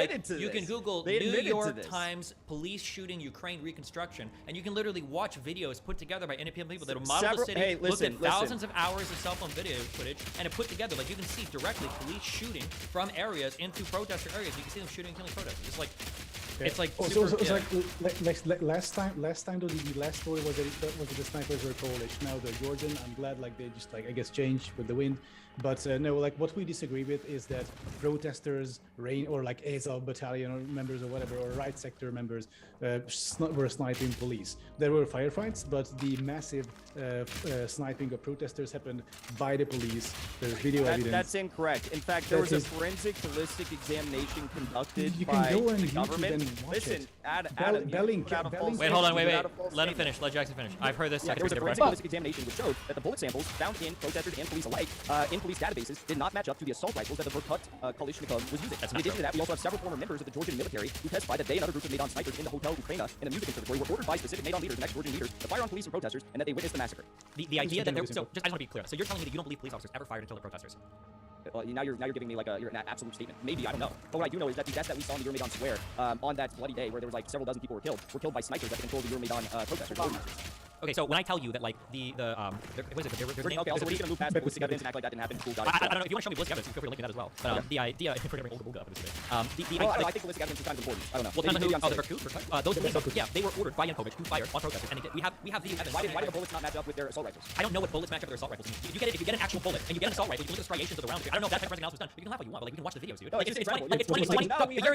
New York Times police shooting Ukraine reconstruction, and you can literally watch videos put together by independent people that have modeled the city, looked at thousands of hours of cell phone video footage, and have put together. Like you can see directly police shooting from areas into protester areas. You can see them shooting and killing protesters. It's like. It's like last time though the last story was that the snipers were Polish. Now they're Georgian. I'm glad they just I guess changed with the wind. But no, what we disagree with is that protesters, or exile battalion or members or whatever, or right sector members were sniping police. There were firefights, but the massive sniping of protesters happened by the police. There's video evidence. That's incorrect. In fact, there was a forensic ballistic examination conducted you by can go on the YouTube government. and mean, watch Listen, it. Adam, Wait, hold on, wait. Let him finish. Let Jackson finish. I've heard this. There was a forensic ballistic examination which showed that the bullet samples found in protesters and police alike in police databases did not match up to the assault rifles that the Berkut Kalashnikov was using. In addition to that, we also have several former members of the Georgian military who testified that they and other groups of Maidan snipers in the Hotel Ukraina in the music conservatory were ordered by specific Maidan leaders and ex-Georgian leaders to fire on police and protesters, and that they witnessed the massacre. The idea that there, so just I just want to be clear. So you're telling me that you don't believe police officers ever fired and killed the protesters? Now you're giving me like an absolute statement. Maybe, I don't know. But what I do know is that the deaths that we saw in the Euromaidan Square on that bloody day, where there was like several dozen people were killed by snipers that controlled the Euromaidan protesters. Okay, so when I tell you that like what is it? There's okay, also we're just gonna move past ballistic evidence and act like that didn't happen. Cool, guys. I don't know if you want to show me ballistic evidence, feel free to link me that as well. But the idea, I think ballistic evidence is kind of important. I don't know. Well, depends on who. The Berkut, those police, yeah, they were ordered by Yanukovych to fire on protesters, and we have the evidence. Why did the bullets not match up with their assault rifles? I don't know what bullets match up with their assault rifles. If you get an actual bullet and you get an assault rifle, you can look at the striations of the round. I don't know if that type of analysis was done. You can laugh what you want, but like you can watch the videos, dude. No, like it's funny. Like it's 2020. The year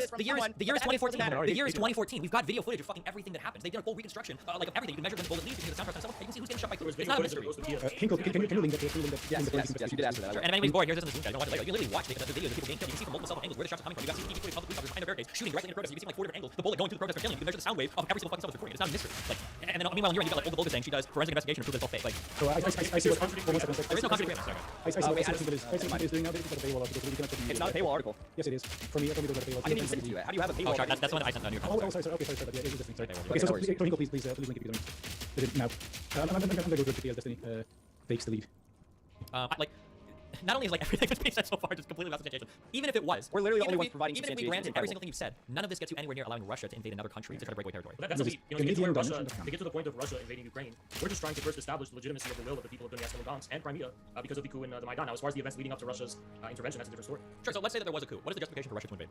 is 2014. The year is 2014. We've got video footage of fucking everything that happens. They did a full reconstruction, like of everything. You can measure when the bullet leaves, you can hear the soundtrack and stuff. You can see who's getting shot by crews. It's not a mystery. Can you link that? Yes, you did ask for that. Sure. And if anybody's bored, here's this in the Zoom chat. You don't watch it later. You can literally watch the videos of people getting killed. You can see from multiple cell phone angles where the shots are coming from. You got CCTV footage of public police officers behind their barricades shooting directly into protesters. You can see from like 4 different angles the bullet going to the protester killing. You can measure the sound wave of every single fucking cell recording. It's not a mystery. Like, and then meanwhile, you've got like Olga Volga saying she does forensic investigation to prove it's all fake. Like, so I see what there is no contradiction. I see what is doing now. It's not a paywall article. Yes, it is. For me, it was a paywall. I didn't even send it to you. How do you have a paywall? Oh, that's the one that I sent on your comment. Oh, sorry. Okay, sorry. Yeah, it is Destiny. Sorry. Okay, so Torinko, please link it if you don't. Now, I'm gonna go to the Destiny. Takes the lead. Like, not only is like everything that's being said so far just completely without substantiation, even if it was, we're literally the only ones providing even if we granted every single thing you've said, none of this gets you anywhere near allowing Russia to invade another country to try to break away territory. But that's to get to the point of Russia invading Ukraine, we're just trying to first establish the legitimacy of the will of the people of Donetsk and Lugansk and Crimea because of the coup in the Maidan. Now, as far as the events leading up to Russia's intervention, that's a different story. Sure. So let's say that there was a coup. What is the justification for Russia to invade?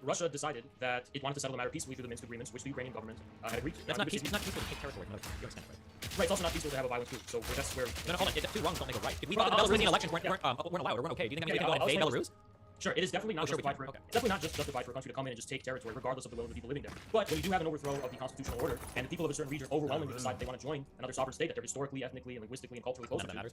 Russia decided that it wanted to settle the matter peacefully through the Minsk agreements, which the Ukrainian government had agreed to. That's not peaceful. It's not peaceful to take territory from another country. You understand that, right? Right. It's also not peaceful to have a violent coup. So that's where. No, hold on. Two wrongs don't make a right. If we thought that the Belarusian elections weren't allowed or weren't okay, do you think we can go and invade Belarus? Sure, it is definitely not justified for it's definitely not just justified for a country to come in and just take territory, regardless of the will of the people living there. But when you do have an overthrow of the constitutional order, and the people of a certain region overwhelmingly decide they want to join another sovereign state that they're historically, ethnically, and linguistically and culturally closer to, that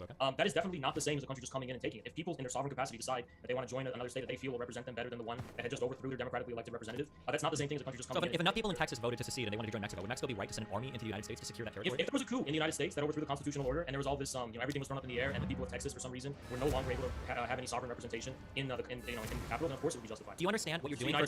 is definitely not the same as a country just coming in and taking it. If people in their sovereign capacity decide that they want to join another state that they feel will represent them better than the one that had just overthrew their democratically elected representative, that's not the same thing as a country just coming in. So if enough people in Texas voted to secede and they wanted to join Mexico, would Mexico be right to send an army into the United States to secure that territory? If there was a coup in the United States that overthrew the constitutional order and there was all this, everything was thrown up in the air, and the people of Texas for some reason were no longer able to have any sovereign representation in the capital, then of course it would be justified. Do you understand what you're doing? Do you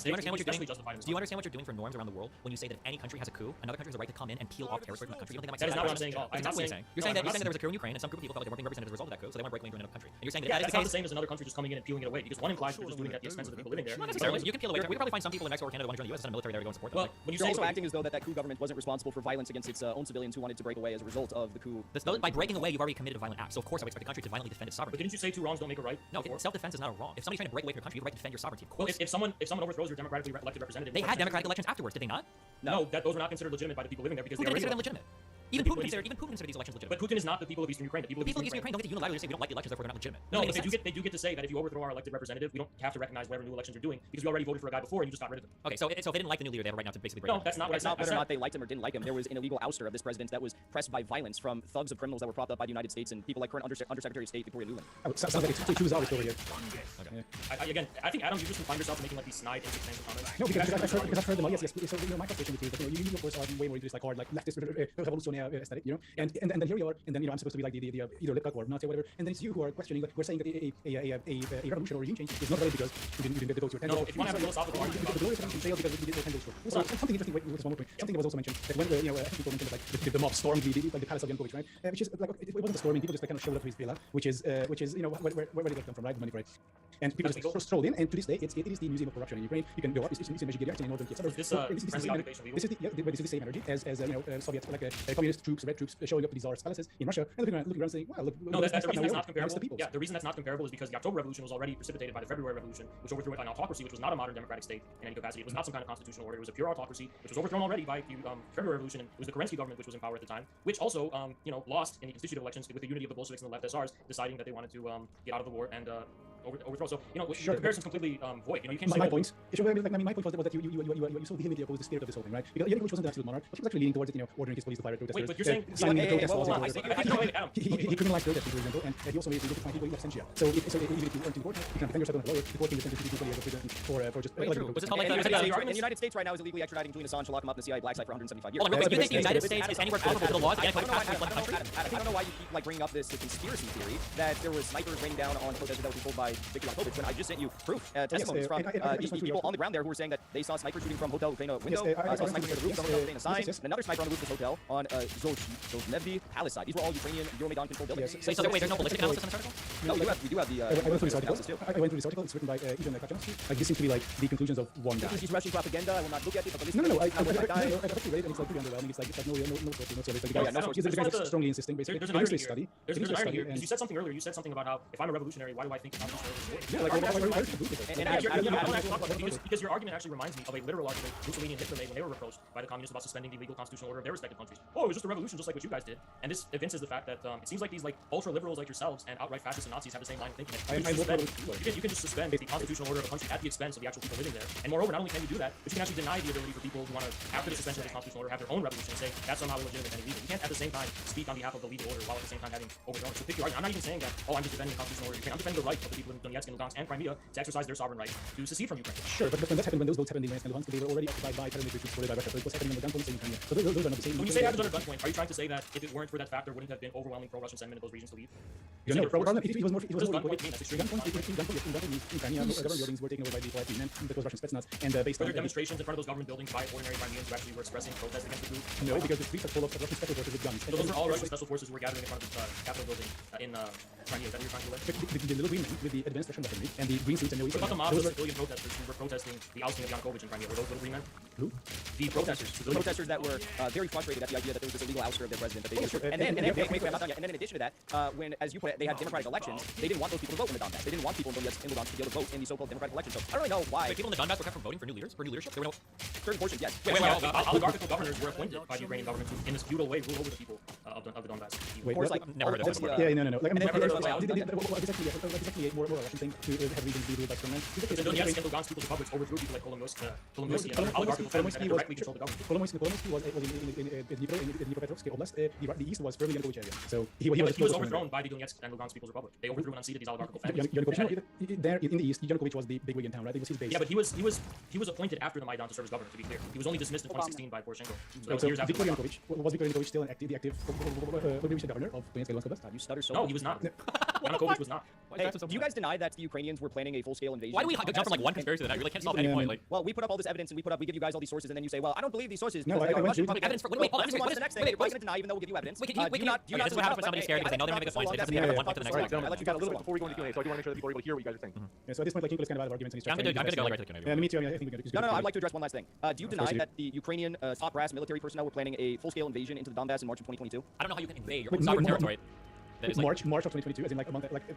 understand what you're doing for norms around the world when you say that if any country has a coup, another country has the right to come in and peel off territory from that country? You don't think that is not what I'm saying at all. That's not what you're saying. You're saying that there was a coup in Ukraine and some group of people felt like they weren't being represented as a result of that coup, so they want to break away into another country. And you're saying that that's not the same as another country just coming in and peeling it away, because one implies that they're just doing it at the expense of the people living there. Not necessarily. You can peel away. We can probably find some people in Mexico or Canada who want to join the US and send a military there to go and support them. Well, when you're also acting as though that coup government wasn't responsible for violence against its own civilians who wanted to break away as a result of the coup. By breaking away, you've already committed a violent act. So of course I would expect the country to violently defend its sovereignty. But didn't you say two wrongs don't make a right? No, self-defense is not a wrong. If somebody's trying to break away from your country, you have the right to defend your sovereignty. Of course. Well, if someone overthrows your democratically elected representative, they had democratic elections afterwards, did they not? No, those were not considered legitimate by the people living there because they considered them legitimate. Even Putin considered these elections legitimate. But Putin is not the people of Eastern Ukraine. The people of Eastern Ukraine don't get to unilaterally say we don't like the elections, therefore they're not legitimate. No, they do get to say that if you overthrow our elected representative, we don't have to recognize whatever new elections you're doing because we already voted for a guy before and you just got rid of him. Okay, so if they didn't like the new leader, they have a right now to basically break No, that's not what I said. Whether or not they liked him or didn't like him, there was an illegal ouster of this president that was pressed by violence from thugs of criminals that were propped up by the United States and people like current Undersecretary of State Victoria Nuland. Sounds like it's two hours over here. Okay. Again, I think Adam, you just confined yourself to making like these snide, insubstantial comments. No, because I've heard them all. Yes. So my frustration with you is that you of course are way more into this like hard like leftist revolutionary aesthetic, and then here you are, and then I'm supposed to be like the either lip or Nazi or whatever, and then it's you who are questioning, like we're saying that a revolution or regime change is not valid because you didn't devote your 10 No, if you want to have a philosophical argument, the glorious revolution failed because we did 10 days short. Also, something interesting. Wait, just one more point. Something that was also mentioned that when people mentioned that like the mob stormed the palace of Yanukovych, right? Which is like it wasn't a storming. People just like kind of showed up to his villa, which is where they got them from, right? The money for it. And people just strolled in, and to this day, it is the Museum of Corruption in Ukraine. You can go up. It's in Mejigiria, in northern Kiev. This is the same energy as Soviet communist troops, red troops showing up to these czars' palaces in Russia and looking around saying, well, look. No, the reason that's not comparable. Yeah, the reason that's not comparable is because the October Revolution was already precipitated by the February Revolution, which overthrew an autocracy, which was not a modern democratic state in any capacity. It was not some kind of constitutional order. It was a pure autocracy, which was overthrown already by the February Revolution. It was the Kerensky government which was in power at the time, which also lost in the constitutive elections with the unity of the Bolsheviks and the left SRs deciding that they wanted to get out of the war and overthrow. So you know, the comparison's completely void. You know, you can't say my point. My point was that you so vehemently opposed the spirit of this whole thing, right? Because Yanukovych wasn't the absolute monarch, but he was actually leaning towards it, you know, ordering his police to fire at protesters. Wait, but you're saying he criminalized protesting, for example, and he also made it illegal to find people in absentia. So even if you weren't in court, you can defend yourself on a lawyer. The court can sentence you to 20 years of prison for just. And the United States right now is illegally extraditing Julian Assange to lock him up in the CIA black site for 175 years. Hold on, real quick. You think the United States is anywhere close to the laws against passports left the country? I don't know why you keep like bringing up this conspiracy theory that there was snipers raining down on protesters that were controlled by Viktor Yanukovych when I just sent you proof, testimonies from people on the ground there who were saying that they saw snipers shooting from Hotel Ukraine window, saw snipers from the roof, from Hotel Ukraine sign, another sniper on the roof of this hotel on Zolnevdy Palace side. These were all Ukrainian Euromaidan controlled buildings. Wait, there's no ballistic analysis in this article? No, we do have the. I went through this article. I went through this article. It's written by Ivan Kachanovsky. Like this seems to be like the conclusions of one guy. This is Russian propaganda. I will not look at it. But No. I've actually read it, and it's like pretty underwhelming. It's like no sources. The guy is strongly insisting. Basically, there's an irony here. There's an irony here. Because you said something earlier. You said something about how if I'm a revolutionary, why do I think the constitutional order is because your argument actually reminds me of a literal argument Mussolini and Hitler made when they were reproached by the communists about suspending the legal constitutional order of their respective countries. Oh, it was just a revolution, just like what you guys did. And this evinces the fact that it seems like these like ultra liberals like yourselves and outright fascists and Nazis have the same line of thinking. You can just suspend the constitutional order of a country at the expense of the actual people living there. And moreover, not only can you do that, but you can actually deny the ability for people who want to, after the suspension of the constitutional order, have their own revolution and say that's somehow illegitimate and illegal. You can't at the same time speak on behalf of the legal order while at the same time having overthrown it. So pick your argument. I'm not even saying that, oh, I'm just defending the constitutional order. I'm defending the right of the people in Donetsk and Lugansk and Crimea to exercise their sovereign right to secede from Ukraine. Sure, but when that happened, when those votes happened in Donetsk and Lugansk, they were already occupied by paramilitary troops supported by Russia. So it was happening on the gunpoint in Ukraine. So those are not the same. When you say happened under gunpoint, are you trying to say that if it weren't for that fact, there wouldn't have been overwhelming pro-Russian sentiment in those regions to leave? It was more gunpoint in Crimea. Government buildings were taken over by the Flat and that was Russian Spetsnaz. And based on demonstrations in front of those government buildings by ordinary Crimeans who actually were expressing protest against the group? No, because the streets are full of Russian special forces with guns. So those were all Russian special forces who were gathering in front of the Capitol building in Crimea. Is that what you're trying to allege? The little green men with the advanced Russian weaponry and the green suits and no. What about the mob of civilian protesters who were protesting the ousting of Yanukovych in Crimea? Were those little green men? Who? The protesters. The protesters that were very frustrated at the idea that there was this illegal ouster of their president. That they and then in addition to that, when, as you put it, they had democratic elections, they didn't want those people to vote in the Donbass. They didn't want people in Donetsk and Lugansk to be able to vote in the so-called democratic elections. So I don't really know why. Wait, people in the Donbass were kept from voting for new leaders, for new leadership? There were no certain portions, yes. Oligarchical governors were appointed by the Ukrainian government to, in this feudal way, rule over the people of the Donbass. Wait, of course, like never heard of this. Yeah, no. Like, it's actually a more Russian thing to have regions be ruled by strongmen. The Donetsk and Lugansk people's republics overthrew people like Kolomoisky and oligarchical families that directly controlled the government. Kolomoisky was in Dnipropetrovsk Oblast. The east was firmly Yanukovych area. So he was overthrown by the Donetsk and Lugansk people's republic. They overthrew and unseated these oligarchical families. There in the east, Yanukovych was the big wig in town, right? It was his base. Yeah, but he was appointed after the Maidan to serve as governor. To be clear, he was only dismissed in 2016 by Poroshenko. So Viktor Yanukovych still the active governor of Donetsk and Lugansk Oblast? You stutter so much. No, he was not. Yanukovych was not. Hey, do you guys deny that the Ukrainians were planning a full-scale invasion? Why do we jump from like one conspiracy to that? I really can't solve any point. Like, well, we put up all this evidence and we give you guys all these sources, and then you say, well, I don't believe these sources. No, I went through evidence for. Wait, hold on. What is the next thing? Why are you going to deny even though we'll give you evidence? Wait, can you this is what happens when somebody's scared because they know they're going to make a point. So they doesn't have one point to the next one. I'll let you got a little bit before we go into Q&A, so I do want to make sure that people are able to hear what you guys are saying. Yeah, so at this point, like, Kinko's kind of out of arguments and he's I'm going to go right to the Q&A. Me too. I think we can. No, I'd like to address one last thing. Do you deny that the Ukrainian top brass military personnel were planning a full-scale invasion into the Donbass in March of 2022? I don't know how you can invade your own sovereign territory. March of 2022, as in like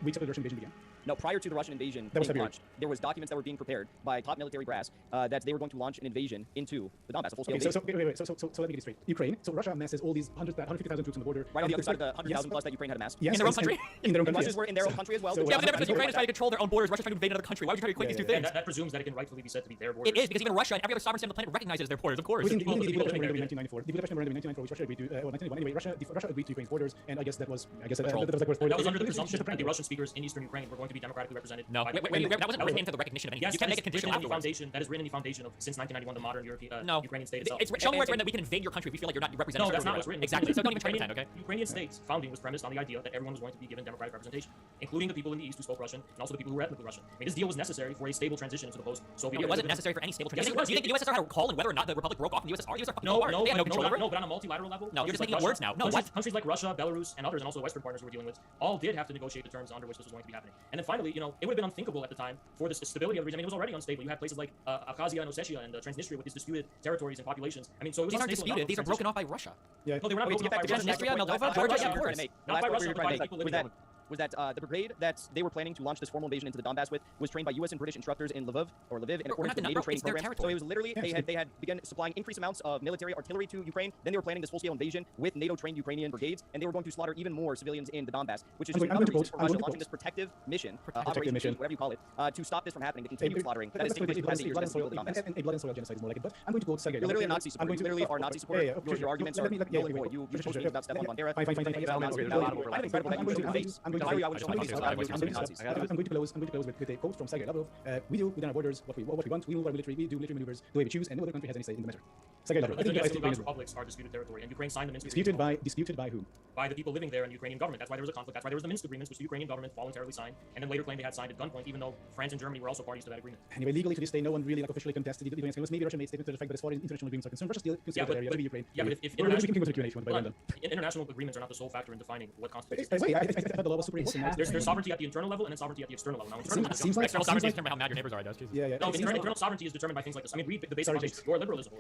weeks after the Russian invasion began. No, prior to the Russian invasion being launched, there was documents that were being prepared by top military brass that they were going to launch an invasion into the Donbass, a full-scale invasion. So let me get it straight. Ukraine. So Russia amasses all these 150,000 troops on the border. Right on the other side of the 100,000 plus that Ukraine had amassed. Yes, in their own country. In their own country. Russians were in their own country as well. Yeah, but the difference is Ukraine is trying to control their own borders. Russia's trying to invade another country. Why would you try to equate these two things? That presumes that it can rightfully be said to be their borders. It is because even Russia and every other sovereign state on the planet recognizes their borders. Of course. The Budapest Memorandum in 1994. The Budapest Memorandum in 1994, which Russia agreed to. 1991. Anyway, Russia agreed to Ukraine's borders, and I guess that was like that was under the presumption that the Russian speakers in eastern Ukraine were going to be democratically represented. No, that wasn't written into the recognition of anything. Yes, you can't make a condition afterwards. That is written in the foundation of since 1991 the modern European Ukrainian state itself. It's shown where it's written that we can invade your country if we feel like you're not representing. No, that's not what's written. Exactly. So don't even try to pretend, okay? Ukrainian state's founding was premised on the idea that everyone was going to be given democratic representation, including the people in the east who spoke Russian and also the people who were ethnically Russian. I mean, this deal was necessary for a stable transition into the post-Soviet. It wasn't necessary for any stable transition. Yes, do you think the USSR had a call in whether or not the republic broke off from the USSR? The USSR no, but on a multilateral level. No, you're just making up words now. No, what? Countries like Russia, Belarus, and others, and also the Western partners we're dealing with, all did have to negotiate the terms under which this was going to be happening. And then finally, it would have been unthinkable at the time for the stability of the region. I mean, it was already unstable. You had places like Abkhazia and Ossetia and Transnistria with these disputed territories and populations. I mean, so it was these aren't disputed. These are broken off by Russia. Yeah. No, they were not broken off by Russia. Transnistria, Moldova, Georgia, of course. Not by Russia, but by the people living there. was that the brigade that they were planning to launch this formal invasion into the Donbass with was trained by U.S. and British instructors in Lviv in accordance with NATO training programs. So it was literally they had begun supplying increased amounts of military artillery to Ukraine. Then they were planning this full-scale invasion with NATO-trained Ukrainian brigades, and they were going to slaughter even more civilians in the Donbass, which is just another reason for Russia launching this protective mission, operation, whatever you call it, to stop this from happening, to continue slaughtering. That is taking place for the past 8 years in the Donbass. A blood and soil genocide is more like it. But I'm going to quote Sergei. You're literally a Nazi supporter. You literally are Nazi supporter. Your arguments are null and void. You supposed to be about Stefan Bandera. Fine. I'm incredible that you would show my face. I'm going to close with a quote from Sergei Lavrov. We do within our borders what we want. We move our military. We do military maneuvers the way we choose, and no other country has any say in the matter. Sergei Lavrov. I think the republics are disputed territory, and Ukraine signed the Minsk agreements. Disputed by whom? By the people living there and the Ukrainian government. That's why there was a conflict. That's why there was the Minsk agreements, which the Ukrainian government voluntarily signed, and then later claimed they had signed at gunpoint, even though France and Germany were also parties to that agreement. Anyway, legally to this day, no one really officially contested the agreements. Maybe Russia made statements to the fact that as far as international agreements are concerned, Russia still considers the area to be Ukraine. Yeah, but if international agreements are not the sole factor in defining what constitutes. I thought the law was super easy. There's sovereignty at the internal level and then sovereignty at the external level. Now, external sovereignty is determined by how mad your neighbors are, does Jesus? Yeah. No, internal sovereignty is determined by things like this. I mean, read the basic foundations. Your liberalism.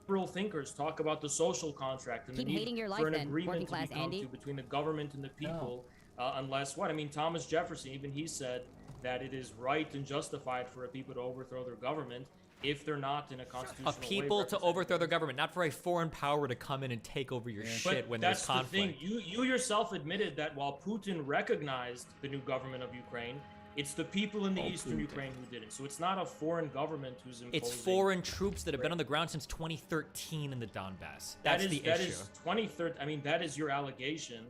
Liberal thinkers talk about the social contract and the need for an agreement to be come to between the government and the people, unless what? I mean, Thomas Jefferson, even he said that it is right and justified for a people to overthrow their government if they're not in a constitutional way. A people to overthrow their government, not for a foreign power to come in and take over your shit when there's conflict. That's the thing. You yourself admitted that while Putin recognized the new government of Ukraine, it's the people in the eastern Ukraine who did it. So it's not a foreign government who's imposing. It's foreign troops that have been on the ground since 2013 in the Donbass. That's the issue. That is 2013. I mean, that is your allegation.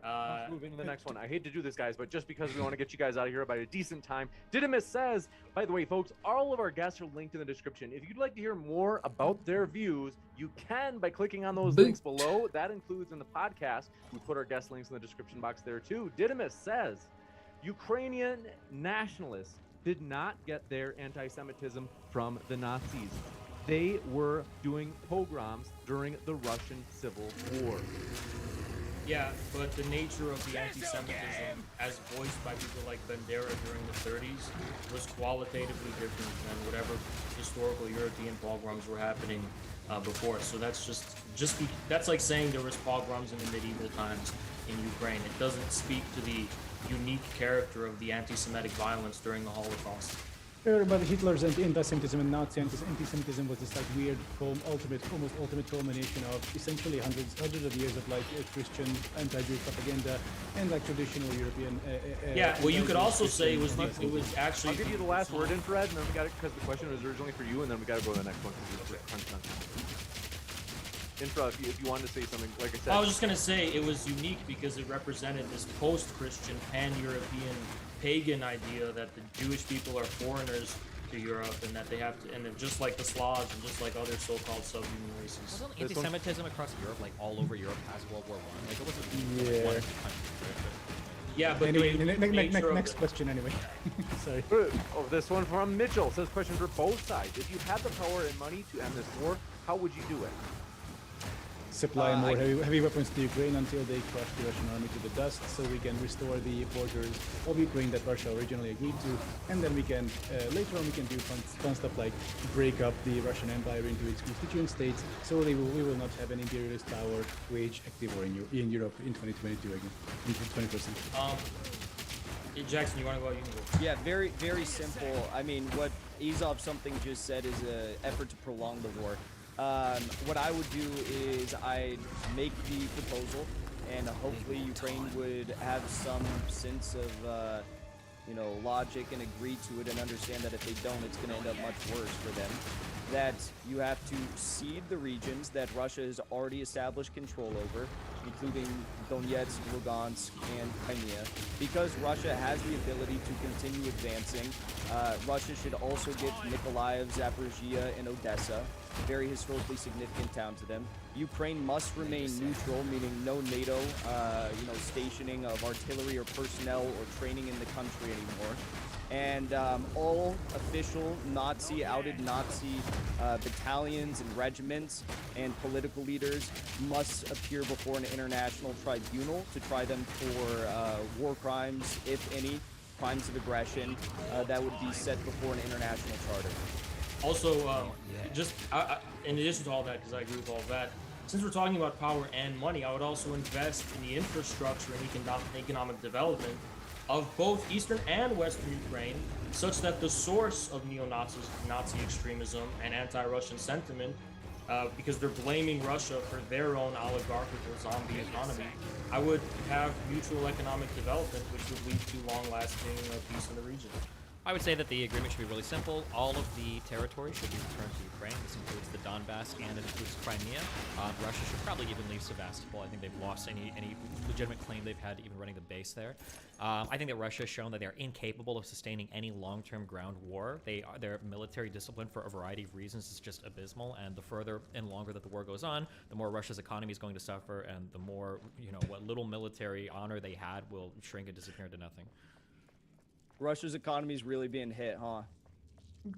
Let's move into the next one. I hate to do this, guys, but just because we want to get you guys out of here by a decent time, Didymus says, by the way, folks, all of our guests are linked in the description. If you'd like to hear more about their views, you can by clicking on those links below. That includes in the podcast. We put our guest links in the description box there too. Didymus says, Ukrainian nationalists did not get their anti-Semitism from the Nazis. They were doing pogroms during the Russian Civil War. Yeah, but the nature of the anti-Semitism, as voiced by people like Bandera during the 30s, was qualitatively different than whatever historical European pogroms were happening before. So that's that's like saying there was pogroms in the medieval times in Ukraine. It doesn't speak to the unique character of the anti-Semitic violence during the Holocaust. But Hitler's anti-Semitism and Nazi anti-Semitism was this like weird, almost ultimate culmination of essentially hundreds of years of like Christian anti-Jewish propaganda and like traditional European. Yeah, well, you could also say it was actually. I'll give you the last word, Infrared, and then we got it because the question was originally for you, and then we got to go to the next one. Infra, if you wanted to say something, like I said. I was just gonna say it was unique because it represented this post-Christian, pan-European, pagan idea that the Jewish people are foreigners to Europe and that they have to, and just like the Slavs and just like other so-called subhuman races. Wasn't anti-Semitism across Europe, like all over Europe past World War I? Like it wasn't one country. Yeah, but anyway, next question anyway. Sorry. Oh, this one from Mitchell says, question for both sides. If you had the power and money to end this war, how would you do it? Supply more heavy weapons to Ukraine until they crush the Russian army to the dust, so we can restore the borders of Ukraine that Russia originally agreed to, and then we can later on we can do fun stuff like break up the Russian Empire into its constituent states, so we will not have an imperialist power wage active war in Europe in 2022 again, in 20%. Jackson, you want to go? You can go. Yeah, very simple. I mean, what Izov something just said is an effort to prolong the war. What I would do is I'd make the proposal, and hopefully Ukraine would have some sense of, logic and agree to it and understand that if they don't, it's going to end up much worse for them. That you have to cede the regions that Russia has already established control over, including Donetsk, Lugansk, and Crimea. Because Russia has the ability to continue advancing, Russia should also get Mykolaiv, Zaporizhia, and Odessa, very historically significant towns to them. Ukraine must remain neutral, meaning no NATO, stationing of artillery or personnel or training in the country anymore. And all official outed Nazi battalions and regiments and political leaders must appear before an international tribunal to try them for war crimes, if any, crimes of aggression, that would be set before an international charter. Also, in addition to all that, because I agree with all of that, since we're talking about power and money, I would also invest in the infrastructure and economic development of both Eastern and Western Ukraine, such that the source of Nazi extremism and anti-Russian sentiment, because they're blaming Russia for their own oligarchical zombie economy, I would have mutual economic development, which would lead to long-lasting peace in the region. I would say that the agreement should be really simple. All of the territory should be returned to Ukraine. This includes the Donbass and it includes Crimea. Russia should probably even leave Sevastopol. I think they've lost any legitimate claim they've had to even running the base there. I think that Russia has shown that they're incapable of sustaining any long-term ground war. Their military discipline, for a variety of reasons, is just abysmal. And the further and longer that the war goes on, the more Russia's economy is going to suffer, and the more, what little military honor they had will shrink and disappear into nothing. Russia's economy is really being hit, huh?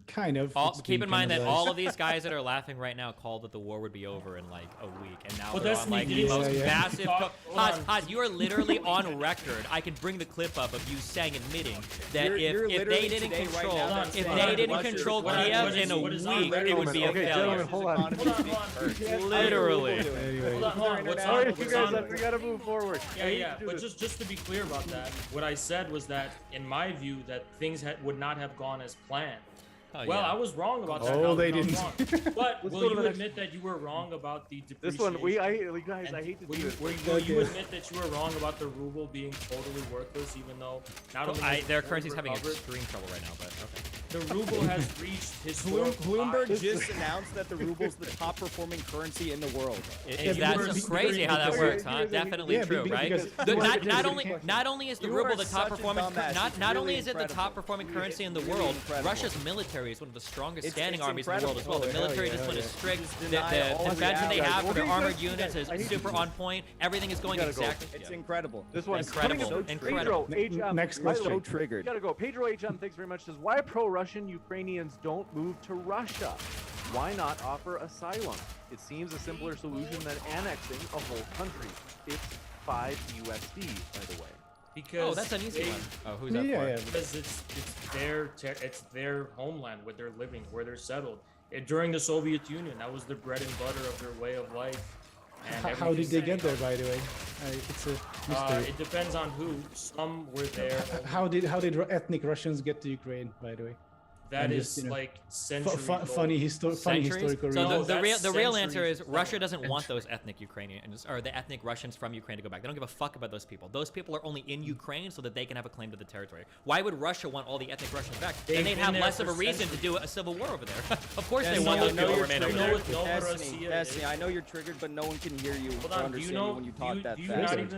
Kind of. Keep in mind that all of these guys that are laughing right now called that the war would be over in like a week, and now they're on like the most massive. Haas, you are literally on record. I can bring the clip up of you saying, admitting that if they didn't control Kiev in a week, it would be a failure. Hold on. Literally. Sorry, you guys, we gotta move forward. Yeah. But just to be clear about that, what I said was that, in my view, that things would not have gone as planned. Oh, well, yeah. I was wrong about that. Oh, they didn't. But will you admit that you were wrong about the depreciation? This one, I hate to do this. Will you admit that you were wrong about the ruble being totally worthless, even though not only their currency's having extreme trouble right now, but okay. The ruble has reached historical Bloomberg just announced that the ruble's the top performing currency in the world. That's crazy how that works, huh? Definitely true, right? Not only is the ruble the top performing, not only is it the top performing currency in the world, Russia's military is one of the strongest standing armies in the world as well. The military discipline is strict. The defense they have for their armored units is super on point. Everything is going exactly. It's incredible. This one's incredible. Pedro HM. Next question. So triggered. Gotta go. Pedro HM, thanks very much. Says, why pro-Russian Ukrainians don't move to Russia? Why not offer asylum? It seems a simpler solution than annexing a whole country. It's 5 USD, by the way. Because that's an easy one. Oh, who's that for? Yeah. Because it's their homeland, where they're living, where they're settled. During the Soviet Union, that was the bread and butter of their way of life. And how did they get there, by the way? It's a mystery. It depends on who. Some were there. How did ethnic Russians get to Ukraine, by the way? That is like centuries funny historical So reasons. the real answer is Russia doesn't want those ethnic Ukrainians or the ethnic Russians from Ukraine to go back. They don't give a fuck about those people. Those people are only in Ukraine so that they can have a claim to the territory. Why would Russia want all the ethnic Russians back? Then they'd have less of a reason to do a civil war over there. Of course they want those people to remain over there. Destiny, I know you're triggered, but no one can hear you or understand you when you talk that fast. Do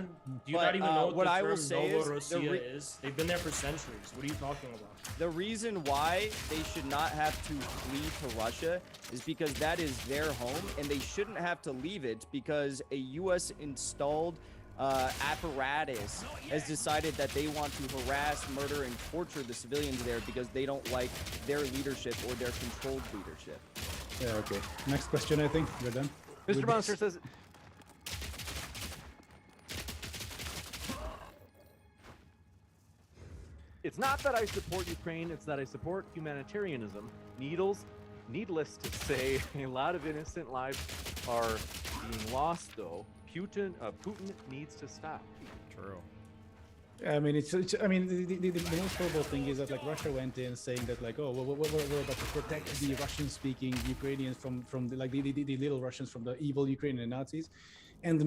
you not even know what the term Novorossiya is? They've been there for centuries. What are you talking about? The reason why they should not have to flee to Russia is because that is their home, and they shouldn't have to leave it because a U.S. installed apparatus has decided that they want to harass, murder, and torture the civilians there because they don't like their leadership or their controlled leadership. Yeah, okay. Next question, I think. We're done. Mr. Monster says... It's not that I support Ukraine, it's that I support humanitarianism. Needless to say, a lot of innocent lives are being lost, though. Putin needs to stop. True. I mean, the most horrible thing is that like Russia went in saying that like, oh, we're about to protect the Russian-speaking Ukrainians from the little Russians from the evil Ukrainian Nazis, and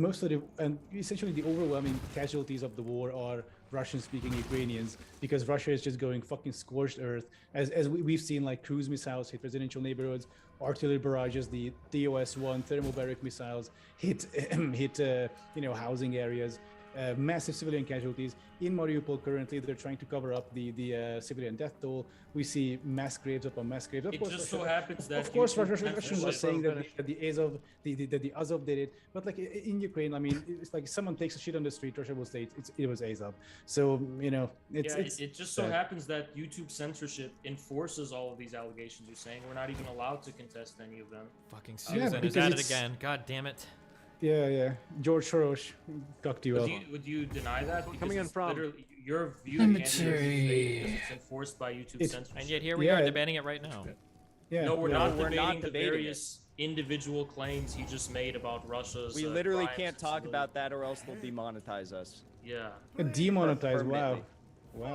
essentially the overwhelming casualties of the war are Russian-speaking Ukrainians, because Russia is just going fucking scorched earth, as we've seen, like cruise missiles hit residential neighborhoods, artillery barrages, the TOS-1 thermobaric missiles hit housing areas, massive civilian casualties. In Mariupol currently, they're trying to cover up the civilian death toll. We see mass graves upon mass graves. Of course, so happens that of course Russians are saying that the Azov did it, but like in Ukraine, I mean, it's like someone takes a shit on the street, Russia will say it was Azov. So it just so happens that YouTube censorship enforces all of these allegations you're saying. We're not even allowed to contest any of them. Fucking Susan is at it again. God damn it. Yeah. George Soros cocked you up. Would you deny that? Because coming in from your view because it's enforced by YouTube censorship. And yet here we are debating it right now. Yeah. No, we're No, not we're debating not the debating various individual claims he just made about Russia's. We literally crimes can't and talk civilian- about that, or else they'll demonetize us. Yeah. Demonetized. Wow.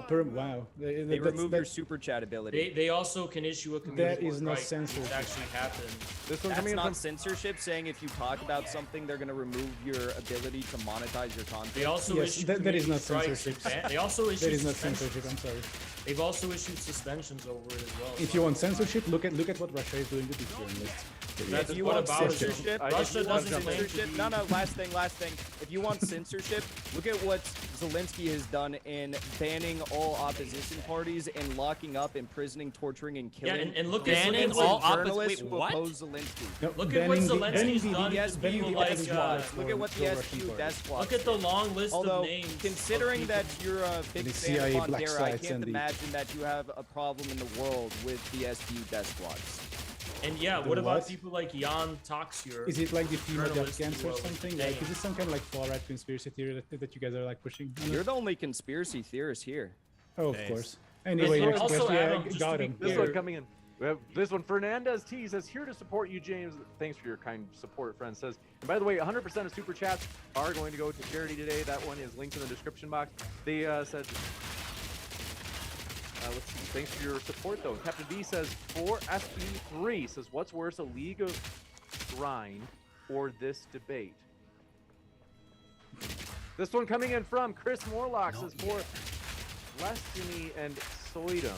Permanently. Wow. They remove your super chat ability. They also can issue a community That is not strike, censorship. which actually happened. That's not censorship, saying if you talk about something, they're going to remove your ability to monetize your content. They also Yes, issue that is not community strikes censorship. and They also issue That is not suspensions. censorship. I'm sorry. They've also issued suspensions over it as well. If you want censorship, look at what Russia is doing with these journalists. That's If you what want about censorship, Russia doesn't claim to censorship. be- No, last thing. If you want censorship, look at what Zelensky has done in banning all opposition parties and locking up, imprisoning, torturing, and killing. and look at Banning Zelensky. all journalists wait, who what? oppose Zelensky. No, Look at what Zelensky's done Yes, to banning people the like, death squads. Look at what the SQ death squads. Look at the long list Although, of names. considering of that people- you're a big The fan CIA of black Bandera, I sites can't and the- imagine that you have a problem in the world with the SBU death squads. And yeah, The what about what? people like Jan Taxier? Is it like the FEMA death journalist camps who or was something? saying- Like, is this some kind of like far-right conspiracy theory that you guys are like pushing? You're the only conspiracy theorist here. Oh, of Thanks. course. Anyway, one next also, question. Adam, Yeah, just got to be him. This clear- one coming in. We have this one. Fernandez T says, here to support you, James. Thanks for your kind support, friend. Says, and by the way, 100% of super chats are going to go to charity today. That one is linked in the description box. They said, let's see. Thanks for your support, though. Captain B says, for SB3 says, what's worse, a league of grind or this debate? This one coming in from Chris Morlock says, for Lestiny and Soidum.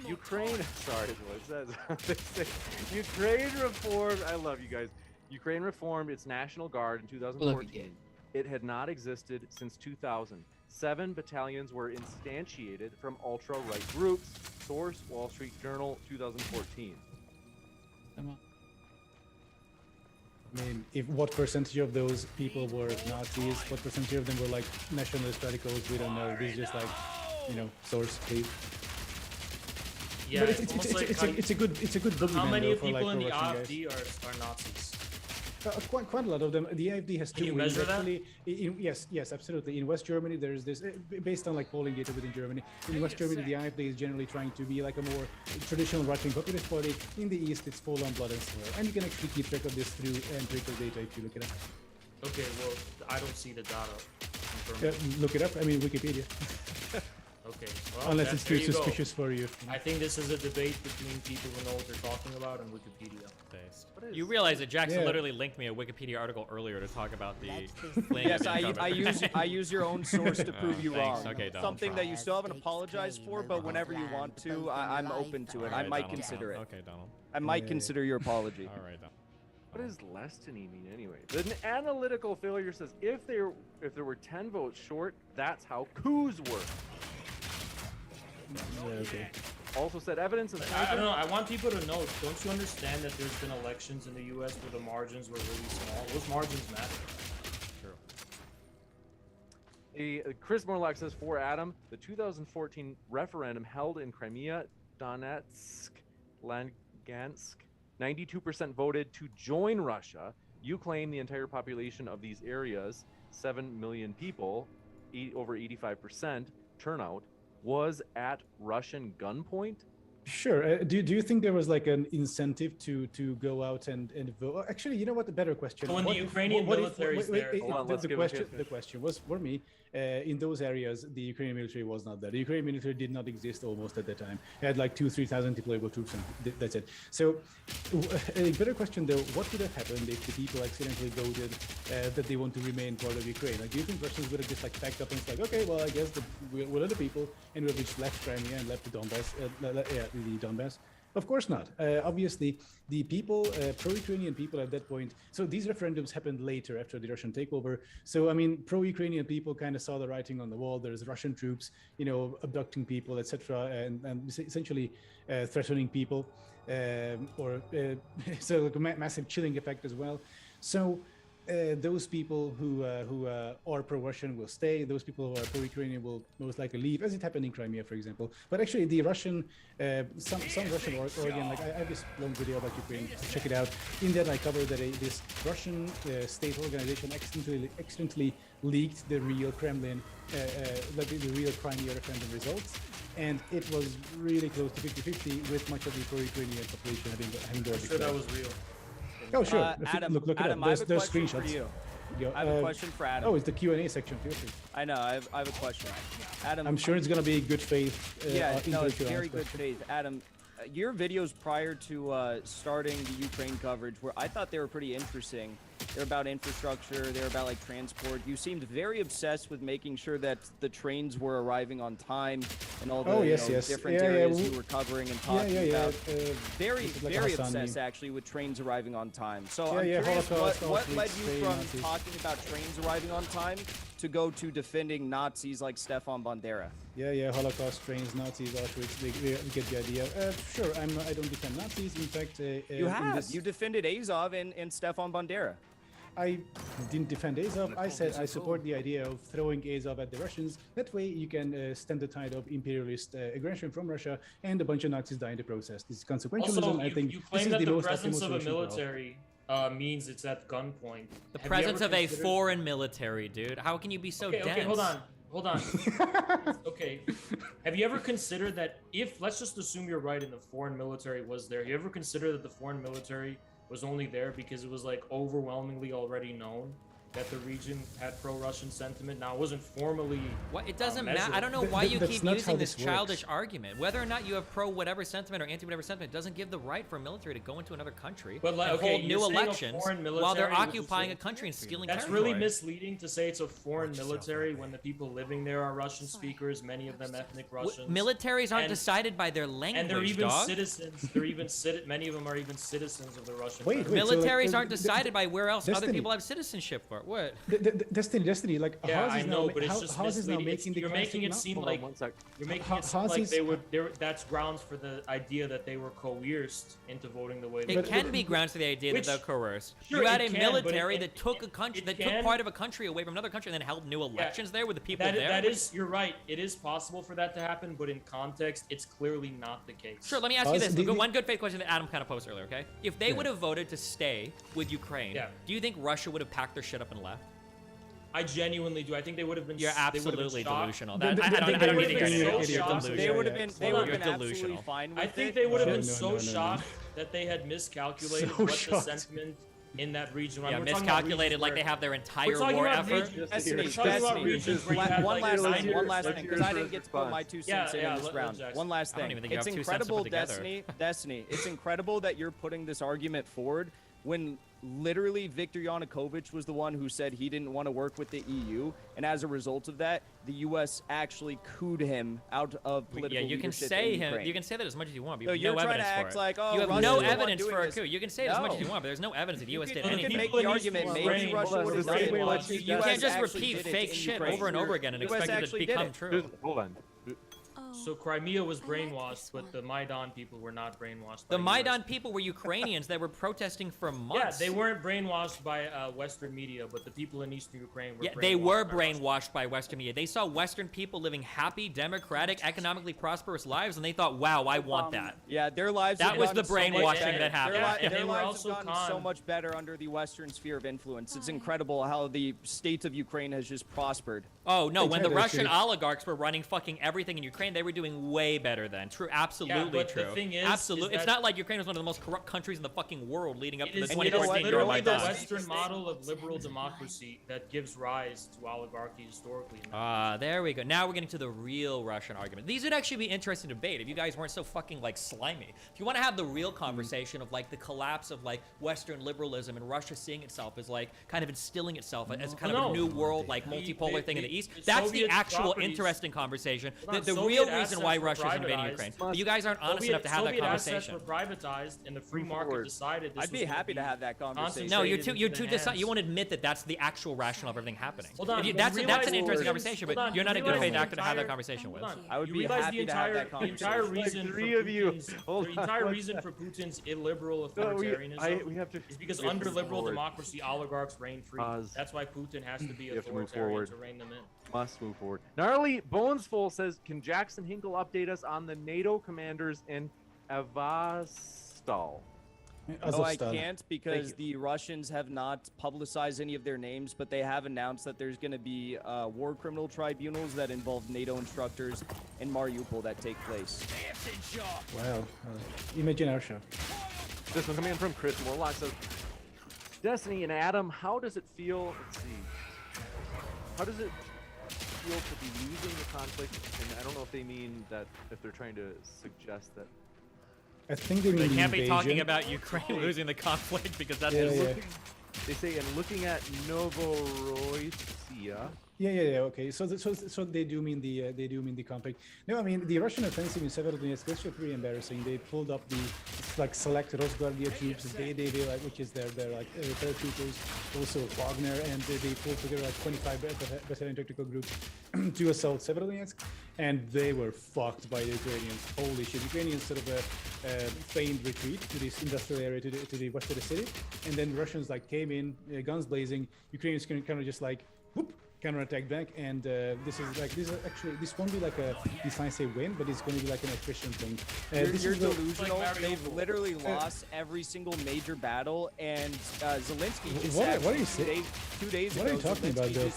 Ukraine, sorry, is what it says. They say, Ukraine reformed, I love you guys. Ukraine reformed its National Guard in 2014. It had not existed since 2000. 7 battalions were instantiated from ultra-right groups. Source, Wall Street Journal, 2014. I mean, what percentage of those people were Nazis? What percentage of them were like nationalist radicals? We don't know. This is just like, source, please. Yeah, But it's almost like it's a good boogeyman. how many though, for, people like, in the pro-Russian AfD guys. are Nazis? Quite a lot of them. The AfD has Can two you wings, measure that? actually. Yes, absolutely. In West Germany, there's this, based on like polling data within Germany. In West Germany, the AfD is generally trying to be like a more traditional right-wing populist party. In the East, it's full on blood and sword. And you can actually keep track of this through empirical data if you look it up. Okay, well, I don't see the data. confirmed. Look it up. I mean, Wikipedia. Okay, well, Unless it's there too you go. suspicious for you. I think this is a debate between people who know what they're talking about and Wikipedia. Based. You realize that Jackson literally linked me a Wikipedia article earlier to talk about the fleeing Yes, of income. I use your own source to prove you Thanks. wrong. Okay, Donald Something Trump. that you still haven't apologized for, but whenever you want to, I'm open to it. All I right, might Donald consider Trump. it. Okay, Donald. I might consider your apology. All right, Donald. What does Lestiny mean anyway? The analytical failure says if there were 10 votes short, that's how coups work. Okay. Also said evidence of I don't know. I want people to know. Don't you understand that there's been elections in the U.S. where the margins were really small? Those margins matter. Chris Morlock says for Adam, the 2014 referendum held in Crimea, Donetsk, Lugansk, 92% voted to join Russia. You claim the entire population of these areas, 7 million people, over 85% turnout, was at Russian gunpoint? Sure. Do you think there was like an incentive to go out and vote? Actually, you know what? The better question. When the Ukrainian military is there. The question was for me. In those areas, the Ukrainian military was not there. The Ukrainian military did not exist almost at that time. It had like 2,000-3,000 deployable troops, and that's it. So, a better question though: what would have happened if the people accidentally voted that they want to remain part of Ukraine? Like, do you think Russians would have just like packed up and it's like, okay, well, I guess we're other people, and we've just left Crimea and left the Donbass? The Donbass? Of course not. Obviously, the people, pro-Ukrainian people at that point, so these referendums happened later after the Russian takeover. So, I mean, pro-Ukrainian people kind of saw the writing on the wall. There's Russian troops, abducting people, etc., and essentially threatening people, so like a massive chilling effect as well. So, those people who are pro-Russian will stay. Those people who are pro-Ukrainian will most likely leave, as it happened in Crimea, for example. But actually, the Russian, some Russian organ, like I have this long video about Ukraine. Check it out. In that, I covered that this Russian state organization accidentally leaked the real Kremlin, the real Crimea referendum results. and it was really close to 50-50 with much of the pro-Ukrainian population having the I'm sure that was real. Oh, sure. Adam, look it Adam, up. There's I have a question screenshots. for you. Yeah, I have a question for Adam. Oh, it's the Q&A section. Feel free. I know. I have a question. Adam, I'm sure it's going to be good faith. Yeah, no, it's very good faith. Adam, your videos prior to starting the Ukraine coverage, where I thought they were pretty interesting. They're about infrastructure. They're about like transport. You seemed very obsessed with making sure that the trains were arriving on time and all the different areas you were covering and talking about. Very obsessed actually with trains arriving on time. So I'm curious, what led you from talking about trains arriving on time to go to defending Nazis like Stefan Bandera? Yeah, Holocaust, trains, Nazis, Auschwitz, we get the idea. Sure, I don't defend Nazis. In fact, you defended Azov and Stefan Bandera. I didn't defend Azov. I said I support the idea of throwing Azov at the Russians. That way you can stem the tide of imperialist aggression from Russia, and a bunch of Nazis die in the process. This is consequentialism. Also, I think you claim that the presence of a military means it's at gunpoint. The presence of a foreign military, dude. How can you be so dense? Okay, hold on. Okay. Have you ever considered that if, let's just assume you're right and the foreign military was there, you ever consider that the foreign military was only there because it was like overwhelmingly already known that the region had pro-Russian sentiment? Now, it wasn't formally What? It doesn't matter. I don't know why you keep using this childish argument. Whether or not you have pro-whatever sentiment or anti-whatever sentiment doesn't give the right for a military to go into another country and hold new elections while they're occupying a country and stealing territory. That's really misleading to say it's a foreign military when the people living there are Russian speakers, many of them ethnic Russians. Militaries aren't decided by their language, and they're even dog. citizens. Many of them are even citizens of the Russian. Militaries aren't decided by where else other people have citizenship for. What? Destiny, like yeah, I know, but it's just making you're making it seem like they would. That's grounds for the idea that they were coerced into voting the way they did. It can be grounds for the idea that they're coerced. Sure, you had a military that took a country, that took part of a country away from another country, and then held new elections there with the people there. That is, you're right. It is possible for that to happen, but in context, it's clearly not the case. Sure. Let me ask you this. One good faith question that Adam kind of posed earlier. Okay, if they would have voted to stay with Ukraine, do you think Russia would have packed their shit up and left? I genuinely do. I think they would have been. You're absolutely delusional. They would have been absolutely fine with it. I think they would have been so shocked that they had miscalculated what the sentiment in that region. Yeah, miscalculated like they have their entire war effort. One last thing, because I didn't get to put my 2 cents in this round. One last thing. It's incredible, Destiny. It's incredible that you're putting this argument forward when literally Viktor Yanukovych was the one who said he didn't want to work with the EU, and as a result of that, the U.S. actually cooed him out of political leadership. You can say that as much as you want, but you have no evidence for it. Like, you have no evidence for a coup. You can say it as much as you want, but there's no evidence that the U.S. did anything. You can make the argument maybe Russia would have done it. You can't just repeat fake shit over and over again and expect it to become true. Hold on. So Crimea was brainwashed, but the Maidan people were not brainwashed. The Maidan people were Ukrainians that were protesting for months. Yeah, they weren't brainwashed by Western media, but the people in Eastern Ukraine were. Yeah, they were brainwashed by Western media. They saw Western people living happy, democratic, economically prosperous lives, and they thought, "Wow, I want that." Yeah, their lives. That was the brainwashing that happened. Their lives have gotten so much better under the Western sphere of influence. It's incredible how the state of Ukraine has just prospered. Oh no, when the Russian oligarchs were running fucking everything in Ukraine, they were doing way better then. True, absolutely true. The thing is, absolutely. It's not like Ukraine was one of the most corrupt countries in the fucking world leading up to the 2014 Euromaidan. Literally the Western model of liberal democracy that gives rise to oligarchy historically. There we go. Now we're getting to the real Russian argument. These would actually be interesting debate if you guys weren't so fucking like slimy. If you want to have the real conversation of like the collapse of like Western liberalism and Russia seeing itself as like kind of instilling itself as kind of a new world like multipolar thing in the East, that's the actual interesting conversation. The real reason why Russia's invading Ukraine. But you guys aren't honest enough to have that conversation. Soviet assets were privatized, and the free market decided. I'd be happy to have that conversation. No, you're too you won't admit that that's the actual rationale of everything happening. Hold on, that's an interesting conversation, but you're not a good faith actor to have that conversation with. I would be happy to have that conversation. The entire reason for Putin's illiberal authoritarianism is because under liberal democracy, oligarchs reign free. That's why Putin has to be authoritarian to rein them in. Must move forward. Gnarly Bonesful says, can Jackson Hinkle update us on the NATO commanders in Avastal? No, I can't because the Russians have not publicized any of their names, but they have announced that there's going to be war criminal tribunals that involve NATO instructors in Mariupol that take place. Wow. Imagine our show. This one coming in from Chris Morlock says, Destiny and Adam, how does it feel? Let's see. How does it feel to be losing the conflict? And I don't know if they mean that, if they're trying to suggest that. I think they can't be talking about Ukraine losing the conflict because that's They say, and looking at Novorossiya. Yeah. Okay. So they do mean the conflict. No, I mean the Russian offensive in Severodonetsk. That's just pretty embarrassing. They pulled up the select Rosguardia troops. They like, which is their like paratroopers, also Wagner, and they pulled together like 25 battalion tactical groups to assault Severodonetsk, and they were fucked by the Ukrainians. Holy shit! Ukrainians sort of feigned retreat to this industrial area to the west of the city, and then Russians like came in, guns blazing. Ukrainians kind of just like whoop. Counterattack back, and this won't be like a decisive win, but it's going to be like an attrition thing. You're delusional. They've literally lost every single major battle, and Zelensky just what are you saying? 2 days ago. What are you talking about, though?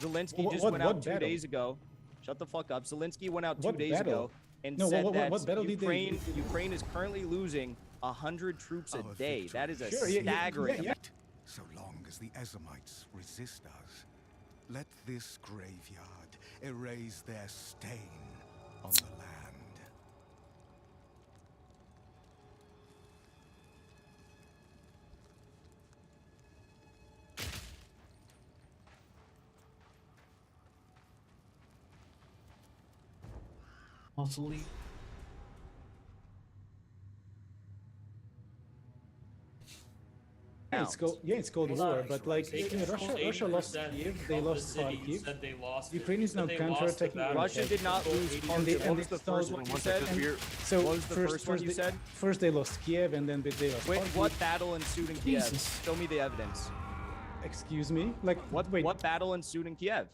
Zelensky just went out 2 days ago. Shut the fuck up. Zelensky went out 2 days ago and said that Ukraine is currently losing 100 troops a day. That is a staggering amount. So long as the Ezamites resist us, let this graveyard erase their stain on the land. Mostly. It's Cold War, but like Russia lost Kiev, they lost Kharkiv. Ukraine is now counterattacking. Russia did not lose Kharkiv. What was the first one you said? So what was the first one you said? First they lost Kiev, and then they lost. Wait, what battle ensued in Kiev? Show me the evidence. Excuse me? Like what battle ensued in Kiev?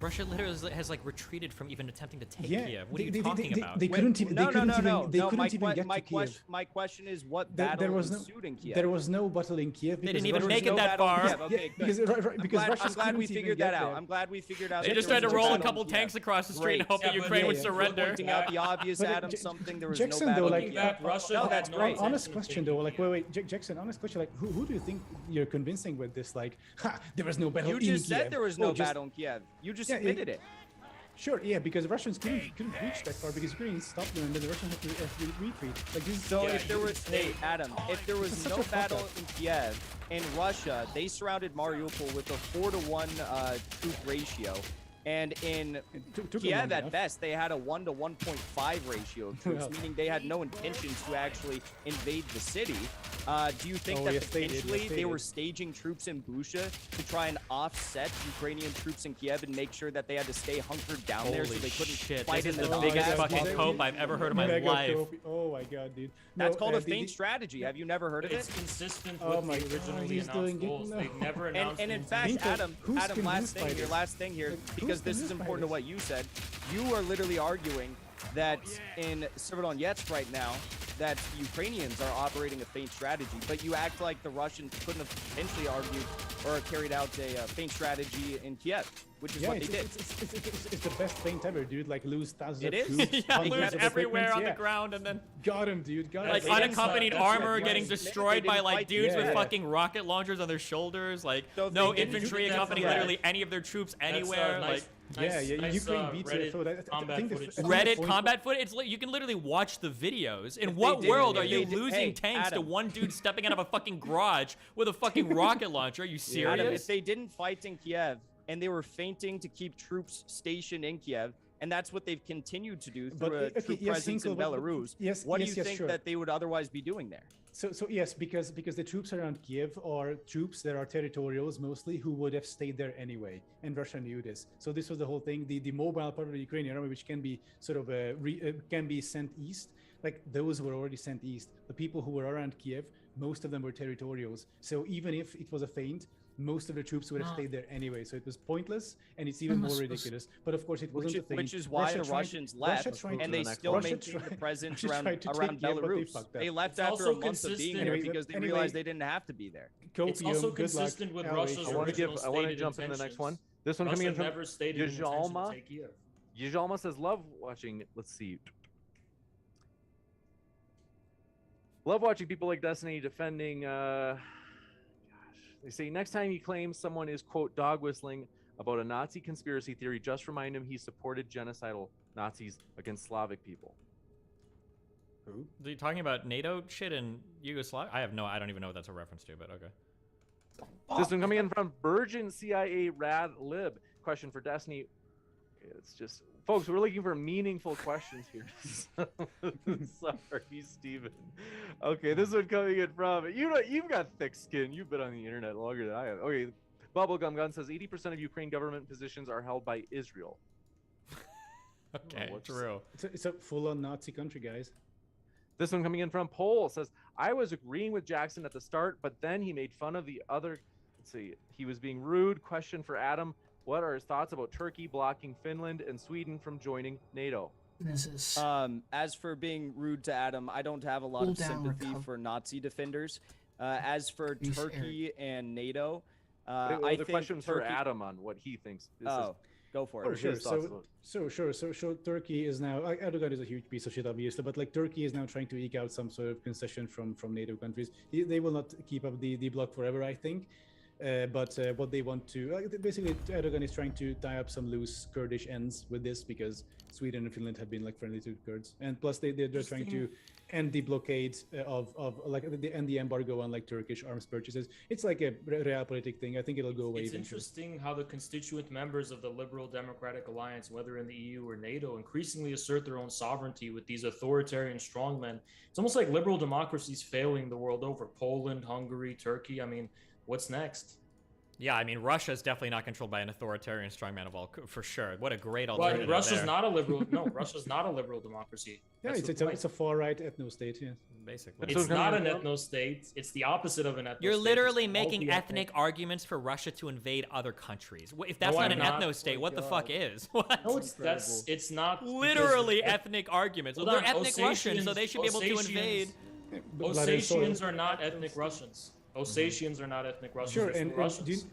Russia literally has like retreated from even attempting to take Kiev. What are you talking about? They couldn't even. No. My question is what battle ensued in Kiev? There was no battle in Kiev. They didn't even make it that far. Okay, I'm glad we figured that out. I'm glad we figured out. They just tried to roll a couple tanks across the street and hope that Ukraine would surrender. Pointing out the obvious, Adam. Something there was Jackson, no battle. though, like Russia. No, that's great. Honest question though, like wait, Jackson. Honest question, like who do you think you're convincing with this? Like, there was no battle in Kiev. You just said there was no battle in Kiev. You just admitted it. Sure, yeah, because Russians couldn't reach that far because Ukrainians stopped them and then the Russians had to retreat. Like this. So if there was, if there was no battle in Kiev, in Russia, they surrounded Mariupol with a 4-to-1 troop ratio. And in Kiev, at best, they had a 1 to 1.5 ratio of troops, meaning they had no intentions to actually invade the city. Do you think that potentially they were staging troops in Busha to try and offset Ukrainian troops in Kiev and make sure that they had to stay hunkered down there so they couldn't fight in the biggest fucking cope I've ever heard in my life. Oh my god, dude. That's called a feint strategy. Have you never heard of it? It's consistent with the originally announced goals. They never announced. And in fact, Adam, last thing here, because this is important to what you said. You are literally arguing that in Severodonetsk right now, that Ukrainians are operating a feint strategy, but you act like the Russians couldn't have potentially argued or carried out a feint strategy in Kiev, which is what they did. It's the best feint ever, dude. Like lose thousands of troops. Yeah, lose everywhere on the ground and then got him, dude. Got him. Like unaccompanied armor getting destroyed by like dudes with fucking rocket launchers on their shoulders. Like no infantry accompanying literally any of their troops anywhere. Like. Ukraine beats Reddit combat footage. You can literally watch the videos. In what world are you losing tanks to one dude stepping out of a fucking garage with a fucking rocket launcher? Are you serious? Adam, if they didn't fight in Kiev and they were feinting to keep troops stationed in Kiev, and that's what they've continued to do through a troop presence in Belarus, what do you think that they would otherwise be doing there? So yes, because the troops around Kiev are troops that are territorials mostly who would have stayed there anyway, and Russia knew this. So this was the whole thing. The mobile part of the Ukrainian army, which can be sort of can be sent east, like those were already sent east. The people who were around Kiev, most of them were territorials. So even if it was a feint, most of the troops would have stayed there anyway. So it was pointless, and it's even more ridiculous. But of course, it wasn't a thing. Which is why the Russians left, and they still maintained the presence around Belarus. They left after a month of being there because they realized they didn't have to be there. It's also consistent with Russia's original I want to jump into the next one. This one coming in from Yajalma. Yajalma says, love watching, let's see. Love watching people like Destiny defending, gosh. They say, next time he claims someone is, quote, dog whistling about a Nazi conspiracy theory, just remind him he supported genocidal Nazis against Slavic people. Who? Are you talking about NATO shit in Yugoslavia? I don't even know what that's a reference to, but okay. This one coming in from Virgin CIA Rad Lib. Question for Destiny. It's just, folks, we're looking for meaningful questions here. Sorry, Steven. Okay, this one coming in from, you've got thick skin. You've been on the internet longer than I have. Okay, Bubblegum Gun says 80% of Ukraine government positions are held by Israel. Okay, true. It's a full-on Nazi country, guys. This one coming in from Pole says, I was agreeing with Jackson at the start, but then he made fun of the other. Let's see. He was being rude. Question for Adam. What are his thoughts about Turkey blocking Finland and Sweden from joining NATO? This is... As for being rude to Adam, I don't have a lot of sympathy for Nazi defenders. As for Turkey and NATO, I think the question's for Adam on what he thinks. Go for it. Oh, sure. So Turkey is now, Erdogan is a huge piece of shit, obviously, but like Turkey is now trying to eke out some sort of concession from NATO countries. They will not keep up the bloc forever, I think. But what they want to, basically Erdogan is trying to tie up some loose Kurdish ends with this because Sweden and Finland have been like friendly to Kurds. And plus they're trying to end the blockade of end the embargo on like Turkish arms purchases. It's like a realpolitik thing. I think it'll go away It's eventually. interesting how the constituent members of the Liberal Democratic Alliance, whether in the EU or NATO, increasingly assert their own sovereignty with these authoritarian strongmen. It's almost like liberal democracies failing the world over. Poland, Hungary, Turkey. I mean, what's next? Yeah, I mean, Russia is definitely not controlled by an authoritarian strongman of all, for sure. What a great alternative. But Russia's not a liberal. No, Russia's not a liberal democracy. Yeah, it's a far-right ethno-state. Yeah, basically. It's not an ethno-state. It's the opposite of an ethno-state. You're literally making ethnic arguments for Russia to invade other countries. If that's not an ethno-state, what the fuck is? What? No, it's not. Literally ethnic arguments. Well, they're ethnic Russians, so they should be able to invade. Ossetians are not ethnic Russians. Ossetians are not ethnic Russians. Sure, and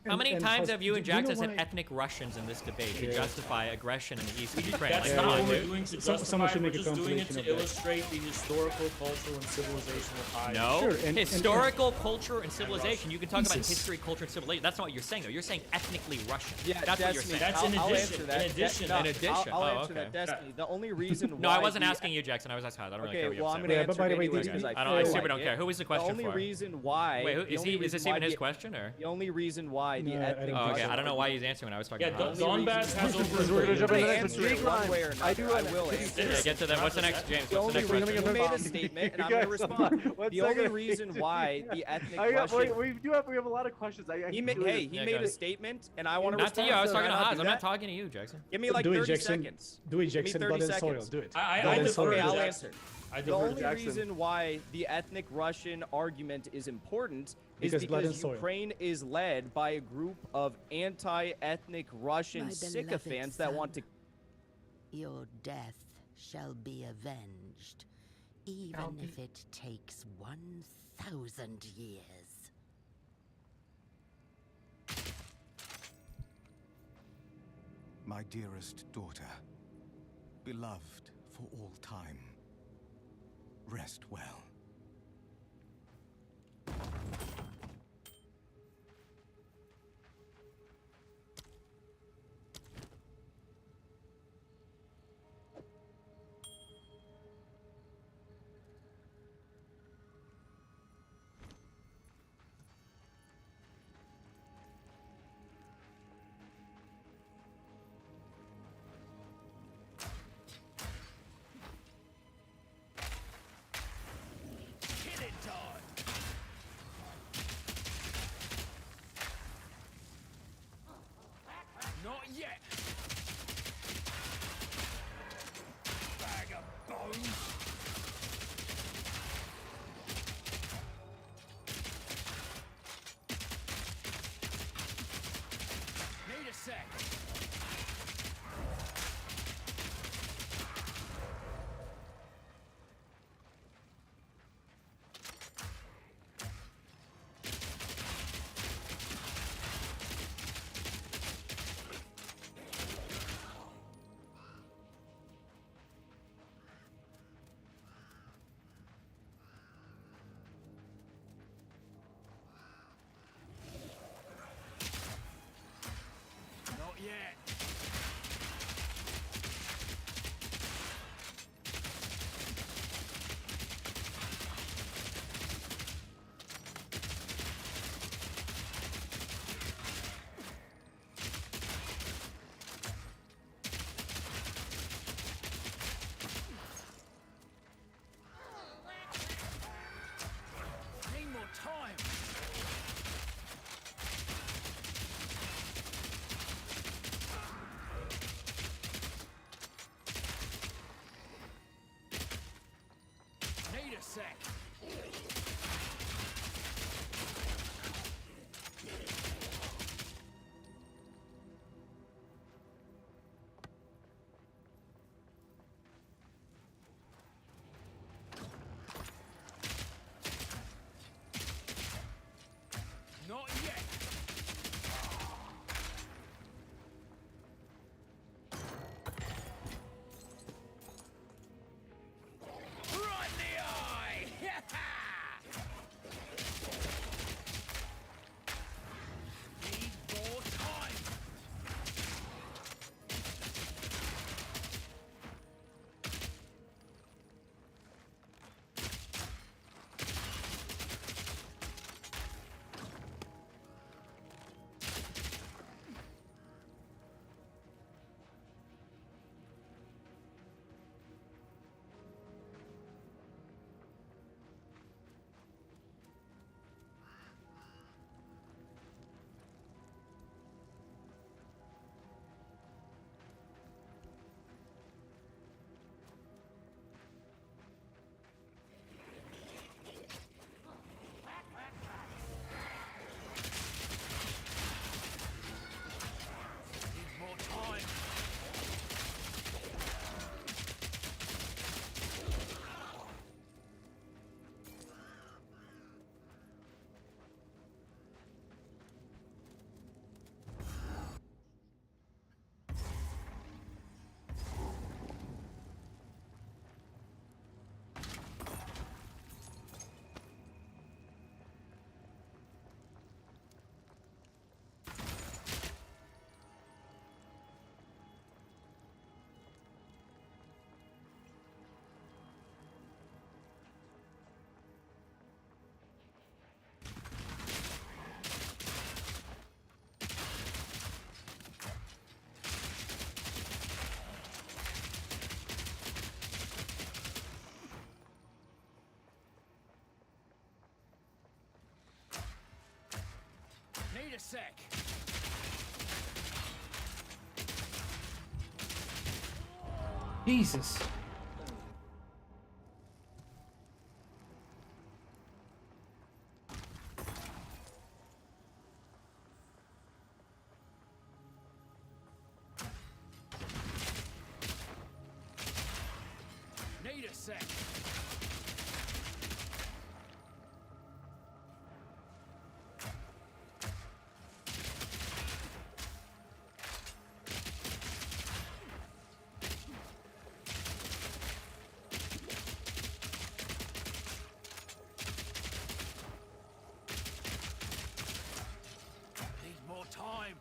how many times have you and Jackson said ethnic Russians in this debate to justify aggression in the east of Ukraine? That's not what we're doing to justify. We're just doing it to illustrate the historical, cultural, and civilizational ties. No, historical, culture, and civilization. You can talk about history, culture, and civilization. That's not what you're saying, though. You're saying ethnically Russian. Yeah, that's what you're saying. That's in addition. In addition. I'll answer that, Destiny. The only reason why... No, I wasn't asking you, Jackson. I was asking. I don't really care what you're saying. Okay, well, I'm going to answer it I super don't care. Who was the question for? The only reason why... Wait, is this even his question, or? The only reason why the ethnic... Oh, okay. I don't know why he's answering when I was talking about Donbass has over... We're going to jump in the next one way or another. I will answer. Yeah, get to that. What's the next, James? What's the next question? You made a statement, and I'm going to respond. The only reason why the ethnic Russian... We have a lot of questions. He made a statement, and I want to respond. Not to you. I was talking to Haas. I'm not talking to you, Jackson. Give me like 30 seconds. Do it, Jackson. Blood and soil. Do it. I'll answer. The only reason why the ethnic Russian argument is important is because Ukraine is led by a group of anti-ethnic Russian sycophants that want to... Your death shall be avenged, even if it takes 1,000 years. My dearest daughter, beloved for all time, rest well. sec. Not yet. Right in the eye! Need more time. Need more time. Need a sec. Jesus. Need a sec. Need more time.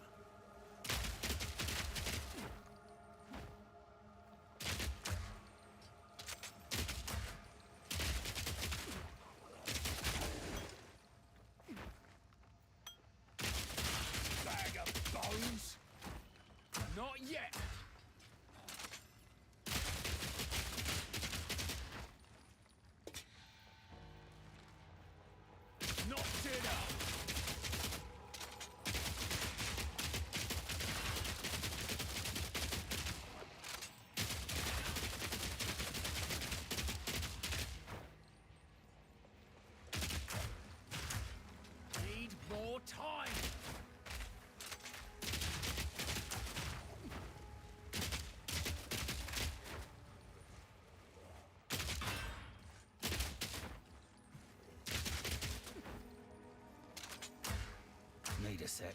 Bag of bones. Not yet. Not dinner. Need more time. Need a sec.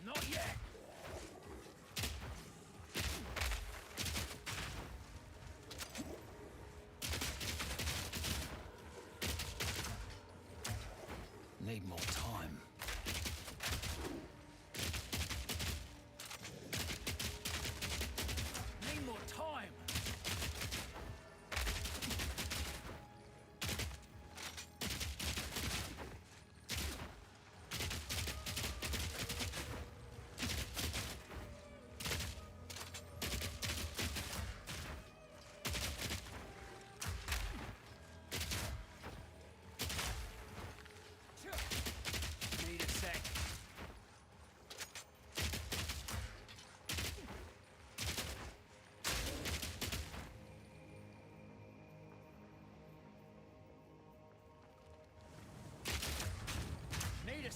Not yet. Need more time. Need more time.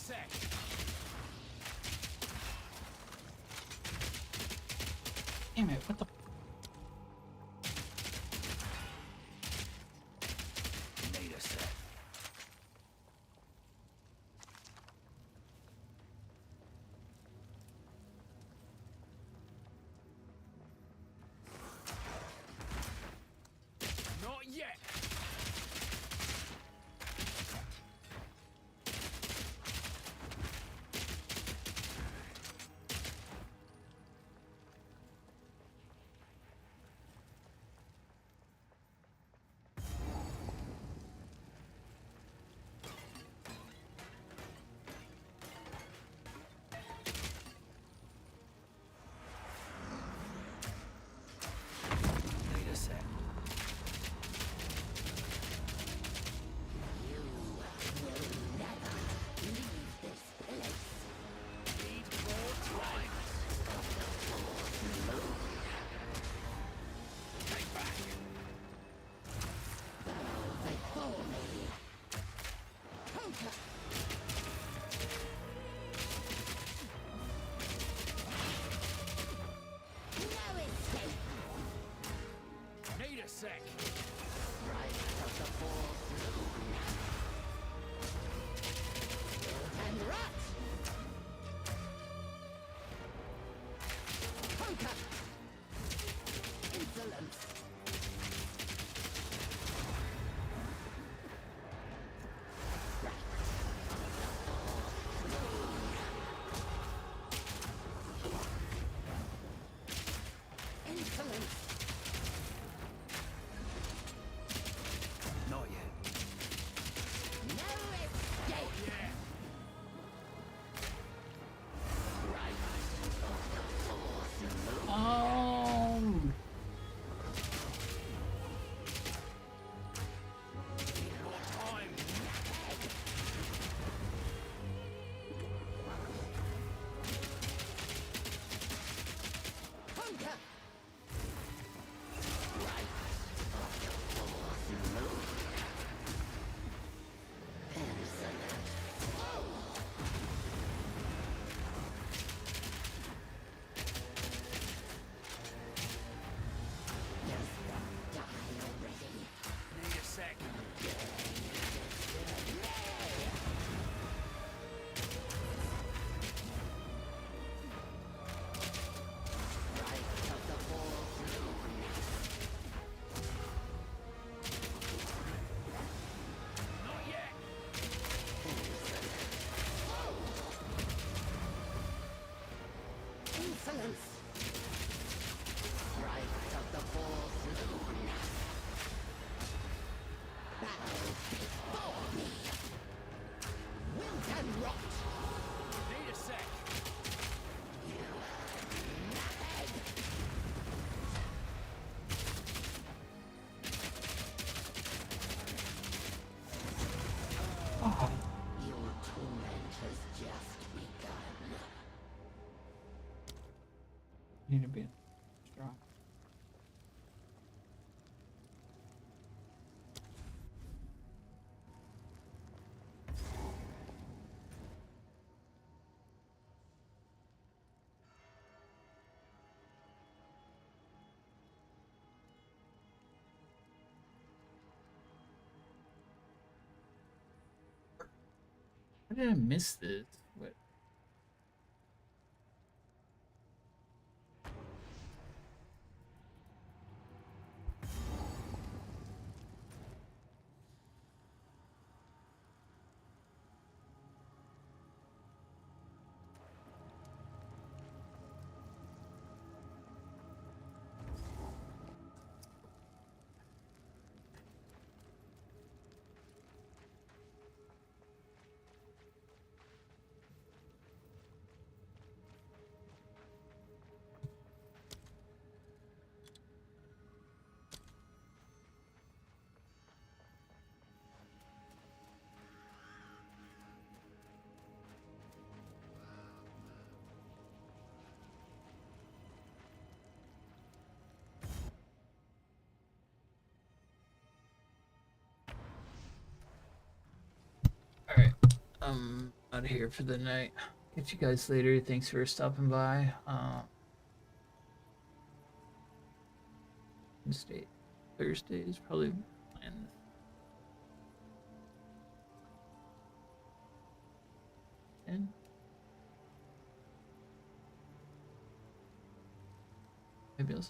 sec. Damn it, what the? Need a sec. Not yet. Need a sec. Need more time. Take back. Need a sec. And rot! Conquer! Insolence! Insolence! Not yet. No escape! Conquer! Need a sec. Not yet. Insolence! Right of the fourth moon! Bow before me! Wilt and rot! Need a sec. Your torment has just begun. Need to be strong. How did I miss this? What? Alright. Out of here for the night. Catch you guys later. Thanks for stopping by. Thursday is probably planned. And maybe I'll